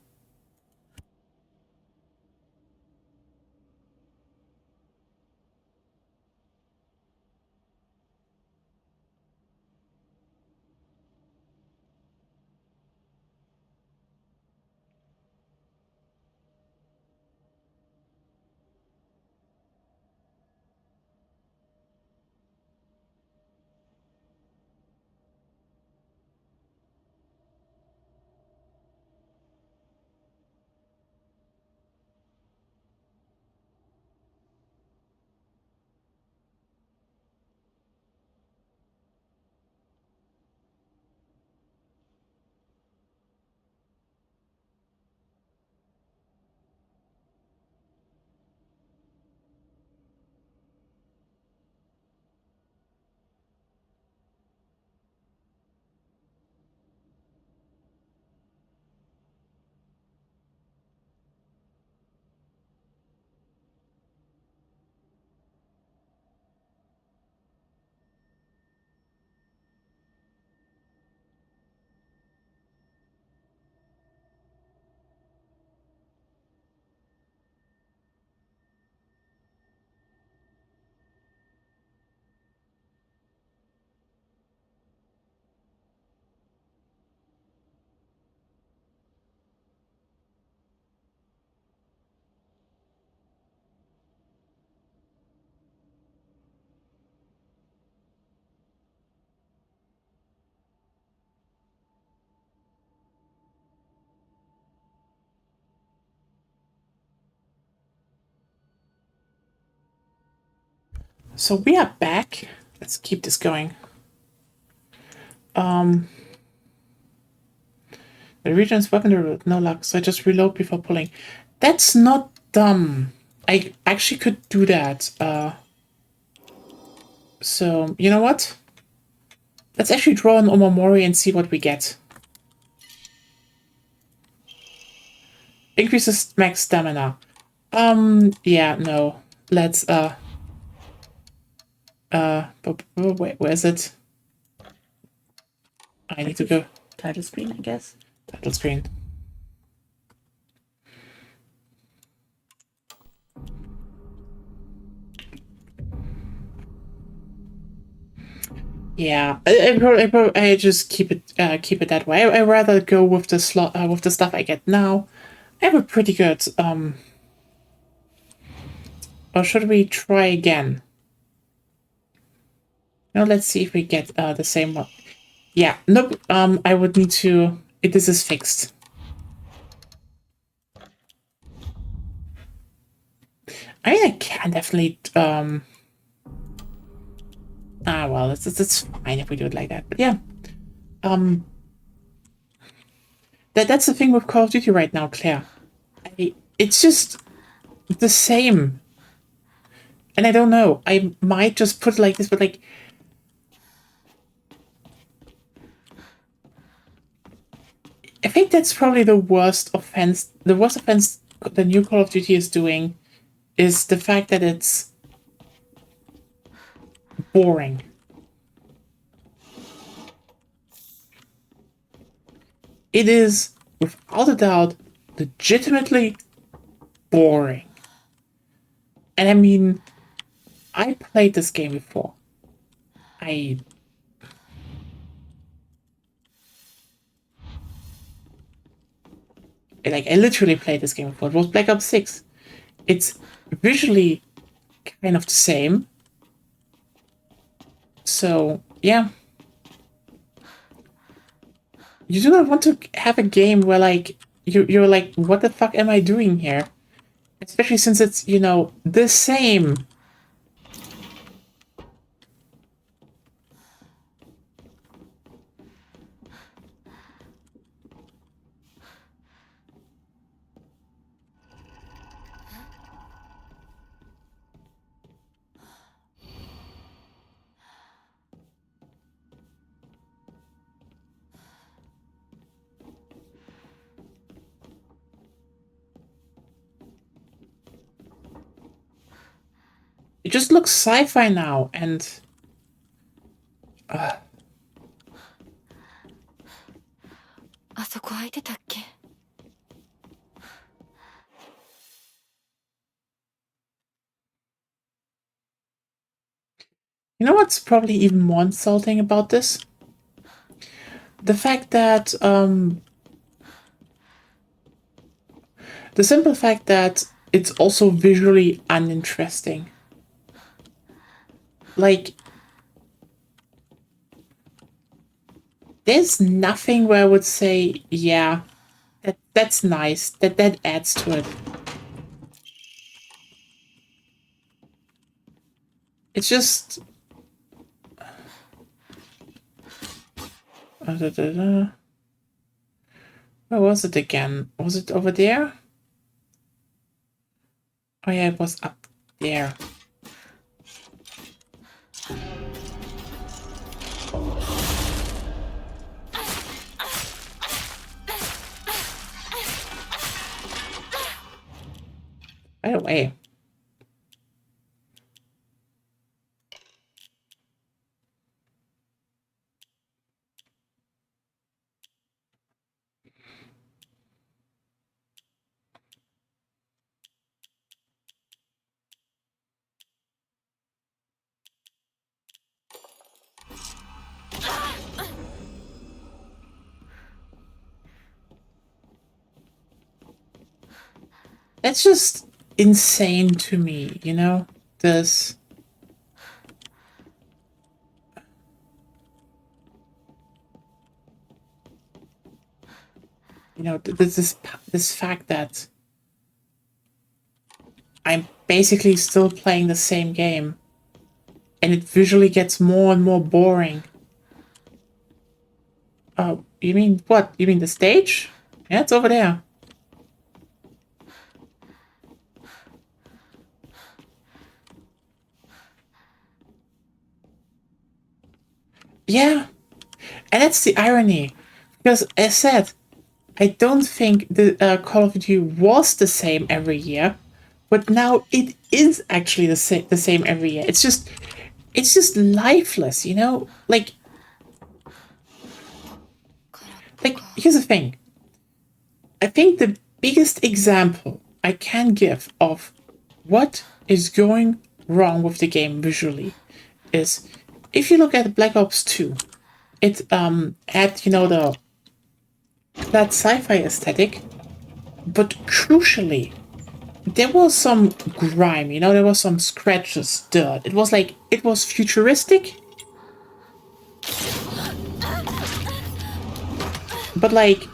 So we are back. Let's keep this going. The region's weaponry with no luck, so I just reload before pulling. That's not dumb. I actually could do that. So, you know what? Let's actually draw an Omamori and see what we get. Increases max stamina. Yeah, no. Let's, wait, where is it? I need to go. Title screen, I guess. Title screen. Yeah, I just keep it that way. I rather go with the with the stuff I get now. I have a pretty good or should we try again? Now let's see if we get the same one. Yeah, nope. I would need to. This is fixed. I mean, I can definitely. Well, it's fine if we do it like that. But yeah, that's the thing with Call of Duty right now, Claire. It's just the same, and I don't know. I might just put it like this, but like. I think that's probably the worst offense. The worst offense the new Call of Duty is doing is the fact that it's boring. It is, without a doubt, legitimately boring. And I mean, I played this game before. I literally played this game before. It was Black Ops 6. It's visually kind of the same. So, yeah. You do not want to have a game where, like, you're like, what the fuck am I doing here? Especially since it's, you know, the same. It just looks sci-fi now, and... You know what's probably even more insulting about this? The fact that, the simple fact that it's also visually uninteresting. Like, there's nothing where I would say, yeah, that's nice, that adds to it. It's just... Where was it again? Was it over there? Oh yeah, it was up there. By the way. That's just insane to me, you know? This... You know, this fact that I'm basically still playing the same game and it visually gets more and more boring. Oh, you mean what? You mean the stage? Yeah, it's over there. Yeah, and that's the irony. Because, as said, I don't think the Call of Duty was the same every year, but now it is actually the same every year. It's just lifeless, you know? Like, here's the thing. I think the biggest example I can give of what is going wrong with the game visually is if you look at Black Ops 2, it had, you know, that sci-fi aesthetic, but crucially, there was some grime, you know, there was some scratches, dirt. It was futuristic, but like,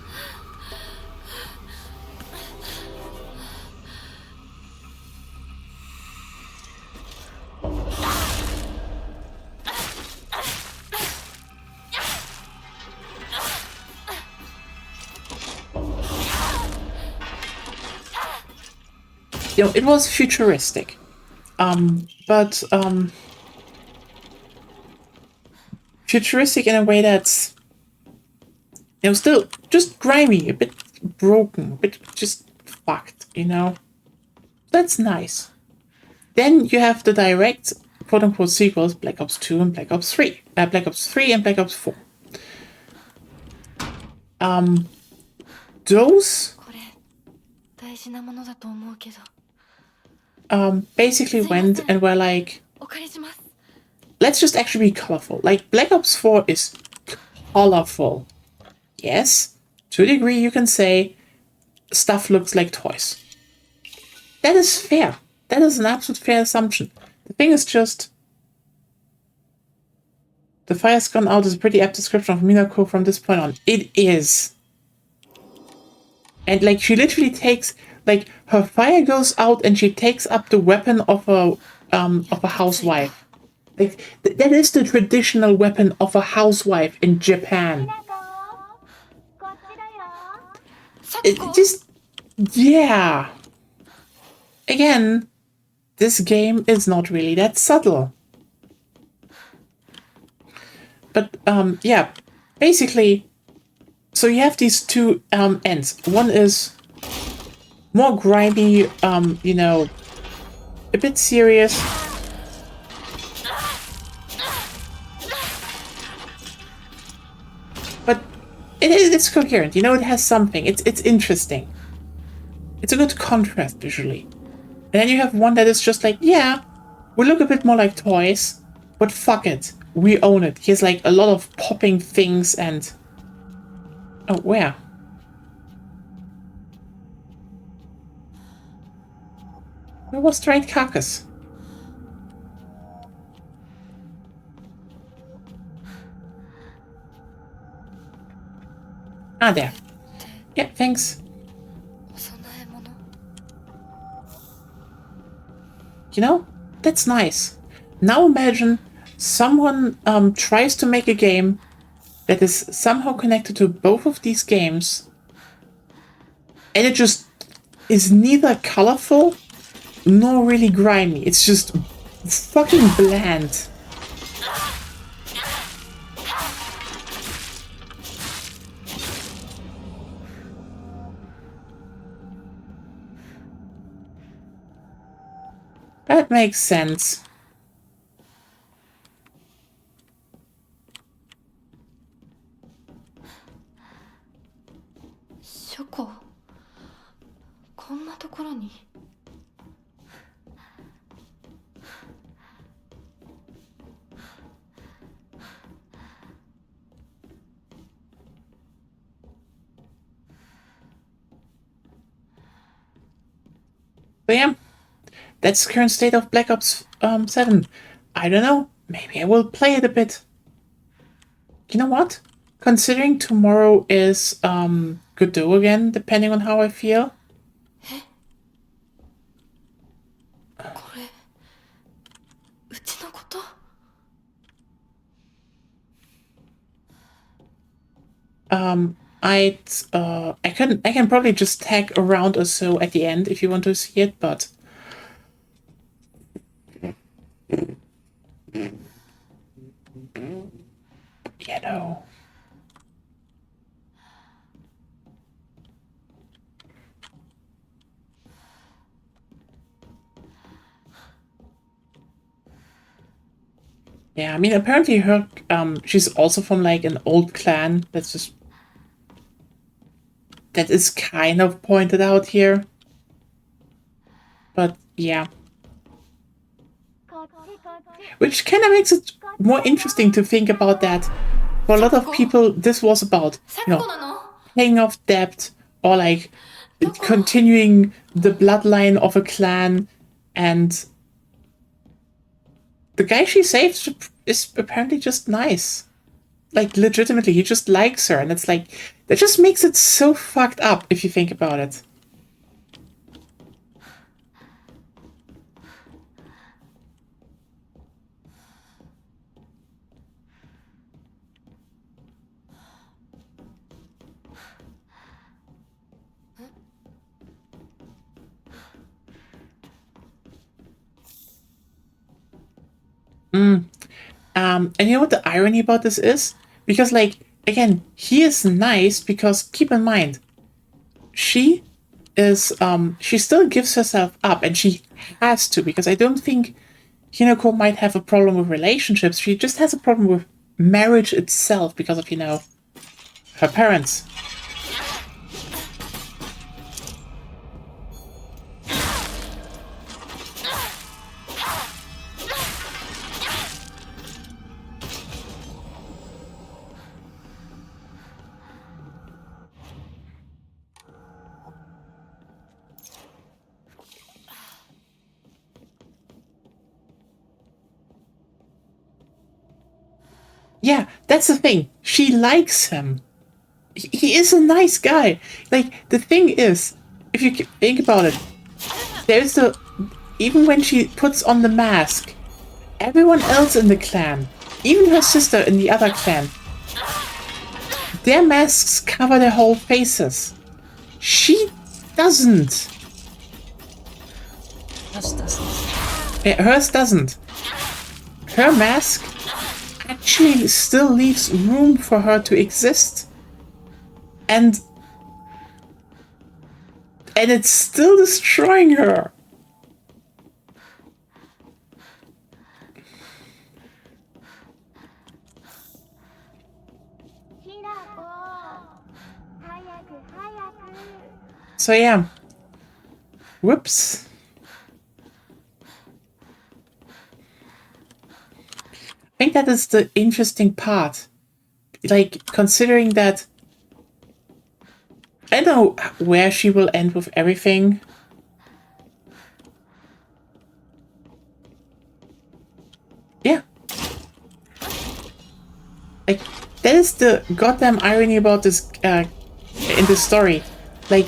you know, it was futuristic, but futuristic in a way that's, you know, still just grimy, a bit broken, a bit just fucked, you know. That's nice. Then you have the direct quote-unquote sequels, Black Ops 2 and Black Ops 3. Black Ops 3 and Black Ops 4. Those basically went and were like, let's just actually be colorful. Like, Black Ops 4 is colorful. Yes, to a degree you can say stuff looks like toys. That is fair. That is an absolute fair assumption. The thing is just, the fire's gone out is a pretty apt description of Minako from this point on. It is. And like, she literally takes, like, her fire goes out and she takes up the weapon of a housewife. Like, that is the traditional weapon of a housewife in Japan. It just, yeah. Again, this game is not really that subtle. But, yeah, basically, so you have these two ends. One is more grimy, you know, a bit serious. But it's coherent, you know, it has something. It's interesting. It's a good contrast visually. And then you have one that is just like, yeah, we look a bit more like toys, but fuck it. We own it. He has like a lot of popping things and... Oh, where? Where was Straight Carcass? Ah, there. Yeah, thanks. You know, that's nice. Now imagine someone tries to make a game that is somehow connected to both of these games, and it just is neither colorful nor really grimy. It's just fucking bland. That makes sense. Shoko, こんなところに。So yeah, that's the current state of Black Ops 7. I don't know. Maybe I will play it a bit. You know what? Considering tomorrow is Godot again, depending on how I feel. これうちのこと？ I can probably just tag a round or so at the end if you want to see it, but you know. Yeah, I mean, apparently her, she's also from like an old clan that is kind of pointed out here. But yeah. Which kind of makes it more interesting to think about that. For a lot of people, this was about, paying off debt or like continuing the bloodline of a clan, and the guy she saves is apparently just nice. Like, legitimately, he just likes her, and it's like, that just makes it so fucked up if you think about it. And you know what the irony about this is? Because, like, again, he is nice because, keep in mind, she is, she still gives herself up, and she has to, because I don't think Hinako might have a problem with relationships. She just has a problem with marriage itself because of, her parents. Yeah, that's the thing. She likes him. He is a nice guy. Like, the thing is, if you think about it, there's even when she puts on the mask, everyone else in the clan, even her sister in the other clan, their masks cover their whole faces. She doesn't. Hers doesn't. Yeah, hers doesn't. Her mask actually still leaves room for her to exist, and it's still destroying her. So yeah. Whoops. I think that is the interesting part. Like, considering that I don't know where she will end with everything. Yeah. Like, that is the goddamn irony about this, in this story. Like,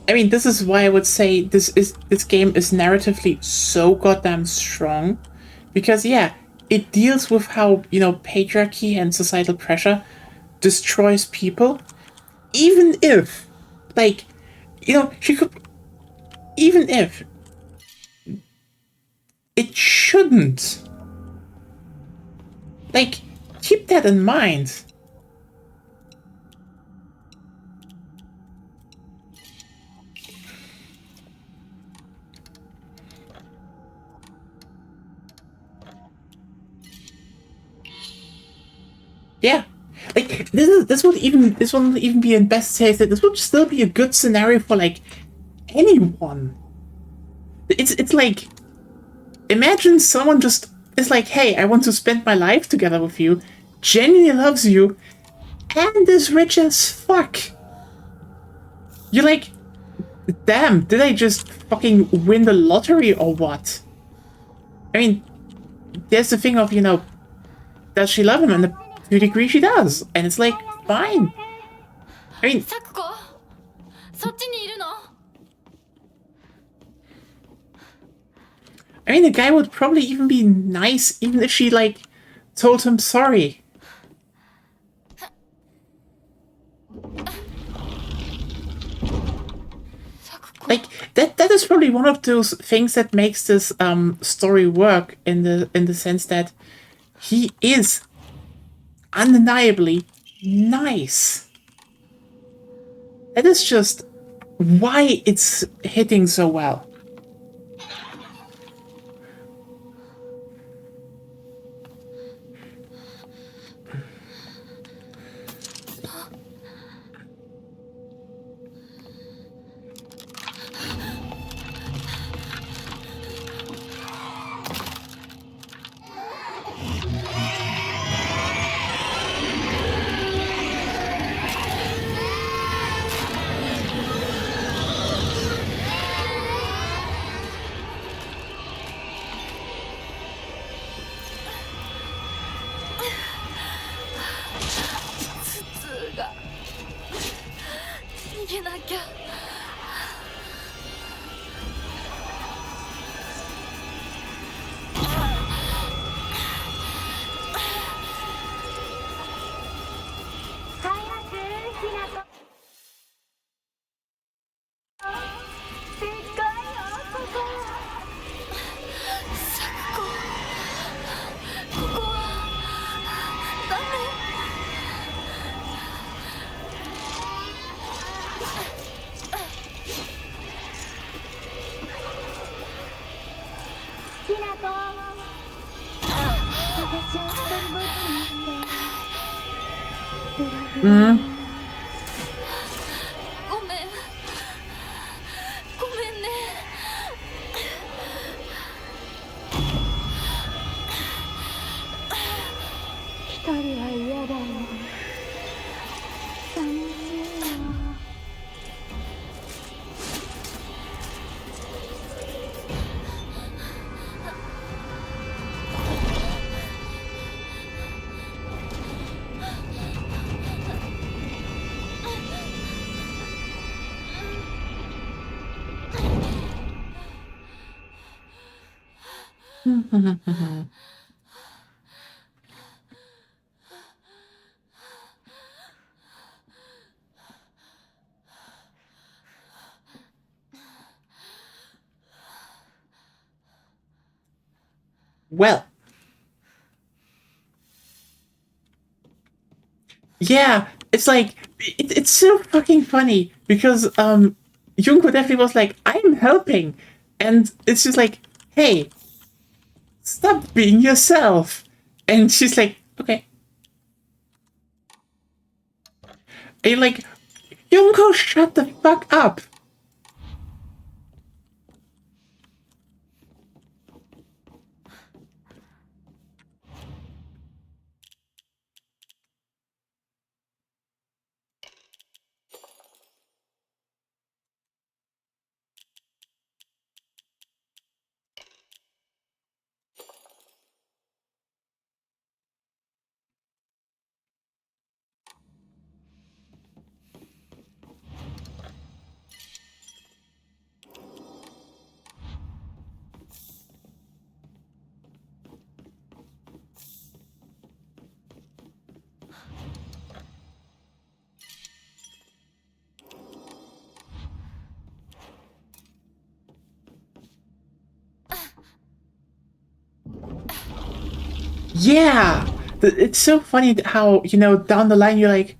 I mean, this is why I would say this game is narratively so goddamn strong, because yeah, it deals with how, patriarchy and societal pressure destroys people, even if, like, she could, even if it shouldn't. Like, keep that in mind. Yeah, like this won't even be in best case. This would still be a good scenario for like anyone. It's like, imagine someone just is like, hey, I want to spend my life together with you, genuinely loves you, and is rich as fuck. You're like, damn, did I just fucking win the lottery or what? I mean, there's the thing of, does she love him? And to a degree she does. And it's like, fine. I mean, I mean, the guy would probably even be nice, even if she, like, told him sorry. Like, that is probably one of those things that makes this story work in the sense that he is undeniably nice. That is just why it's hitting so well. Well, yeah, it's like it's so fucking funny because Junko definitely was like, "I'm helping," and it's just like, "Hey, stop being yourself," and she's like, "Okay," and you're like, "Junko, shut the fuck up." Yeah, it's so funny how, you know, down the line you're like,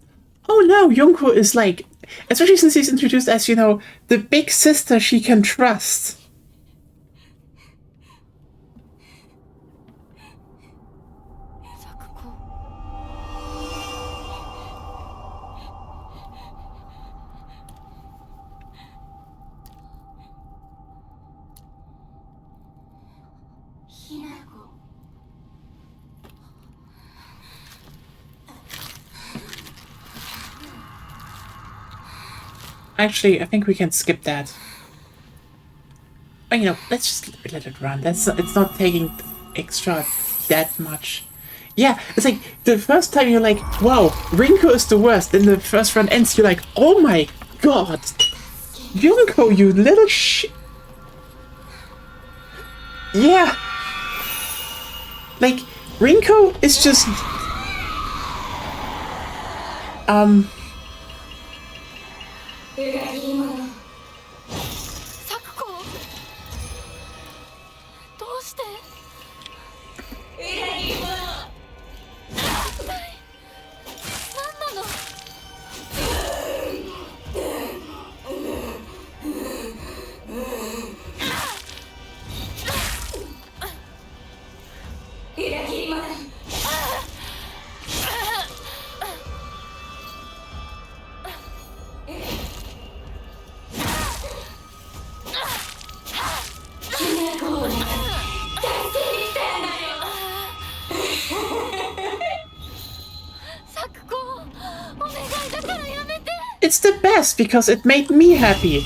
oh no, Junko is like, especially since he's introduced as, you know, the big sister she can trust. Actually, I think we can skip that. But, you know, let's just let it run. It's not taking extra that much. Yeah, it's like the first time you're like, wow, Rinko is the worst. Then the first run ends, you're like, oh my god, Junko, you little shit. Yeah. Like, Rinko is just... Sakuko! どうして何なのSakuko! お願いだからやめて It's the best because it made me happy.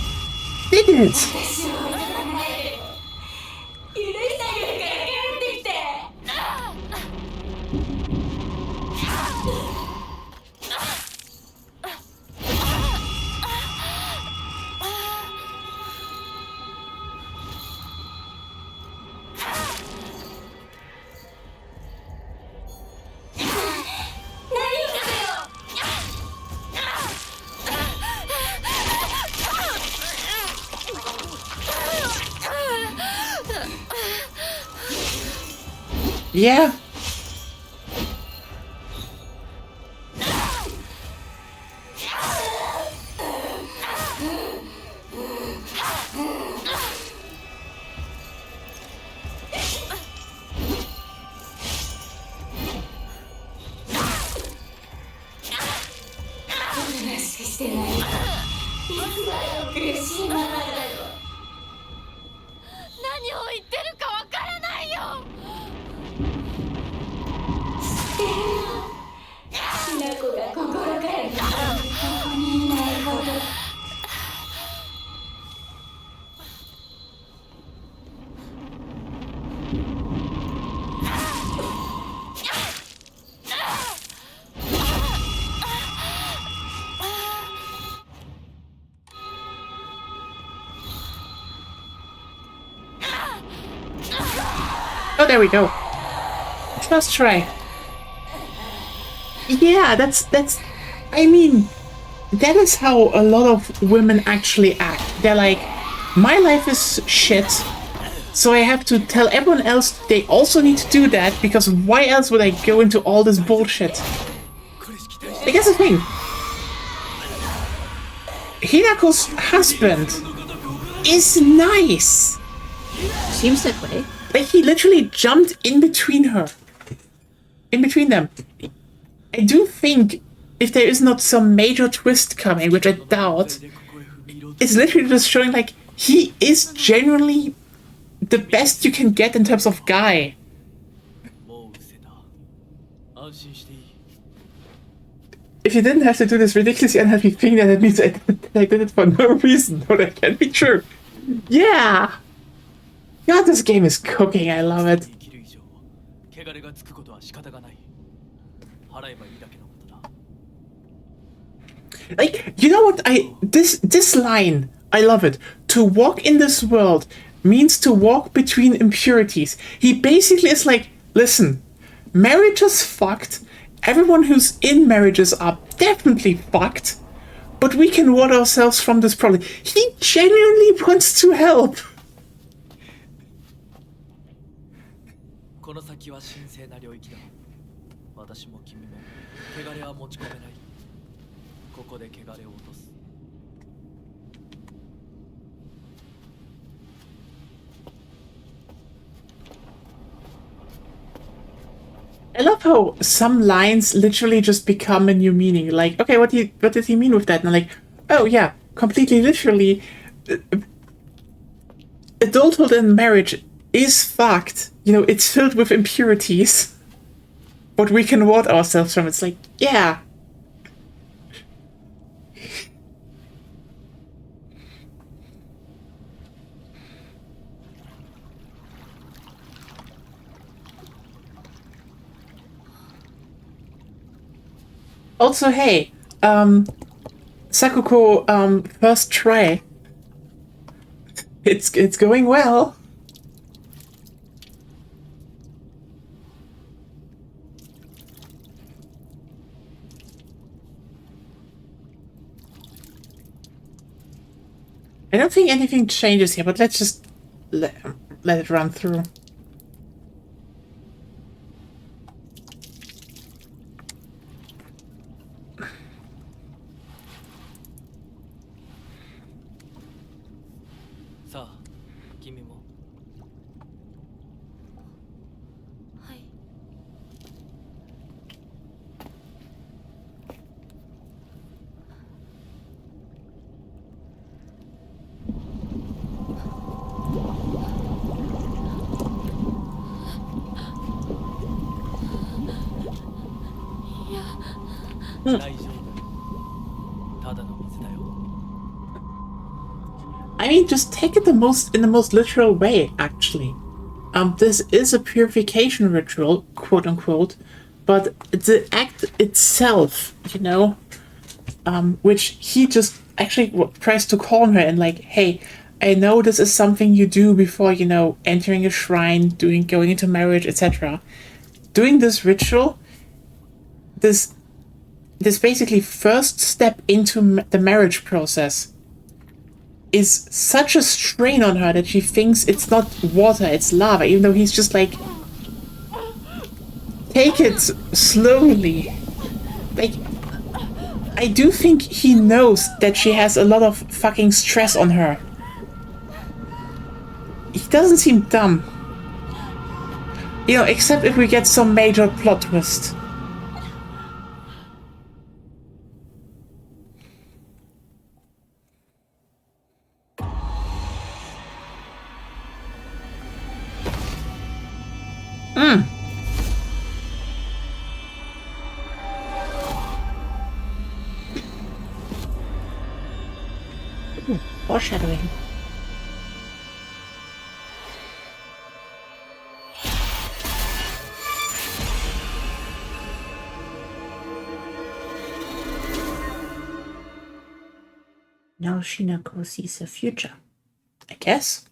Did it? Yeah. Oh, there we go. First try. Yeah, that's I mean, that is how a lot of women actually act. They're like, my life is shit, so I have to tell everyone else they also need to do that, because why else would I go into all this bullshit? Like, that's the thing. Hinako's husband is nice. Seems that way. Like, he literally jumped in between her. In between them. I do think if there is not some major twist coming, which I doubt, it's literally just showing, like, he is genuinely the best you can get in terms of guy. If you didn't have to do this ridiculously unhappy thing, then it means I did it for no reason. No, that can't be true. Yeah! God, this game is cooking. I love it. Like, you know what? This line, I love it. To walk in this world means to walk between impurities. He basically is like, listen, marriage is fucked. Everyone who's in marriages are definitely fucked. But we can ward ourselves from this problem. He genuinely wants to help. この先は神聖な領域だ。私も君も汚れは持ち込めない。ここで汚れを落とす。I love how some lines literally just become a new meaning. Like, okay, what did he mean with that? And I'm like, oh yeah, completely literally, adulthood and marriage is fucked. You know, it's filled with impurities. But we can ward ourselves from it. It's like, yeah. Also, hey, Sakuko, first try. It's going well. I don't think anything changes here, but let's just let it run through. Sa, kimi mo. はい 大丈夫。ただの水だよ。 I mean, just take it in the most literal way, actually. This is a purification ritual, quote unquote, but the act itself, you know, which he just actually tries to calm her and like, hey, I know this is something you do before, you know, entering a shrine, going into marriage, etc. Doing this ritual, this basically first step into the marriage process is such a strain on her that she thinks it's not water, it's lava, even though he's just like, take it slowly. Like, I do think he knows that she has a lot of fucking stress on her. He doesn't seem dumb. You know, except if we get some major plot twist. Foreshadowing. Now Shinako sees a future. I guess.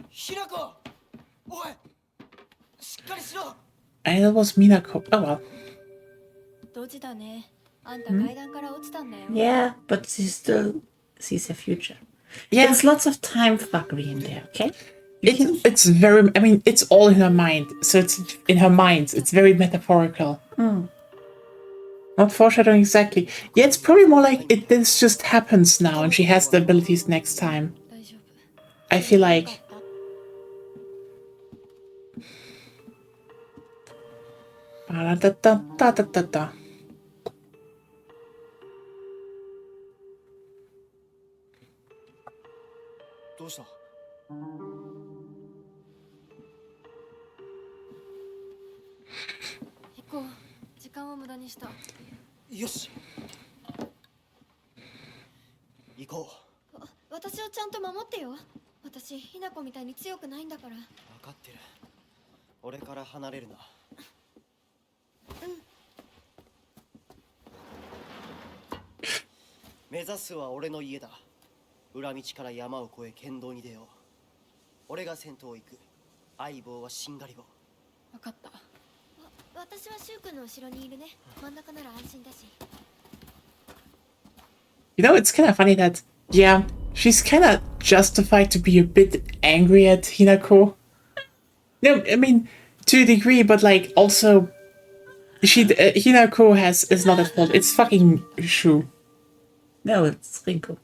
ひなこおいしっかりしろ And it was Minako. Oh well. ドジだね。あんた階段から落ちたんだよ。 Yeah, but she still sees a future. Yeah, There's lots of time fuckery in there, okay? it's very, I mean, it's all in her mind. So it's in her mind. It's very metaphorical. Not foreshadowing exactly. Yeah, it's probably more like this just happens now and she has the abilities next time. 大丈夫。 I feel like. Da-da-da-da-da-da-da. どうした行こう時間を無駄にしたよし行こう私をちゃんと守ってよ。私、ひなこみたいに強くないんだから。分かってる俺から離れるな目指すは俺の家だ裏道から山を越え剣道に出よう俺が先頭を行く相棒はしんがり棒分かった私はシュウ君の後ろにいるね。真ん中なら安心だし。 You know, it's kind of funny that, yeah, she's kind of justified to be a bit angry at Hinako. No, I mean, to a degree, but like, also, Hinako is not at fault. It's fucking Shu. No, it's Rinko.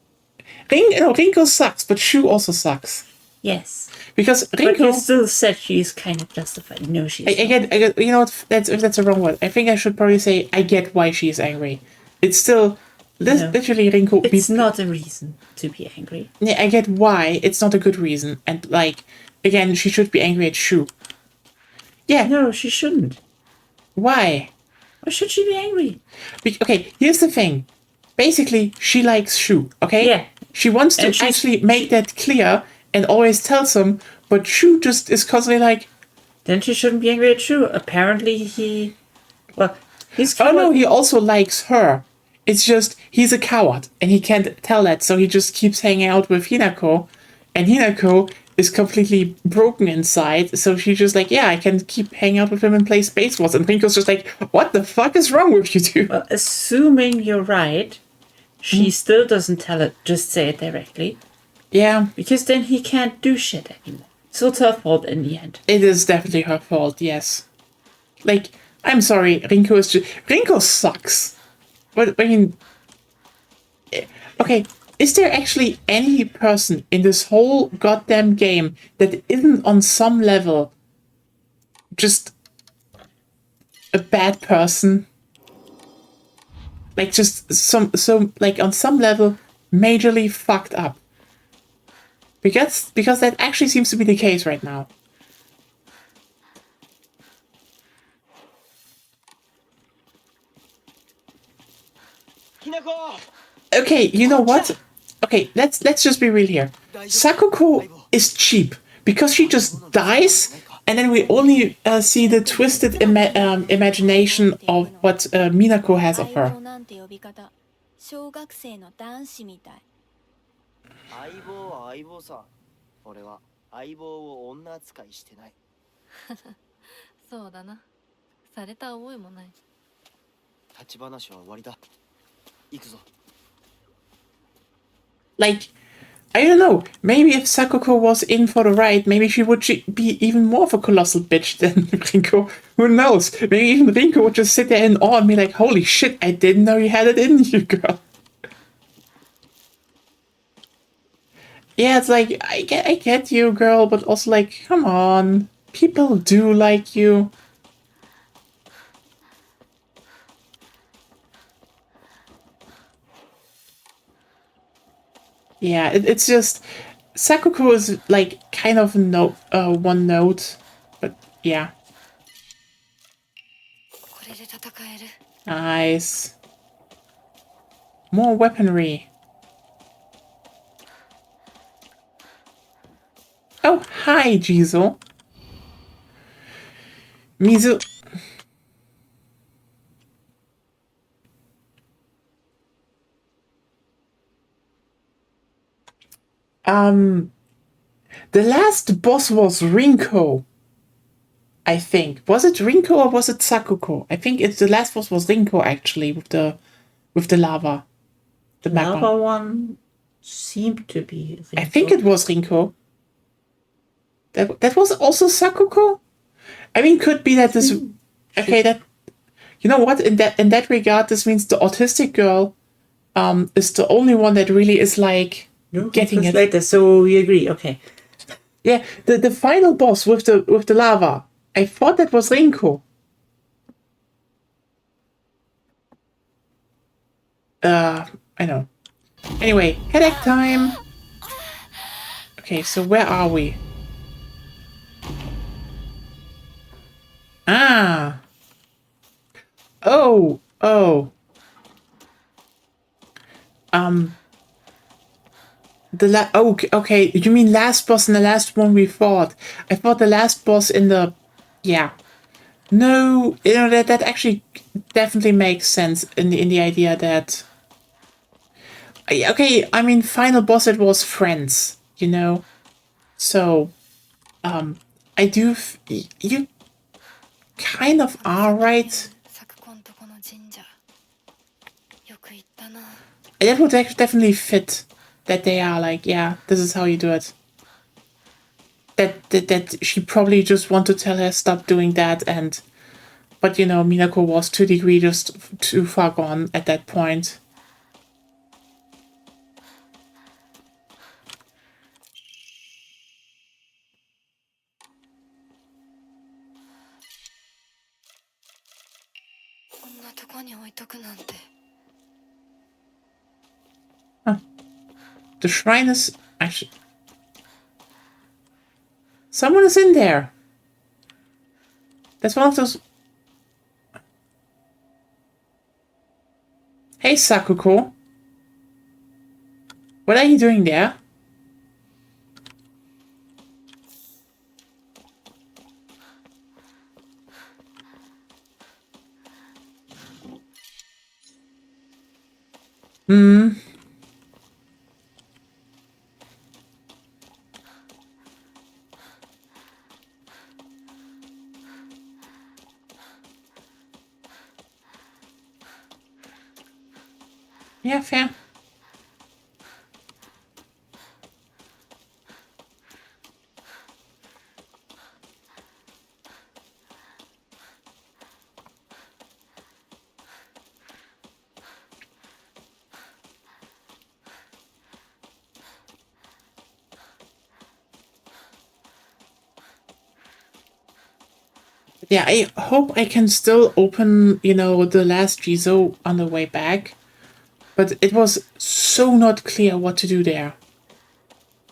Rinko sucks, but Shu also sucks. Yes. Because But you Rinko... still said she's kind of justified. No, she's I not. get, you know what, if that's a wrong word. I think I should probably say, I get why she's angry. It's still... No. Literally, Rinko... It's not a reason to be angry. Yeah, I get why. It's not a good reason. And, like, again, she should be angry at Shu. Yeah. No, she shouldn't. Why? Why should she be angry? Okay, here's the thing. Basically, she likes Shu, okay? Yeah. She wants to And actually make that clear and always tells him, but Shu just is constantly like, Then she shouldn't be angry at Shu. Apparently he... Well, he's oh coward. no, he also likes her. It's just, he's a coward, and he can't tell that, so he just keeps hanging out with Hinako, and Hinako is completely broken inside, so she's just like, yeah, I can keep hanging out with him and play Space Wars, and Rinko's just like, what the fuck is wrong with you two? Well, assuming you're right, she still doesn't tell it, just say it directly. Yeah, Because then he can't do shit anymore. So it's her fault in the end. it is definitely her fault, yes. Like, I'm sorry, Rinko is just... Rinko sucks. But, I mean... Okay, is there actually any person in this whole goddamn game that isn't on some level just a bad person? Like, just like, on some level, majorly fucked up. Because that actually seems to be the case right now. Hinako! Okay, you know what? Okay, let's just be real here. Sakuko is cheap because she just dies, and then we only see the twisted imagination of what Minako has of 相 her. 棒なんて呼び方小学生の男子みたい。相棒は相棒さ。俺は相棒を女扱いしてない。そうだな。された覚えもない。立ち話は終わりだ。行くぞ。Like, I don't know. Maybe if Sakuko was in for the ride, maybe she would be even more of a colossal bitch than Rinko. Who knows? Maybe even Rinko would just sit there in awe and be like, holy shit, I didn't know you had it in you, girl. Yeah, it's like, I get you, girl, but also like, come on. People do like you. Yeah, it's just Sakuko is like kind of one note, but yeah. これで戦える。 Nice. More weaponry. Oh, hi, Jizo. Mizu. The last boss was Rinko. I think. Was it Rinko or was it Sakuko? I think the last boss was Rinko actually with the lava. The magma. Lava one seemed to be Rinko. I think it was Rinko. That was also Sakuko? I mean, could be that this... Okay, that... You know what? In that regard, this means the autistic girl is the only one that really is like getting it. Later, so we agree. Okay. Yeah, the final boss with the lava. I thought that was Rinko. I know. Anyway, headache time. Okay, so where are we? Ah. Oh. Okay. You mean last boss in the last one we fought? I thought the last boss in the... Yeah. No, you know, that actually definitely makes sense in the idea that... Okay, I mean, final boss, it was friends, you know? So, I do... You kind of are right. サクコンとこの神社。よく行ったな。 That would definitely fit. That they are like, yeah, this is how you do it. That she probably just want to tell her stop doing that, and but you know, Minako was to a degree just too far gone at that point. Huh. The shrine is actually... Someone is in there. That's one of those... Hey, Sakuko. What are you doing there? Yeah, fair. Yeah, I hope I can still open, you know, the last Jizo on the way back. But it was so not clear what to do there.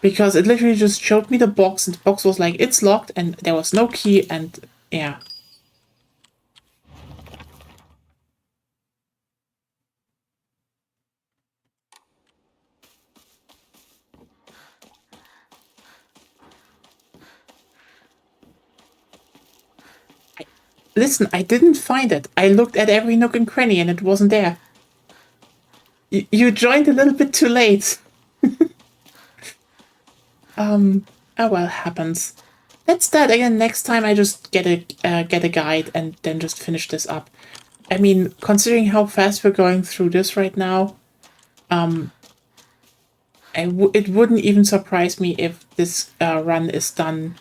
Because it literally just showed me the box, and the box was like, it's locked, and there was no key, and yeah. Listen, I didn't find it. I looked at every nook and cranny, and it wasn't there. You joined a little bit too late. Oh well, happens. Let's start again next time. I just get a guide and then just finish this up. I mean, considering how fast we're going through this right now, it wouldn't even surprise me if this run is done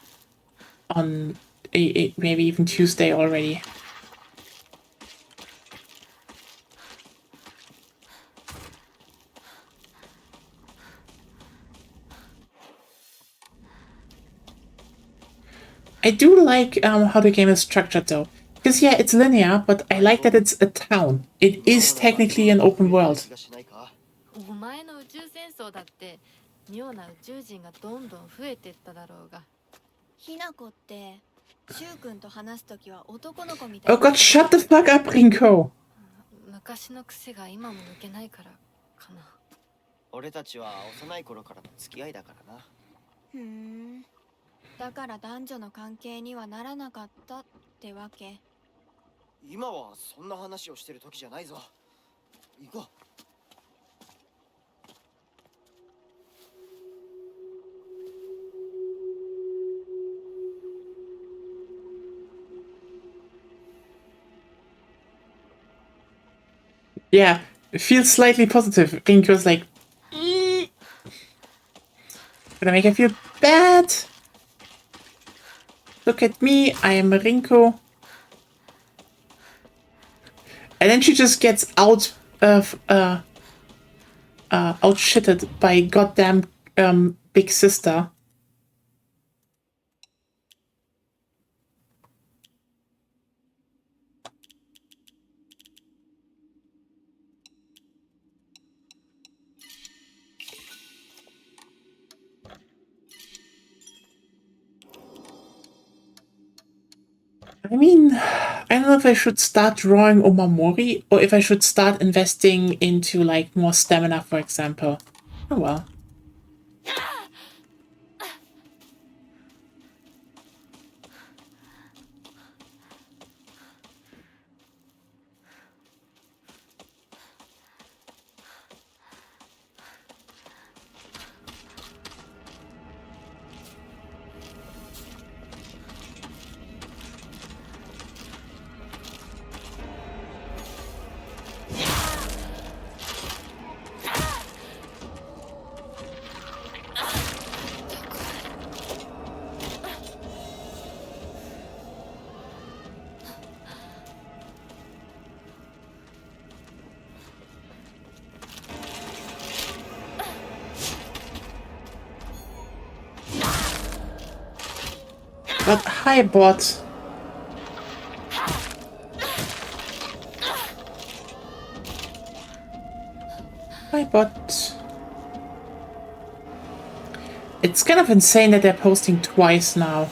on maybe even Tuesday already. I do like how the game is structured though. Because yeah, it's linear, but I like that it's a town. It is technically an open world. お前の宇宙戦争だって妙な宇宙人がどんどん増えてっただろうが。ひなこってシュウ君と話すときは男の子みたい Oh god, shut the fuck up, Rinko! 昔の癖が今も抜けないからかな。俺たちは幼い頃からの付き合いだからな。ふん。だから男女の関係にはならなかったってわけ。今はそんな話をしてる時じゃないぞ。行こう。Yeah, it feels slightly positive. Rinko's like, gonna make her feel bad. Look at me, I am Rinko. And then she just gets out of outshitted by goddamn big sister. I mean, I don't know if I should start drawing Omamori or if I should start investing into like more stamina, for example. Oh well. But hi, bot. Hi, bot. It's kind of insane that they're posting twice now.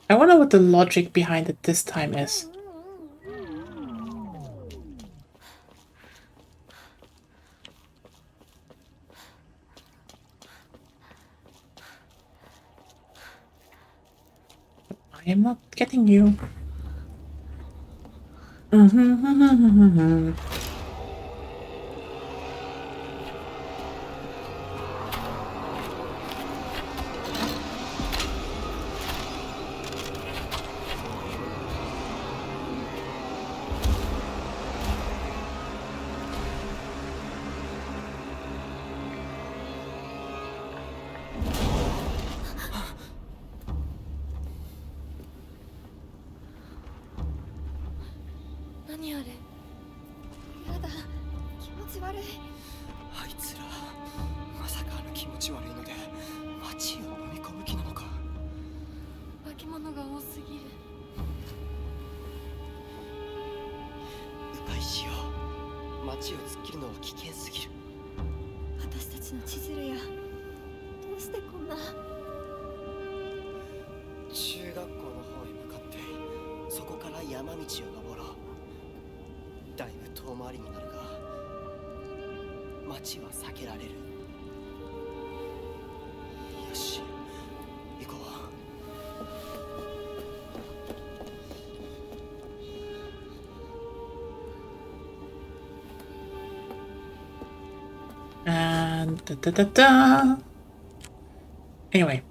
I wonder what the logic behind it this time is. I am not getting you. 何あれ。やだ、気持ち悪い。あいつらまさかあの気持ち悪いので街を飲み込む気なのか。化け物が多すぎる。迂回しよう。街を突っ切るのは危険すぎる。私たちの千鶴や、どうしてこんな。中学校の方へ向かってそこから山道を登ろう。だいぶ遠回りになるが街は避けられる。よし行こう。And da da da da. Anyway,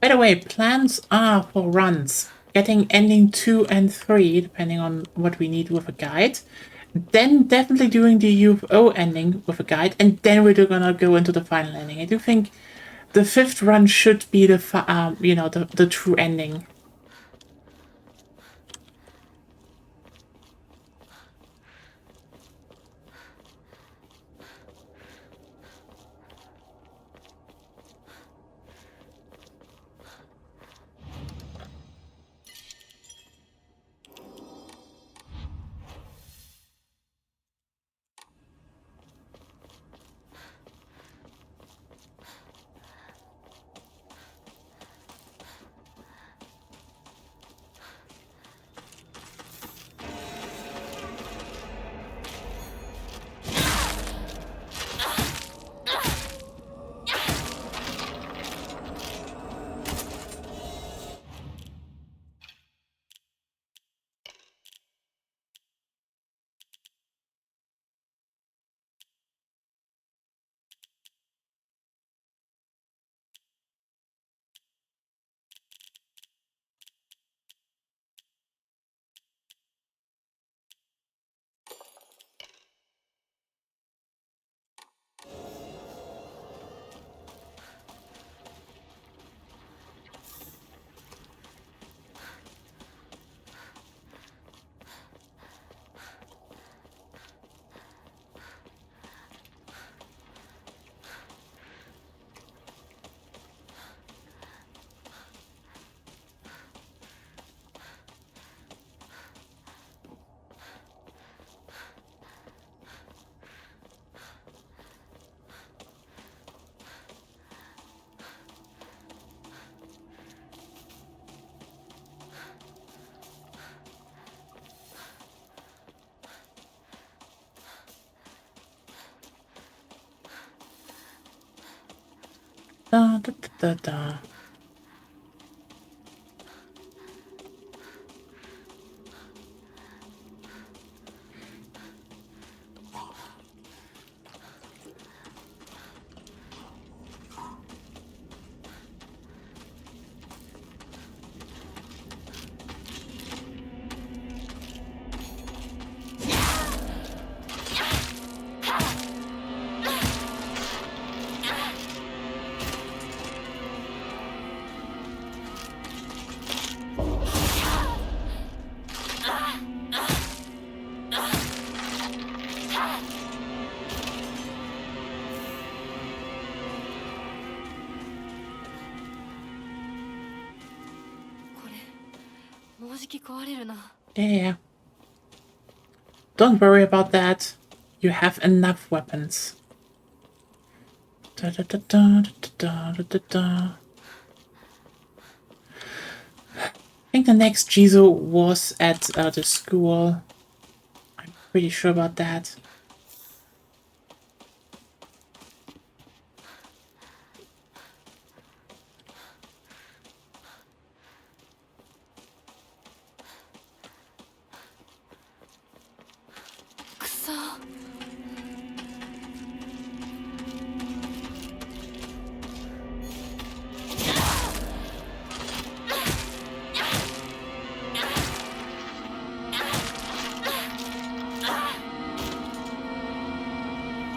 by the way, plans are for runs, getting ending 2 and 3, depending on what we need with a guide. Then definitely doing the UFO ending with a guide, and then we're gonna go into the final ending. I do think the 5th run should be the the true ending. Da, da, da, da. Yeah. Don't worry about that. You have enough weapons. Da, da, da, da, da, da, da, da. I think the next Jizo was at the school. I'm pretty sure about that.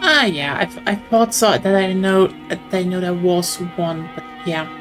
Ah, yeah, I thought so. That I know there was one, but yeah.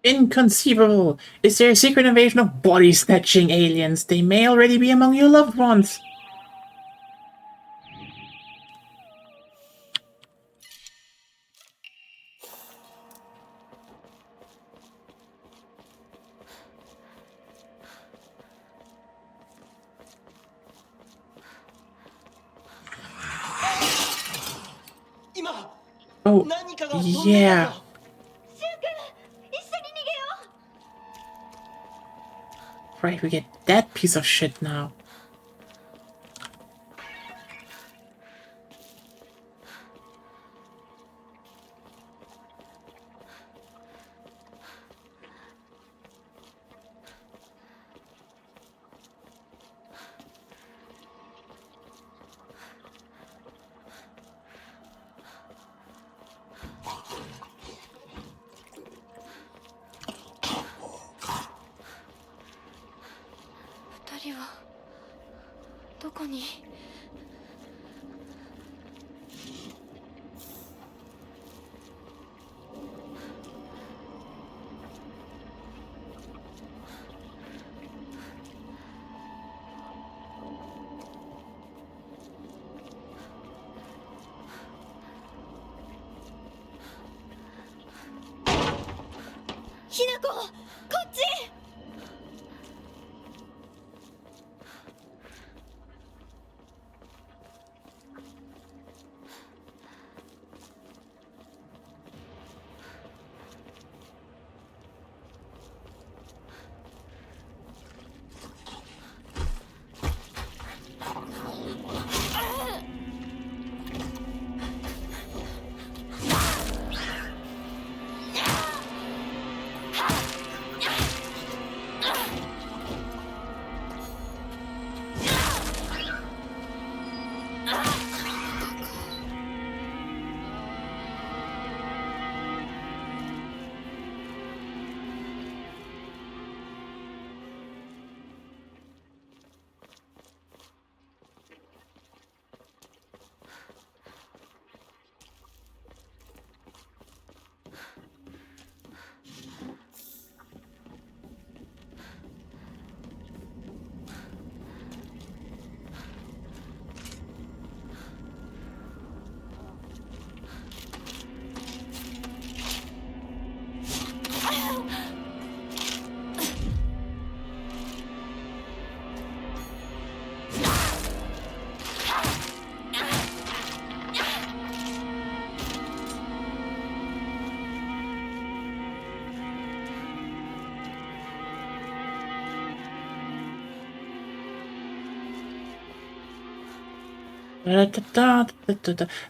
Inconceivable! Is there a secret invasion of body-snatching aliens? They may already be among your loved ones. Oh, yeah. Right, we get that piece of shit now.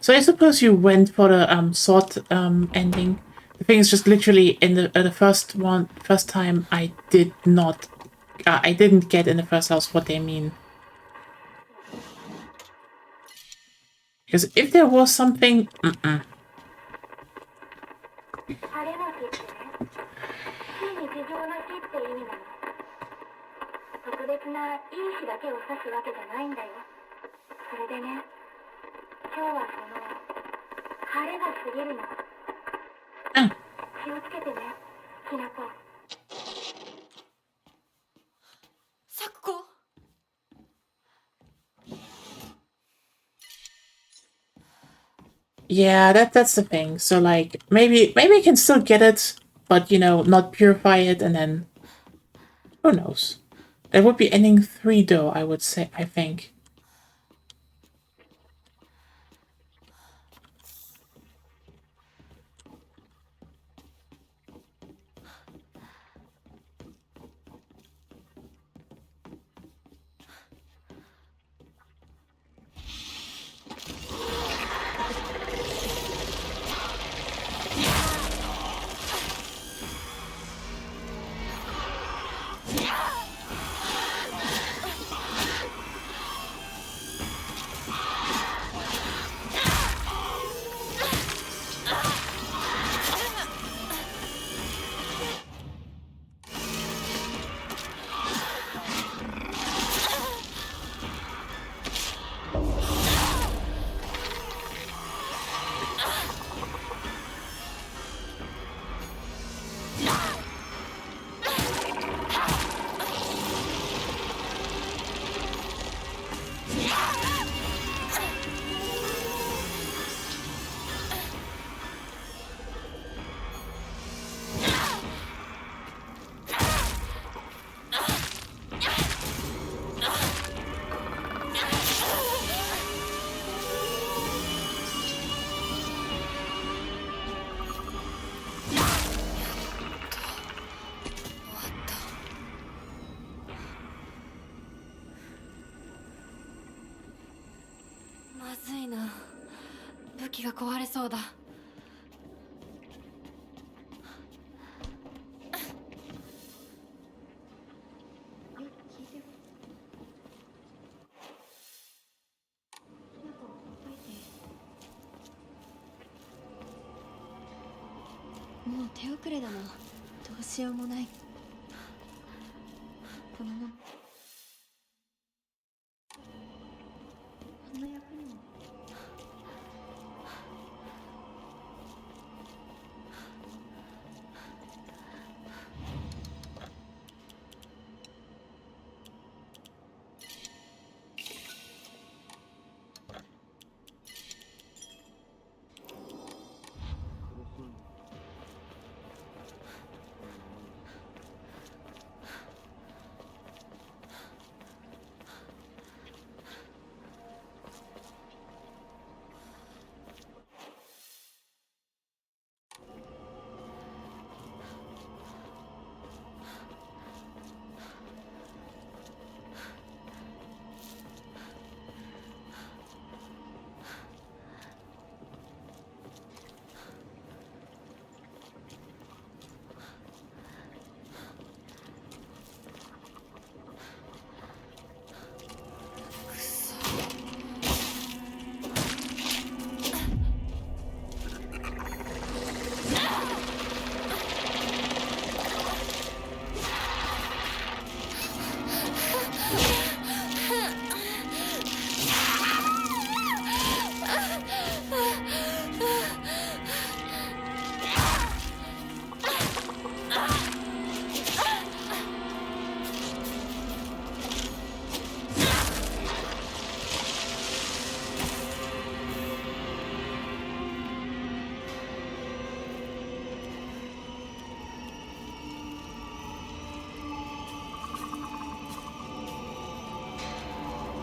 So I suppose you went for the sword ending. The thing is just literally in the first time I didn't get in the first house what they mean. Because if there was something, それでね、今日はその晴れが過ぎるの。咲子。Yeah, that's the thing. So like maybe you can still get it, but you know, not purify it, and then who knows? That would be ending 3 though, I would say, I think.まずいな。武器が壊れそうだ。もう手遅れだな。どうしようもない。このままこんな役にも。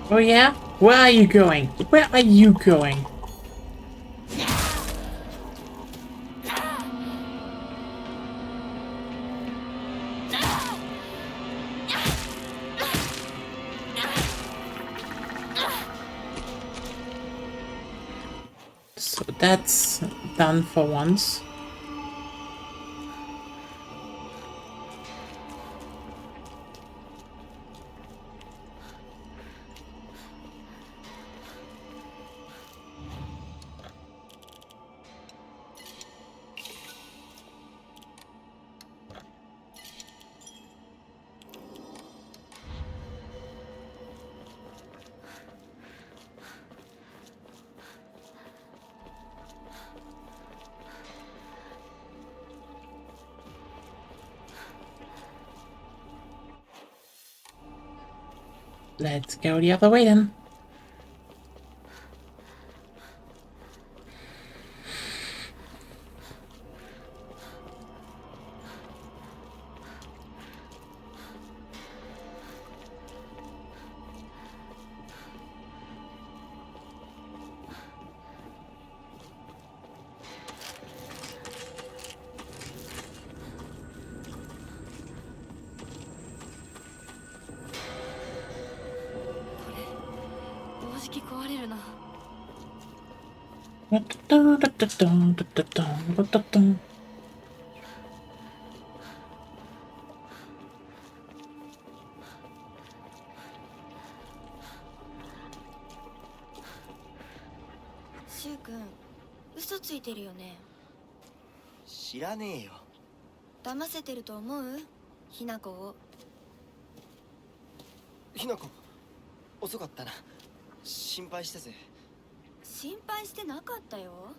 Oh yeah? Where are you going? Where are you going? So that's done for once. Let's go the other way then. Da-da-da-da-da-da-da-da-da-da-da. シュウ君嘘ついてるよね。知らねえよ。騙せてると思う？ひなこを。ひなこ遅かったな。心配したぜ。心配してなかったよ。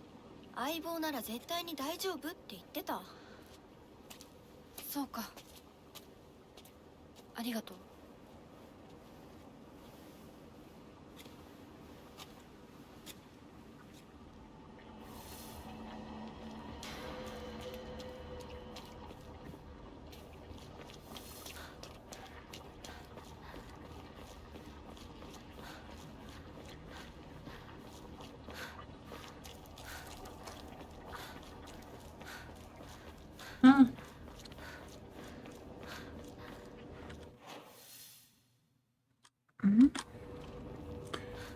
相棒なら絶対に大丈夫って言ってた。そうか。ありがとう。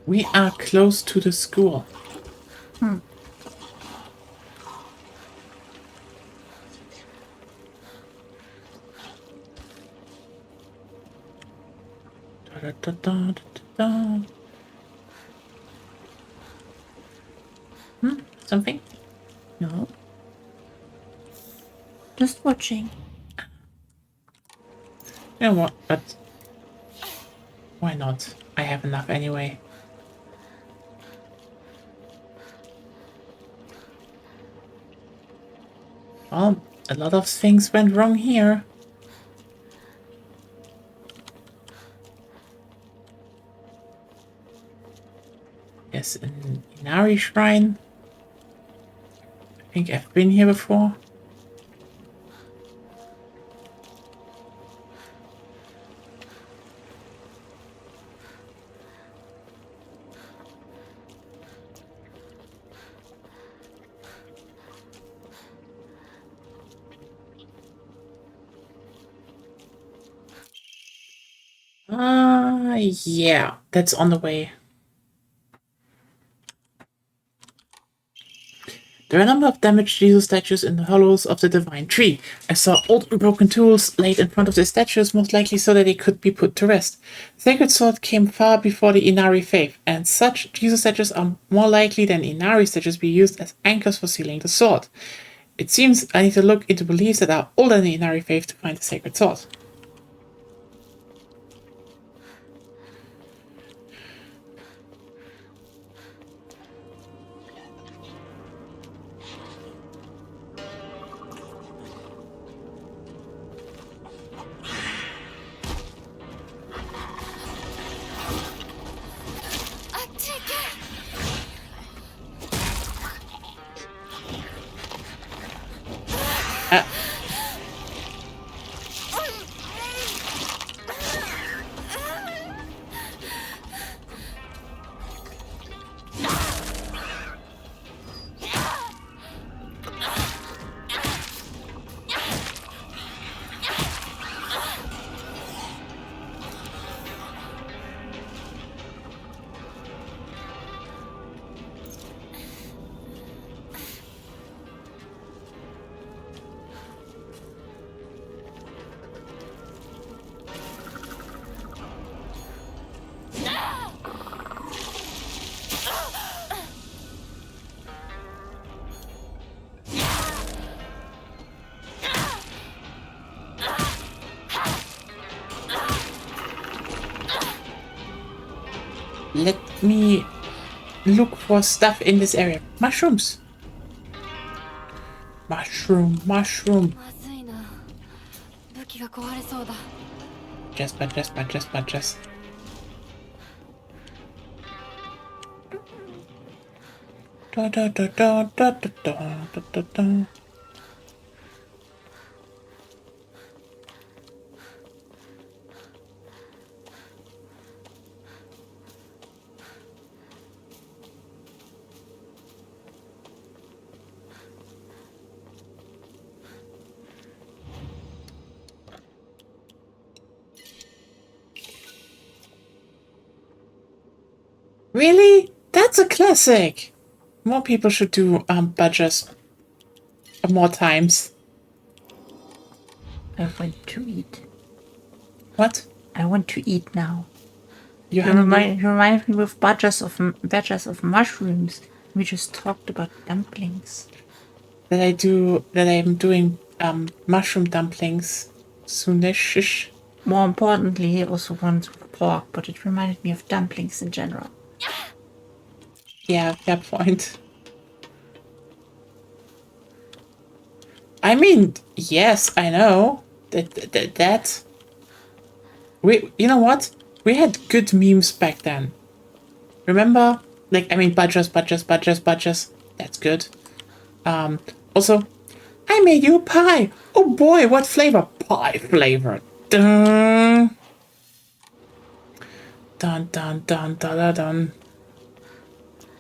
We are close to the school. Da-da-da-da-da-da. Something? No. Just watching. You know what? But why not? I have enough anyway. Well, a lot of things went wrong here. Yes, an Inari shrine. I think I've been here before. Yeah, that's on the way. There are a number of damaged Jesus statues in the hollows of the Divine Tree. I saw old and broken tools laid in front of the statues, most likely so that they could be put to rest. The Sacred Sword came far before the Inari faith, and such Jesus statues are more likely than Inari statues be used as anchors for sealing the sword. It seems I need to look into beliefs that are older than the Inari faith to find the Sacred Sword. Let me look for stuff in this area. Mushrooms. Mushroom. まずいな。武器が壊れそうだ。Just. Da da da da da da da da da da. Really? That's a classic! More people should do badgers more times. I want to eat. What? I want to eat now. You You remind me with badgers of mushrooms. We just talked about dumplings. that I'm doing mushroom dumplings soonish. More importantly, also ones with pork, but it reminded me of dumplings in general. Yeah, fair point. I mean, yes, I know that. You know what? We had good memes back then. Remember? Like, I mean, badgers. That's good. Also, I made you a pie. Oh boy, what flavor? Pie flavor. Dun. Dun dun dun dun dun dun.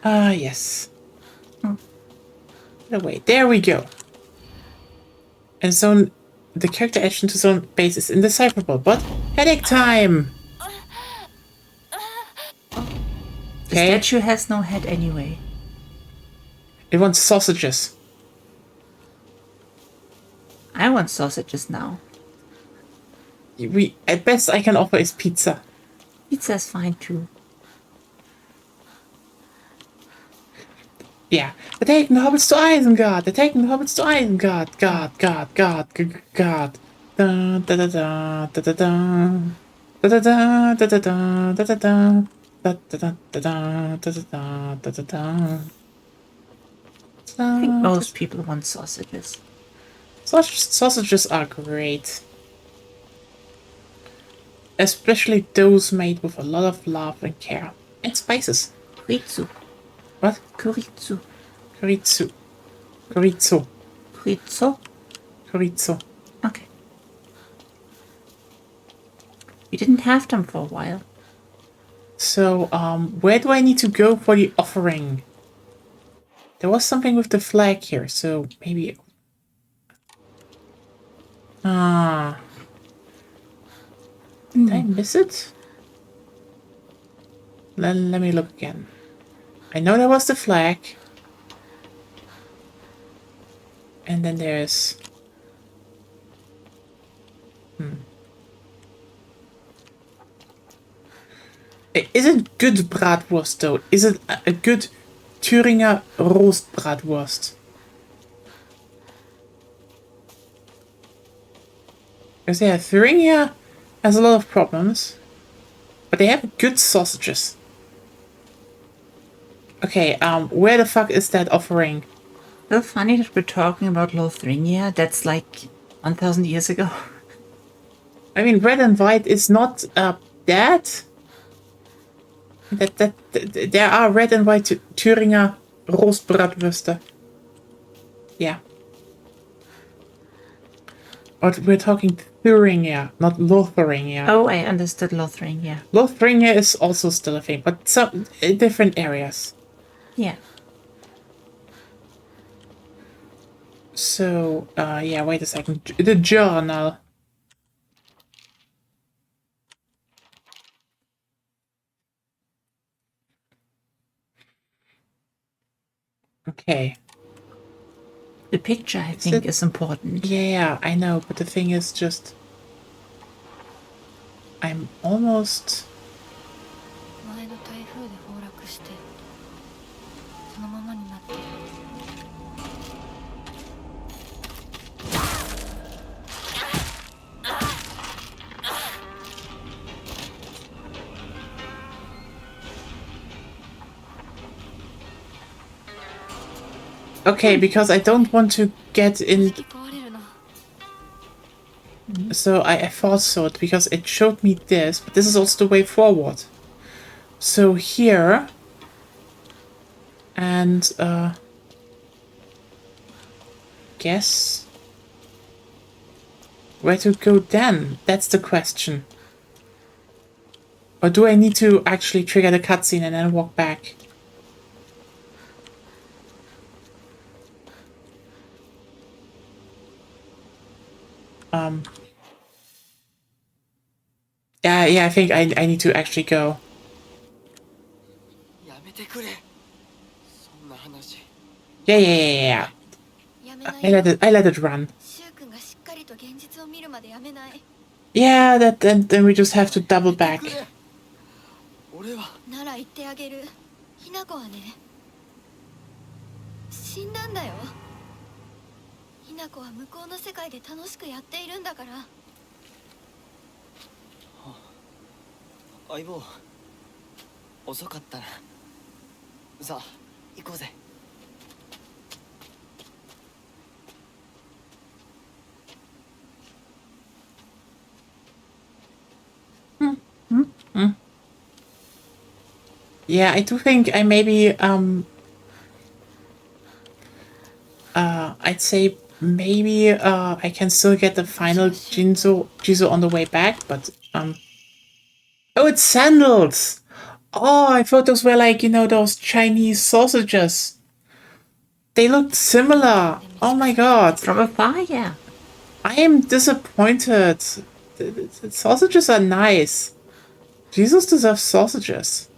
Ah, yes. Wait, there we go. And zone, the character action to zone base is indecipherable, but headache time! The statue has no head anyway. It wants sausages. I want sausages now. At best I can offer is pizza. Pizza's fine too. Yeah. They're taking the hobbits to Isengard! They're taking the hobbits to Isengard! God. Da da da da da da da. Da da da da da da da da da. Da da da da da da da da da. I think most people want sausages. Sausages are great. Especially those made with a lot of love and care. And spices. Chorizo. What? Chorizo. Chorizo. Okay. We didn't have them for a while. So, where do I need to go for the offering? There was something with the flag here, so maybe... Did I miss it? Let me look again. I know there was the flag. And then there's... Is it good bratwurst though? Is it a good Thüringer Roastbratwurst? Because yeah, Thuringia has a lot of problems, but they have good sausages. Okay, where the fuck is that offering? So funny that we're talking about Lothringia. That's like 1,000 years ago. I mean, red and white is not that. There are red and white Thüringer Roastbratwürste. Yeah. But we're talking Thuringia, not Lothringia. Oh, I understood Lothringia. Lothringia is also still a thing, but some different areas. Yeah. So, yeah, wait a second. The journal. Okay. The picture, I think, is important. Yeah, I know, but the thing is just... I'm almost... 前の台風で崩落してそのままになっている Okay, because I don't want to get in... So I thought so, because it showed me this, but this is also the way forward. So here... And guess where to go then? That's the question. Or do I need to actually trigger the cutscene and then walk back? Yeah, I think I need to actually go. やめてくれそんな話 Yeah. やめない I let it run. シュウ君がしっかりと現実を見るまでやめない Yeah, then we just have to double back. 俺はなら言ってあげるひな子はね死んだんだよひな子は向こうの世界で楽しくやっているんだから相棒遅かったなさあ行こうぜYeah, I do think I maybe I'd say maybe I can still get the final Jizo on the way back, but oh, it's sandals. Oh, I thought those were like, you know, those Chinese sausages. They looked similar. Oh my god. From afar, yeah. I am disappointed. The sausages are nice. Jesus deserves sausages.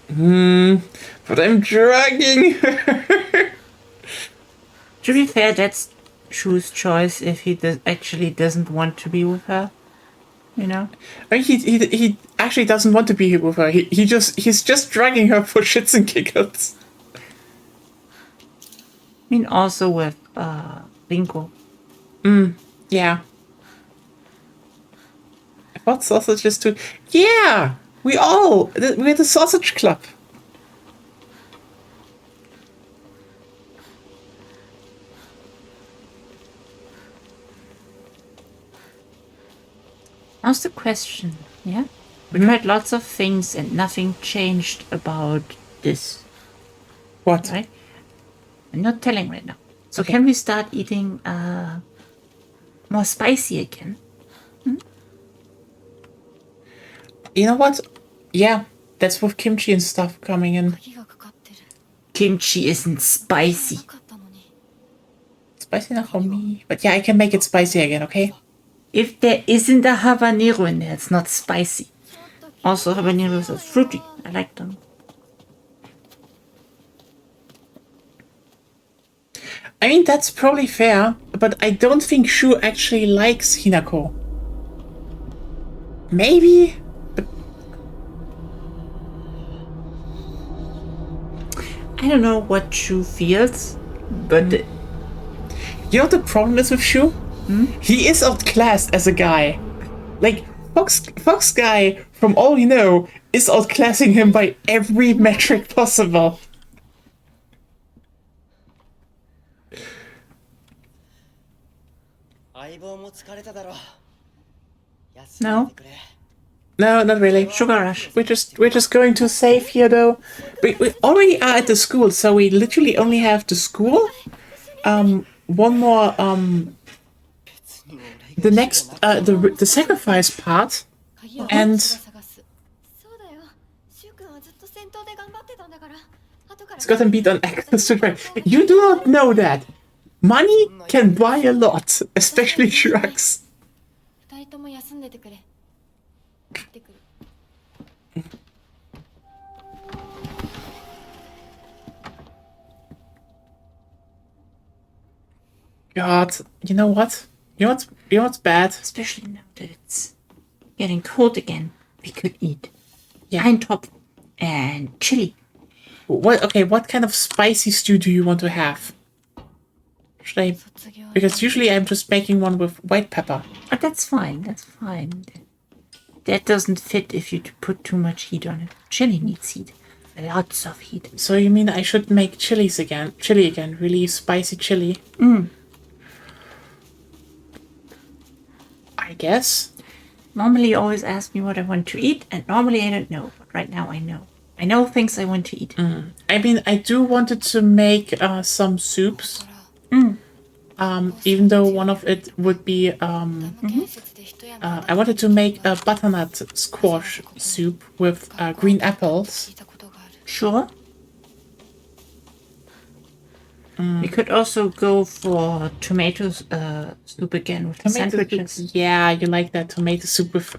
But I'm dragging her. To be fair, that's Shu's choice if he actually doesn't want to be with her. You know? I mean, he actually doesn't want to be here with her. He's just dragging her for shits and giggles. I mean, also with Rinko. Yeah. I bought sausages too. Yeah! We're the sausage club. Now's the question, yeah? We tried lots of things and nothing changed about this, What? right? I'm not telling right now. So Okay. can we start eating more spicy again? You know what? Yeah, that's with kimchi and stuff coming in. 鍵がかかってる Kimchi isn't spicy. なかったのに Spicy enough for me. But yeah, I can make it spicy again, okay? If there isn't a habanero in there, it's not spicy. Also, habaneros are fruity. I like them. I mean, that's probably fair, but I don't think Shu actually likes Hinako. Maybe? But I don't know what Shu feels, but you know what the problem is with Shu? He is outclassed as a guy. Like, Fox Guy, from all you know, is outclassing him by every metric possible. no. No, not really. Sugar rush. We're just going to save here though. We already are at the school, so we literally only have the school. One more the next the sacrifice part, 鍵を and 探すそうだよシュウ君はずっと戦闘で頑張ってたんだから後から it's gotten beat on access to credit. You do not know that money can buy a lot, especially drugs. 二人とも休んでてくれ行ってくる God, you know what? You know what's bad? Especially now that it's getting cold again. We could eat Yeah. eintopf and chili. What kind of spicy stew do you want to have? Should I? 卒業 Because usually I'm just making one with white pepper. But that's fine. That's fine. That doesn't fit if you put too much heat on it. Chili needs heat. Lots of heat. So you mean I should make chili again? Really spicy chili? I guess. Normally you always ask me what I want to eat, and normally I don't know. But right now I know. I know things I want to eat. I mean, I do wanted to make some soups. Even though one of it would be, I wanted to make a butternut squash soup with green apples. Sure. We could also go for tomato soup again with the sandwiches. Soup. Yeah, you like that tomato soup with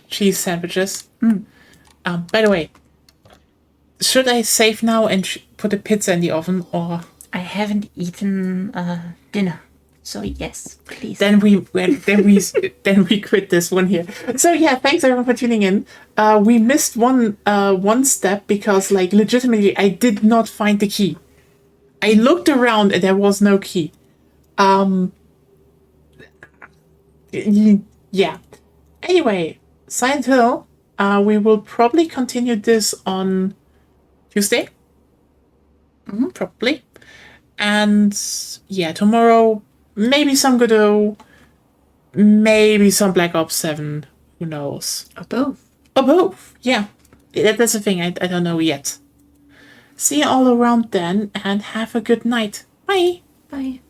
cheese sandwiches. By the way, should I save now and put a pizza in the oven, or? I haven't eaten dinner, so yes, please. Then we quit this one here. So yeah, thanks everyone for tuning in. We missed one step because, like, legitimately I did not find the key. I looked around and there was no key. Yeah. Anyway, Silent Hill. We will probably continue this on Tuesday. Probably. And yeah, tomorrow, maybe some Godot, maybe some Black Ops 7, who knows? Or both. Or both, yeah. That's the thing, I don't know yet. See you all around then, and have a good night. Bye! Bye.